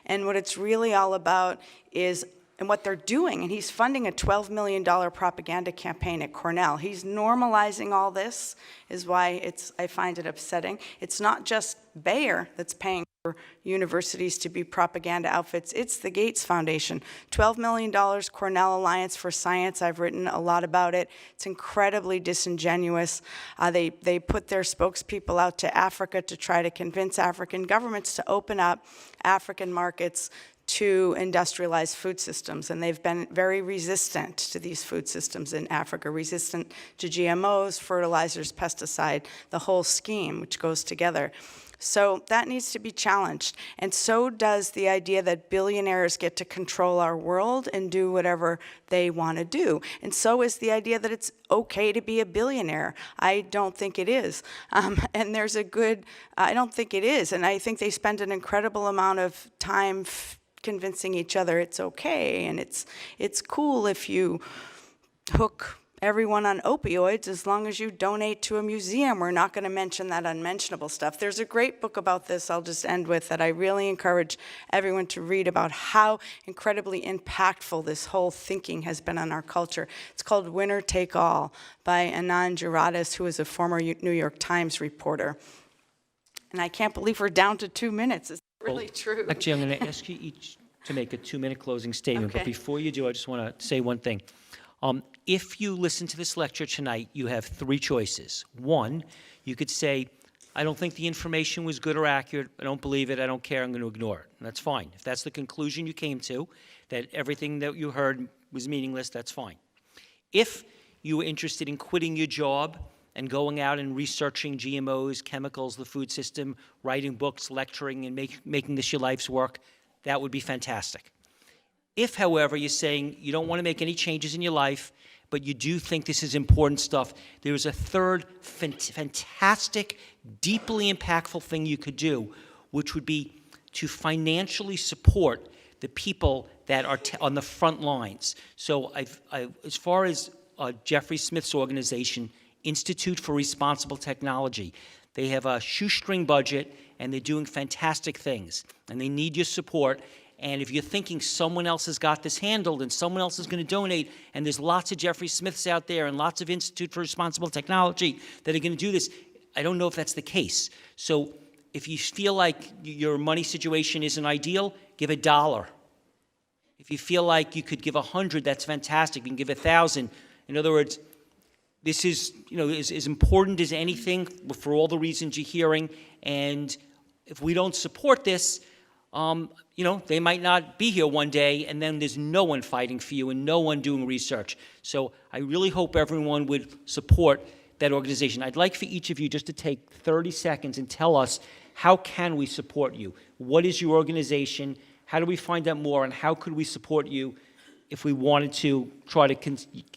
and what it's really all about is, and what they're doing, and he's funding a $12 million propaganda campaign at Cornell. He's normalizing all this, is why I find it upsetting. It's not just Bayer that's paying for universities to be propaganda outfits. It's the Gates Foundation. $12 million, Cornell Alliance for Science. I've written a lot about it. It's incredibly disingenuous. They put their spokespeople out to Africa to try to convince African governments to open up African markets to industrialized food systems, and they've been very resistant to these food systems in Africa, resistant to GMOs, fertilizers, pesticide, the whole scheme, which goes together. So that needs to be challenged, and so does the idea that billionaires get to control our world and do whatever they want to do. And so is the idea that it's okay to be a billionaire. I don't think it is. And there's I don't think it is, and I think they spend an incredible amount of time convincing each other it's okay, and it's cool if you hook everyone on opioids as long as you donate to a museum. We're not going to mention that unmentionable stuff. There's a great book about this I'll just end with that I really encourage everyone to read about how incredibly impactful this whole thinking has been on our culture. It's called Winner Take All by Anand Giradis, who is a former New York Times reporter. And I can't believe we're down to 2 minutes. It's really true. Actually, I'm going to ask you each to make a 2-minute closing statement. Okay. But before you do, I just want to say one thing. If you listen to this lecture tonight, you have 3 choices. 1, you could say, I don't think the information was good or accurate. I don't believe it. I don't care. I'm going to ignore it. And that's fine. If that's the conclusion you came to, that everything that you heard was meaningless, that's fine. If you were interested in quitting your job and going out and researching GMOs, chemicals, the food system, writing books, lecturing, and making this your life's work, that would be fantastic. If, however, you're saying you don't want to make any changes in your life, but you do think this is important stuff, there is a third fantastic, deeply impactful thing you could do, which would be to financially support the people that are on the front lines. So as far as Jeffrey Smith's organization, Institute for Responsible Technology, they have a shoestring budget, and they're doing fantastic things, and they need your support. And if you're thinking someone else has got this handled and someone else is going to donate, and there's lots of Jeffrey Smiths out there and lots of Institute for Responsible Technology that are going to do this, I don't know if that's the case. So if you feel like your money situation isn't ideal, give $1. If you feel like you could give 100, that's fantastic. You can give 1,000. In other words, this is, as important as anything for all the reasons you're hearing. And if we don't support this, they might not be here one day, and then there's no one fighting for you and no one doing research. So I really hope everyone would support that organization. I'd like for each of you just to take 30 seconds and tell us, how can we support you? What is your organization? How do we find out more? And how could we support you if we wanted to try to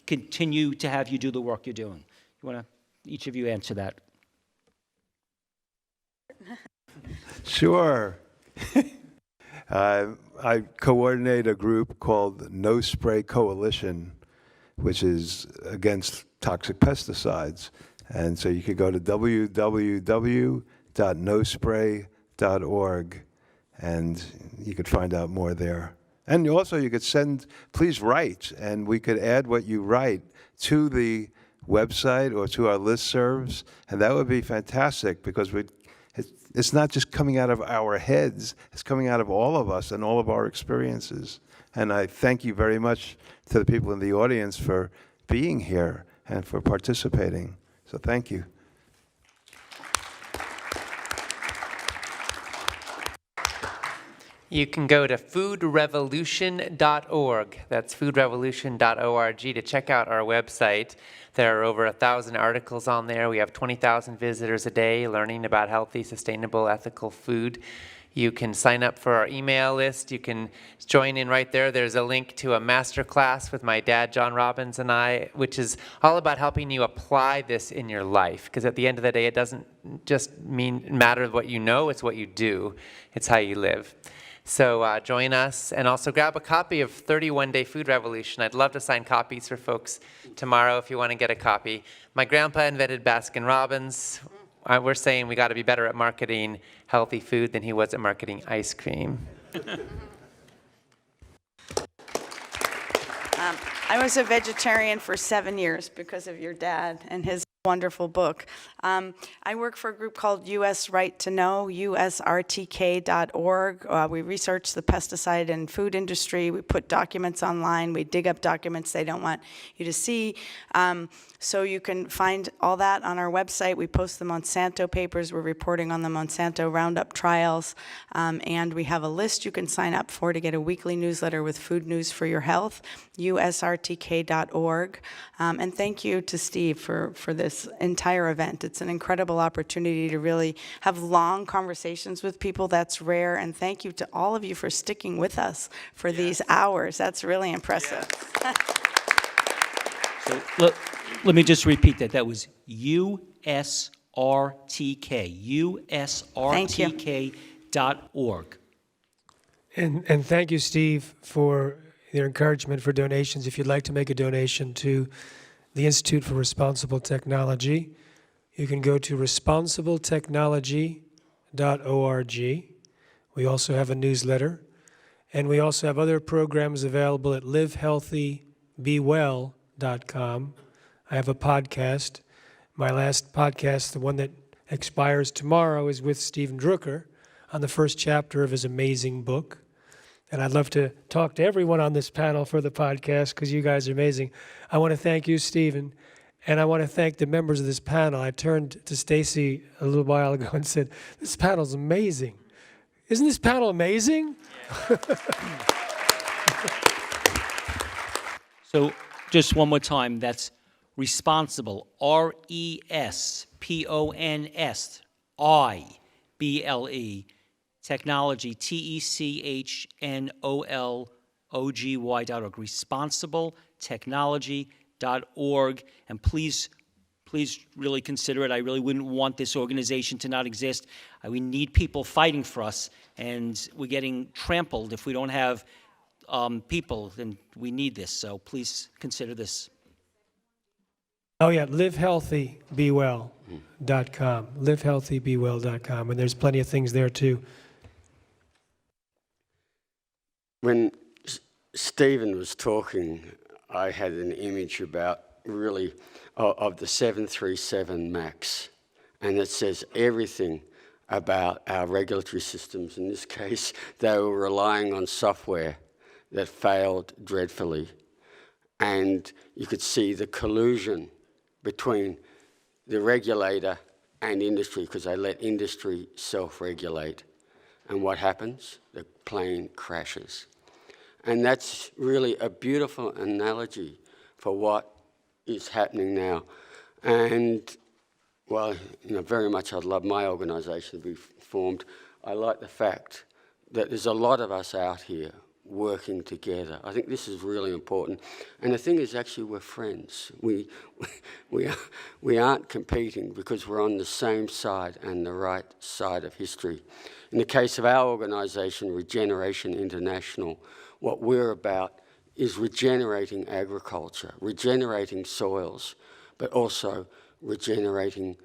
continue to have you do the work you're doing? You want to, each of you, answer that? Sure. I coordinate a group called No Spray Coalition, which is against toxic pesticides. And so you could go to www.nospray.org and you could find out more there. And also you could please write, and we could add what you write to the website or to our listservs, and that would be fantastic because it's not just coming out of our heads, it's coming out of all of us and all of our experiences. And I thank you very much to the people in the audience for being here and for participating. So thank you. You can go to foodrevolution.org. That's foodrevolution.org to check out our website. There are over 1,000 articles on there. We have 20,000 visitors a day learning about healthy, sustainable, ethical food. You can sign up for our email list. You can join in right there. There's a link to a master class with my dad, John Robbins, and I, which is all about helping you apply this in your life. Because at the end of the day, it doesn't just matter what you know, it's what you do. It's how you live. So join us, and also grab a copy of 31 Day Food Revolution. I'd love to sign copies for folks tomorrow if you want to get a copy. My grandpa invented Baskin-Robbins. We're saying we got to be better at marketing healthy food than he was at marketing ice cream. I was a vegetarian for 7 years because of your dad and his wonderful book. I work for a group called US Right to Know, usrtk.org. We research the pesticide and food industry. We put documents online. We dig up documents they don't want you to see. So you can find all that on our website. We post the Monsanto papers. We're reporting on the Monsanto Roundup trials. And we have a list you can sign up for to get a weekly newsletter with food news for your health, usrtk.org. And thank you to Steve for this entire event. It's an incredible opportunity to really have long conversations with people. That's rare. And thank you to all of you for sticking with us for these hours. That's really impressive. So let me just repeat that. That was USRTK, usrtk.org. And thank you, Steve, for your encouragement for donations. If you'd like to make a donation to the Institute for Responsible Technology, you can go to responsibletechnology.org. We also have a newsletter, and we also have other programs available at livehealthybewell.com. I have a podcast. My last podcast, the one that expires tomorrow, is with Stephen Drucker on the first chapter of his amazing book. And I'd love to talk to everyone on this panel for the podcast because you guys are amazing. I want to thank you, Stephen, and I want to thank the members of this panel. I turned to Stacy a little while ago and said, this panel's amazing. Isn't this panel amazing? So just one more time, that's responsible, RESPONSIBLE, technology, TECHNOLOGY.org, responsibletechnology.org. And please really consider it. I really wouldn't want this organization to not exist. We need people fighting for us, and we're getting trampled if we don't have people, and we need this. So please consider this. Oh, yeah, livehealthybewell.com, livehealthybewell.com, and there's plenty of things there, too. When Stephen was talking, I had an image about really of the 737 MAX, and it says everything about our regulatory systems. In this case, they were relying on software that failed dreadfully, and you could see the collusion between the regulator and industry because they let industry self-regulate. And what happens? The plane crashes. And that's really a beautiful analogy for what is happening now. And, well, very much I'd love my organisation to be formed. I like the fact that there's a lot of us out here working together. I think this is really important. And the thing is, actually, we're friends. We aren't competing because we're on the same side and the right side of history. In the case of our organisation, Regeneration International, what we're about is regenerating agriculture, regenerating soils, but also regenerating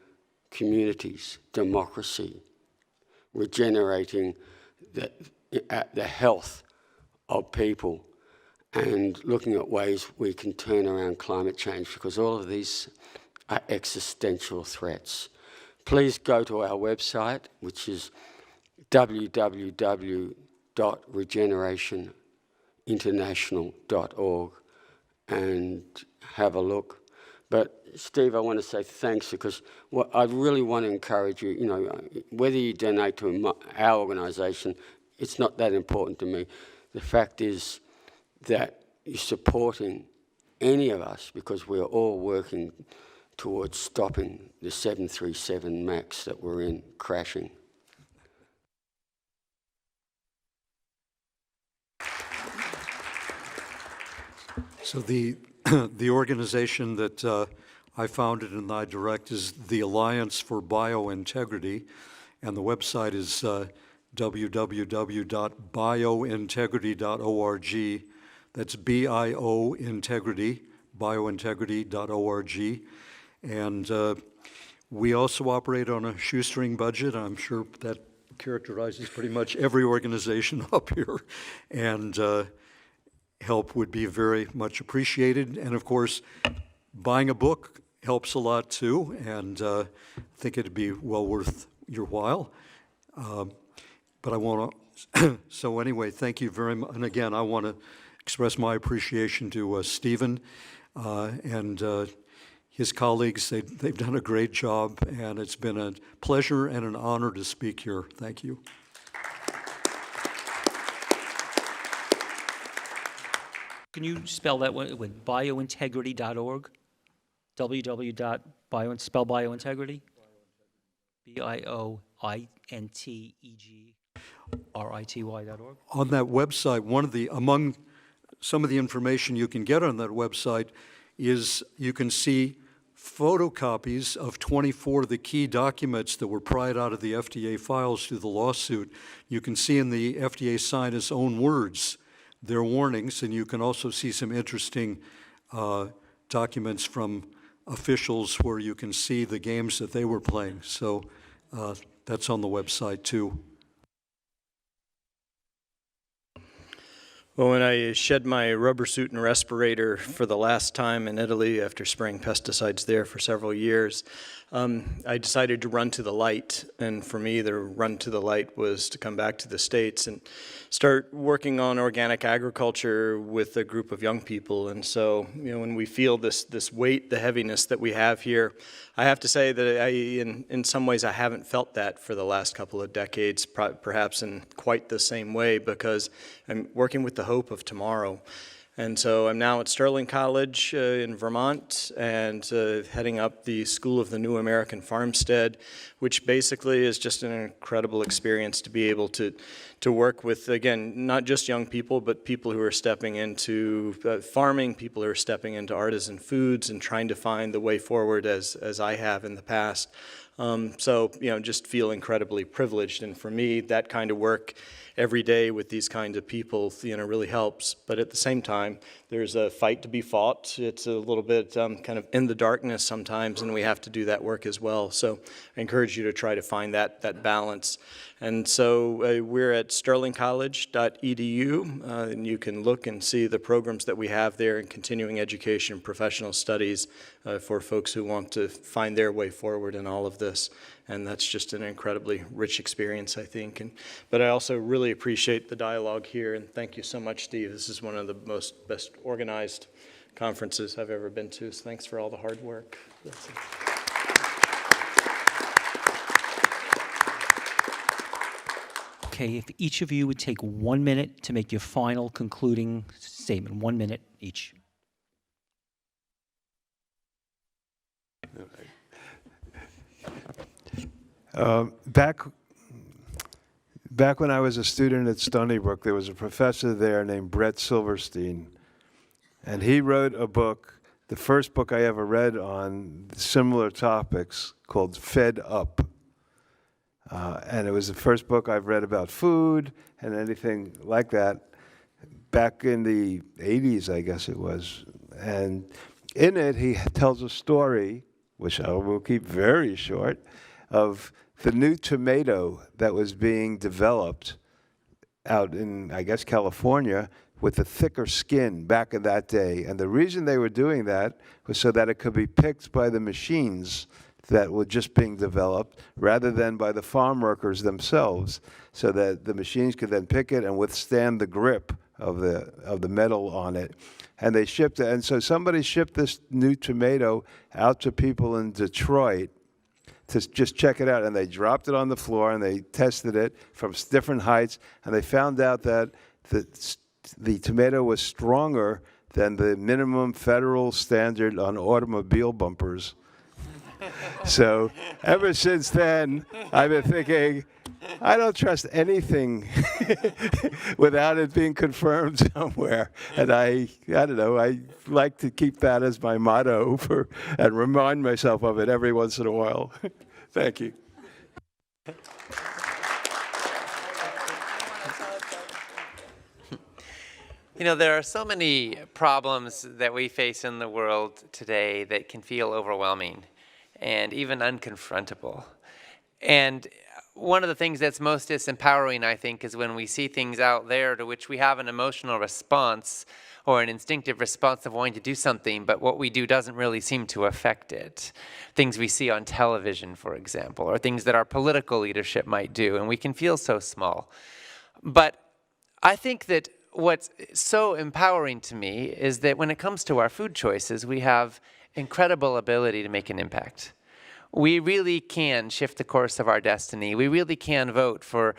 communities, democracy, regenerating the health of people, and looking at ways we can turn around climate change, because all of these are existential threats. Please go to our website, which is www.regenerationinternational.org, and have a look. But Steve, I want to say thanks, because I really want to encourage you, whether you donate to our organisation, it's not that important to me. The fact is that you're supporting any of us, because we're all working towards stopping the 737 MAX that we're in crashing. So the organization that I founded and I direct is the Alliance for Biointegrity, and the website is www.biointegrity.org. That's B-I-O-integrity, biointegrity.org. And we also operate on a shoestring budget. I'm sure that characterizes pretty much every organization up here. And help would be very much appreciated. And of course, buying a book helps a lot too, and I think it'd be well worth your while. But I want to, so anyway, thank you very much. And again, I want to express my appreciation to Stephen and his colleagues. They've done a great job, and it's been a pleasure and an honor to speak here. Thank you. Can you spell that with biointegrity.org? Spell biointegrity? BioIntegrity.org. On that website, among some of the information you can get on that website is you can see photocopies of 24 of the key documents that were pried out of the FDA files through the lawsuit. You can see in the FDA scientists' own words their warnings, and you can also see some interesting documents from officials where you can see the games that they were playing. So that's on the website too. Well, when I shed my rubber suit and respirator for the last time in Italy after spraying pesticides there for several years, I decided to run to the light. And for me, the run to the light was to come back to the States and start working on organic agriculture with a group of young people. And so, when we feel this weight, the heaviness that we have here, I have to say that in some ways, I haven't felt that for the last couple of decades, perhaps in quite the same way, because I'm working with the hope of tomorrow. And so I'm now at Sterling College in Vermont, and heading up the School of the New American Farmstead, which basically is just an incredible experience to be able to work with, again, not just young people, but people who are stepping into farming, people who are stepping into artisan foods and trying to find the way forward as I have in the past. So, just feel incredibly privileged. And for me, that kind of work every day with these kinds of people, really helps. But at the same time, there's a fight to be fought. It's a little bit kind of in the darkness sometimes, and we have to do that work as well. So I encourage you to try to find that balance. And so we're at sterlingcollege.edu, and you can look and see the programs that we have there in continuing education, professional studies for folks who want to find their way forward in all of this. And that's just an incredibly rich experience, I think. But I also really appreciate the dialogue here, and thank you so much, Steve. This is one of the best organized conferences I've ever been to, so thanks for all the hard work. That's it. Okay, if each of you would take 1 minute to make your final concluding statement, 1 minute each. Back when I was a student at Stony Brook, there was a professor there named Brett Silverstein, and he wrote a book, the first book I ever read on similar topics, called Fed Up. And it was the first book I've read about food and anything like that back in the 80s, I guess it was. And in it, he tells a story, which I will keep very short, of the new tomato that was being developed out in, I guess, California with a thicker skin back in that day. And the reason they were doing that was so that it could be picked by the machines that were just being developed rather than by the farm workers themselves, so that the machines could then pick it and withstand the grip of the metal on it. And they shipped it. And so somebody shipped this new tomato out to people in Detroit to just check it out. And they dropped it on the floor and they tested it from different heights. And they found out that the tomato was stronger than the minimum federal standard on automobile bumpers. So ever since then, I've been thinking, I don't trust anything without it being confirmed somewhere. And I don't know, I like to keep that as my motto and remind myself of it every once in a while. Thank you. You know, there are so many problems that we face in the world today that can feel overwhelming and even unconfrontable. And one of the things that's most disempowering, I think, is when we see things out there to which we have an emotional response or an instinctive response of wanting to do something, but what we do doesn't really seem to affect it. Things we see on television, for example, or things that our political leadership might do, and we can feel so small. But I think that what's so empowering to me is that when it comes to our food choices, we have incredible ability to make an impact. We really can shift the course of our destiny. We really can vote for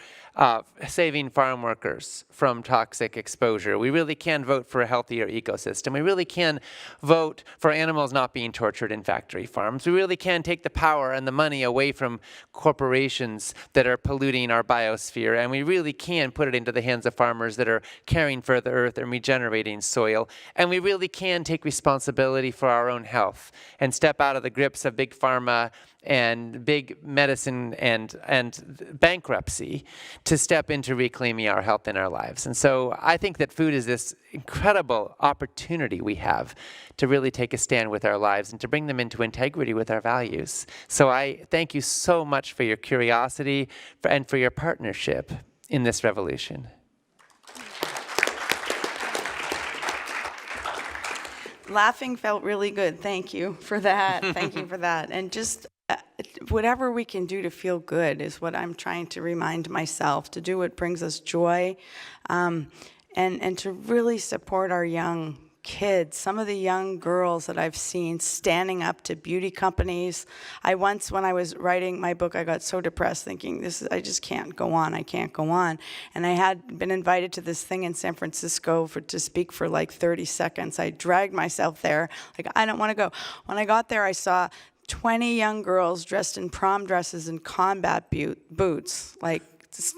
saving farm workers from toxic exposure. We really can vote for a healthier ecosystem. We really can vote for animals not being tortured in factory farms. We really can take the power and the money away from corporations that are polluting our biosphere. And we really can put it into the hands of farmers that are caring for the earth and regenerating soil. And we really can take responsibility for our own health and step out of the grips of big pharma and big medicine and bankruptcy to step into reclaiming our health and our lives. And so I think that food is this incredible opportunity we have to really take a stand with our lives and to bring them into integrity with our values. So I thank you so much for your curiosity and for your partnership in this revolution. Laughing felt really good. Thank you for that. Thank you for that. And just whatever we can do to feel good is what I'm trying to remind myself, to do what brings us joy, and to really support our young kids. Some of the young girls that I've seen standing up to beauty companies. When I was writing my book, I got so depressed thinking, I just can't go on, I can't go on. And I had been invited to this thing in San Francisco to speak for like 30 seconds. I dragged myself there, like, I don't want to go. When I got there, I saw 20 young girls dressed in prom dresses and combat boots, like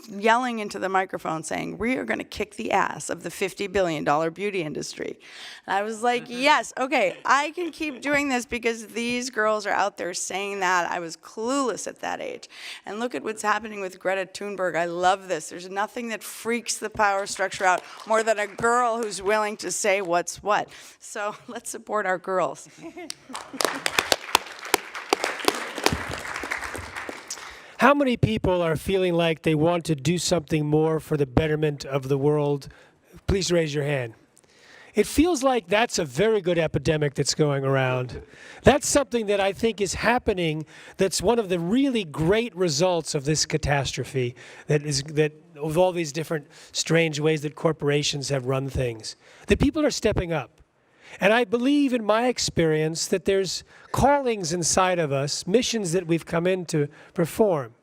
yelling into the microphone saying, we are going to kick the ass of the $50 billion beauty industry. And I was like, yes, okay, I can keep doing this because these girls are out there saying that. I was clueless at that age. And look at what's happening with Greta Thunberg. I love this. There's nothing that freaks the power structure out more than a girl who's willing to say what's what. So let's support our girls. How many people are feeling like they want to do something more for the betterment of the world? Please raise your hand. It feels like that's a very good epidemic that's going around. That's something that I think is happening, that's one of the really great results of this catastrophe, that of all these different strange ways that corporations have run things. That people are stepping up. And I believe in my experience that there's callings inside of us, missions that we've come in to perform.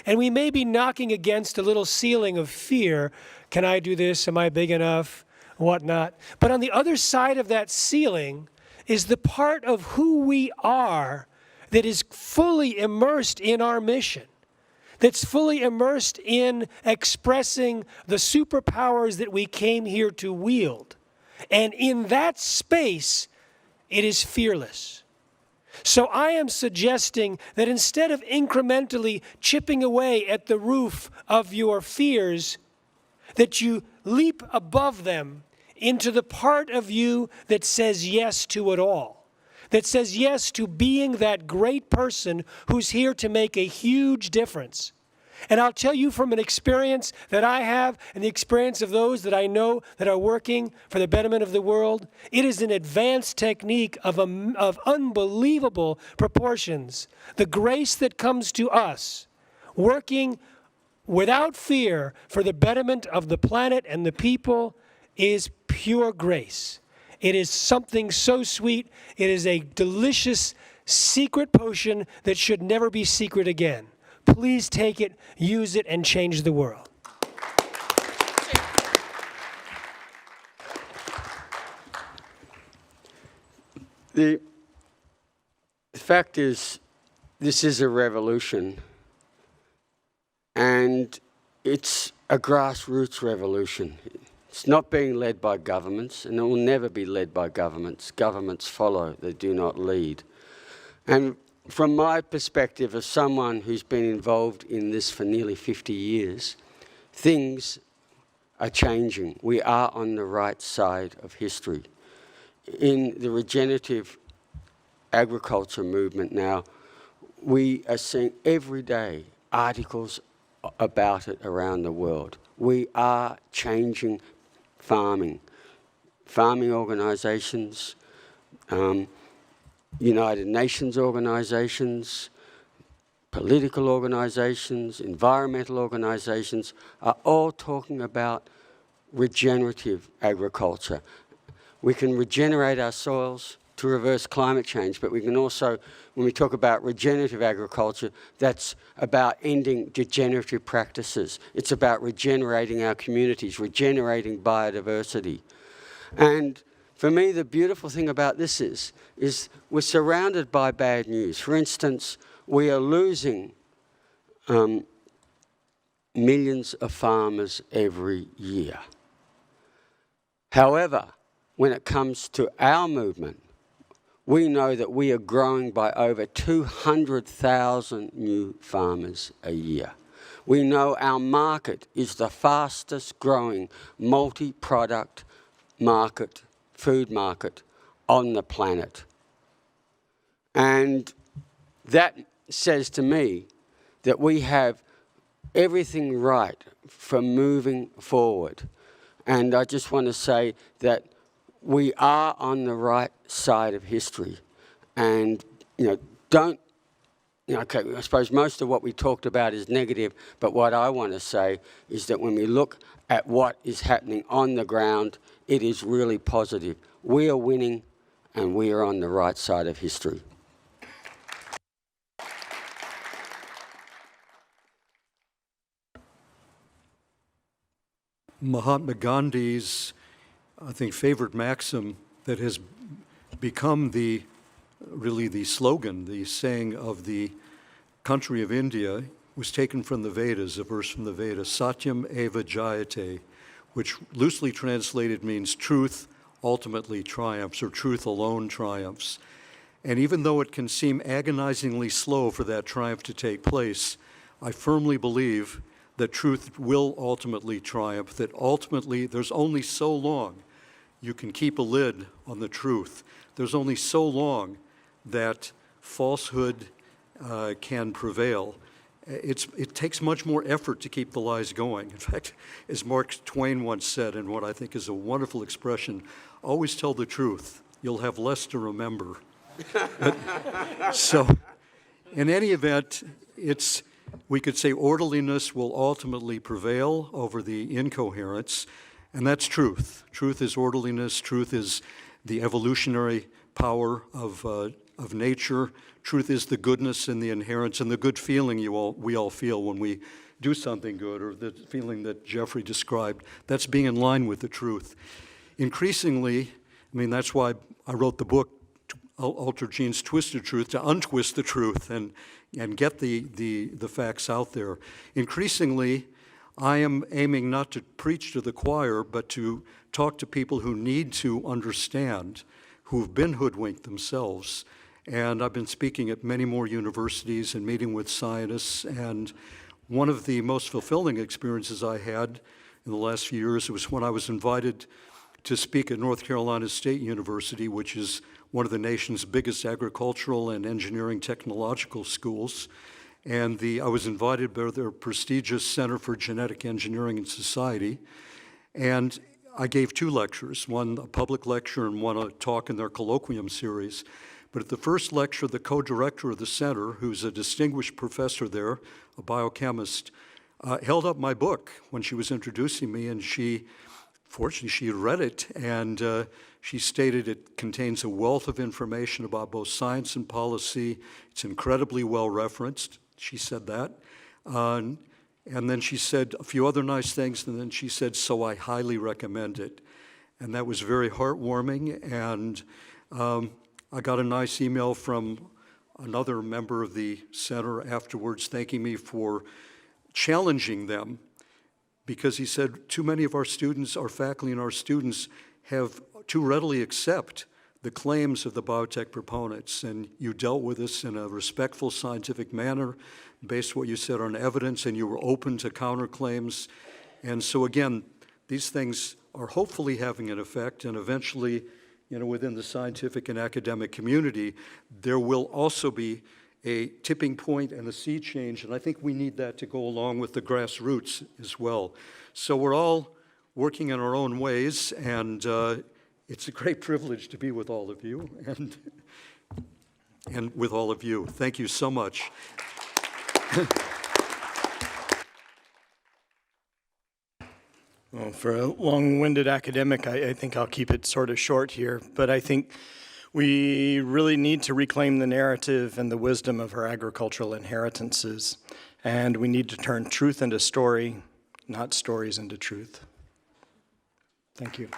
And we may be knocking against a little ceiling of fear. Can I do this? Am I big enough? Whatnot. But on the other side of that ceiling is the part of who we are that is fully immersed in our mission. that's fully immersed in expressing the superpowers that we came here to wield. And in that space, it is fearless. So I am suggesting that instead of incrementally chipping away at the roof of your fears, that you leap above them into the part of you that says yes to it all, that says yes to being that great person who's here to make a huge difference. And I'll tell you from an experience that I have and the experience of those that I know that are working for the betterment of the world, it is an advanced technique of unbelievable proportions. The grace that comes to us working without fear for the betterment of the planet and the people is pure grace. It is something so sweet. It is a delicious secret potion that should never be secret again. Please take it, use it, and change the world. The fact is, this is a revolution, and it's a grassroots revolution. It's not being led by governments, and it will never be led by governments. Governments follow, they do not lead. And from my perspective, as someone who's been involved in this for nearly 50 years, things are changing. We are on the right side of history. In the regenerative agriculture movement now, we are seeing every day articles about it around the world. We are changing farming. Farming organisations, United Nations organisations, political organisations, environmental organisations are all talking about regenerative agriculture. We can regenerate our soils to reverse climate change, but we can also, when we talk about regenerative agriculture, that's about ending degenerative practices. It's about regenerating our communities, regenerating biodiversity. And for me, the beautiful thing about this is we're surrounded by bad news. For instance, we are losing millions of farmers every year. However, when it comes to our movement, we know that we are growing by over 200,000 new farmers a year. We know our market is the fastest growing multi-product market, food market on the planet. And that says to me that we have everything right for moving forward. And I just want to say that we are on the right side of history. And, okay, I suppose most of what we talked about is negative, but what I want to say is that when we look at what is happening on the ground, it is really positive. We are winning, and we are on the right side of history. Mahatma Gandhi's, I think, favorite maxim that has become really the slogan, the saying of the country of India, was taken from the Vedas, a verse from the Vedas, Satyam eva jayate, which loosely translated means truth ultimately triumphs, or truth alone triumphs. And even though it can seem agonizingly slow for that triumph to take place, I firmly believe that truth will ultimately triumph, that ultimately there's only so long you can keep a lid on the truth. There's only so long that falsehood can prevail. It takes much more effort to keep the lies going. In fact, as Mark Twain once said, in what I think is a wonderful expression, always tell the truth. You'll have less to remember. So, in any event, we could say orderliness will ultimately prevail over the incoherence, and that's truth. Truth is orderliness. Truth is the evolutionary power of nature. Truth is the goodness and the inherence and the good feeling we all feel when we do something good, or the feeling that Jeffrey described. That's being in line with the truth. Increasingly, that's why I wrote the book alter genes, twisted truth, to untwist the truth and get the facts out there. Increasingly, I am aiming not to preach to the choir, but to talk to people who need to understand, who've been hoodwinked themselves. And I've been speaking at many more universities and meeting with scientists. And one of the most fulfilling experiences I had in the last few years was when I was invited to speak at North Carolina State University, which is one of the nation's biggest agricultural and engineering technological schools. And I was invited by their prestigious Center for Genetic Engineering and Society. And I gave 2 lectures, one a public lecture and one a talk in their colloquium series. But at the first lecture, the co-director of the center, who's a distinguished professor there, a biochemist, held up my book when she was introducing me, and fortunately, she had read it, and she stated it contains a wealth of information about both science and policy. It's incredibly well referenced. She said that. And then she said a few other nice things, and then she said, so I highly recommend it. And that was very heartwarming, and I got a nice email from another member of the center afterwards thanking me for challenging them, because he said too many of our students, our faculty and our students, have too readily accept the claims of the biotech proponents, and you dealt with this in a respectful scientific manner based what you said on evidence, and you were open to counterclaims. And so again, these things are hopefully having an effect, and eventually, within the scientific and academic community, there will also be a tipping point and a sea change, and I think we need that to go along with the grassroots as well. So we're all working in our own ways, and it's a great privilege to be with all of you and with all of you. Thank you so much. Well, for a long-winded academic, I think I'll keep it sort of short here, but I think we really need to reclaim the narrative and the wisdom of our agricultural inheritances, and we need to turn truth into story, not stories into truth. Thank you.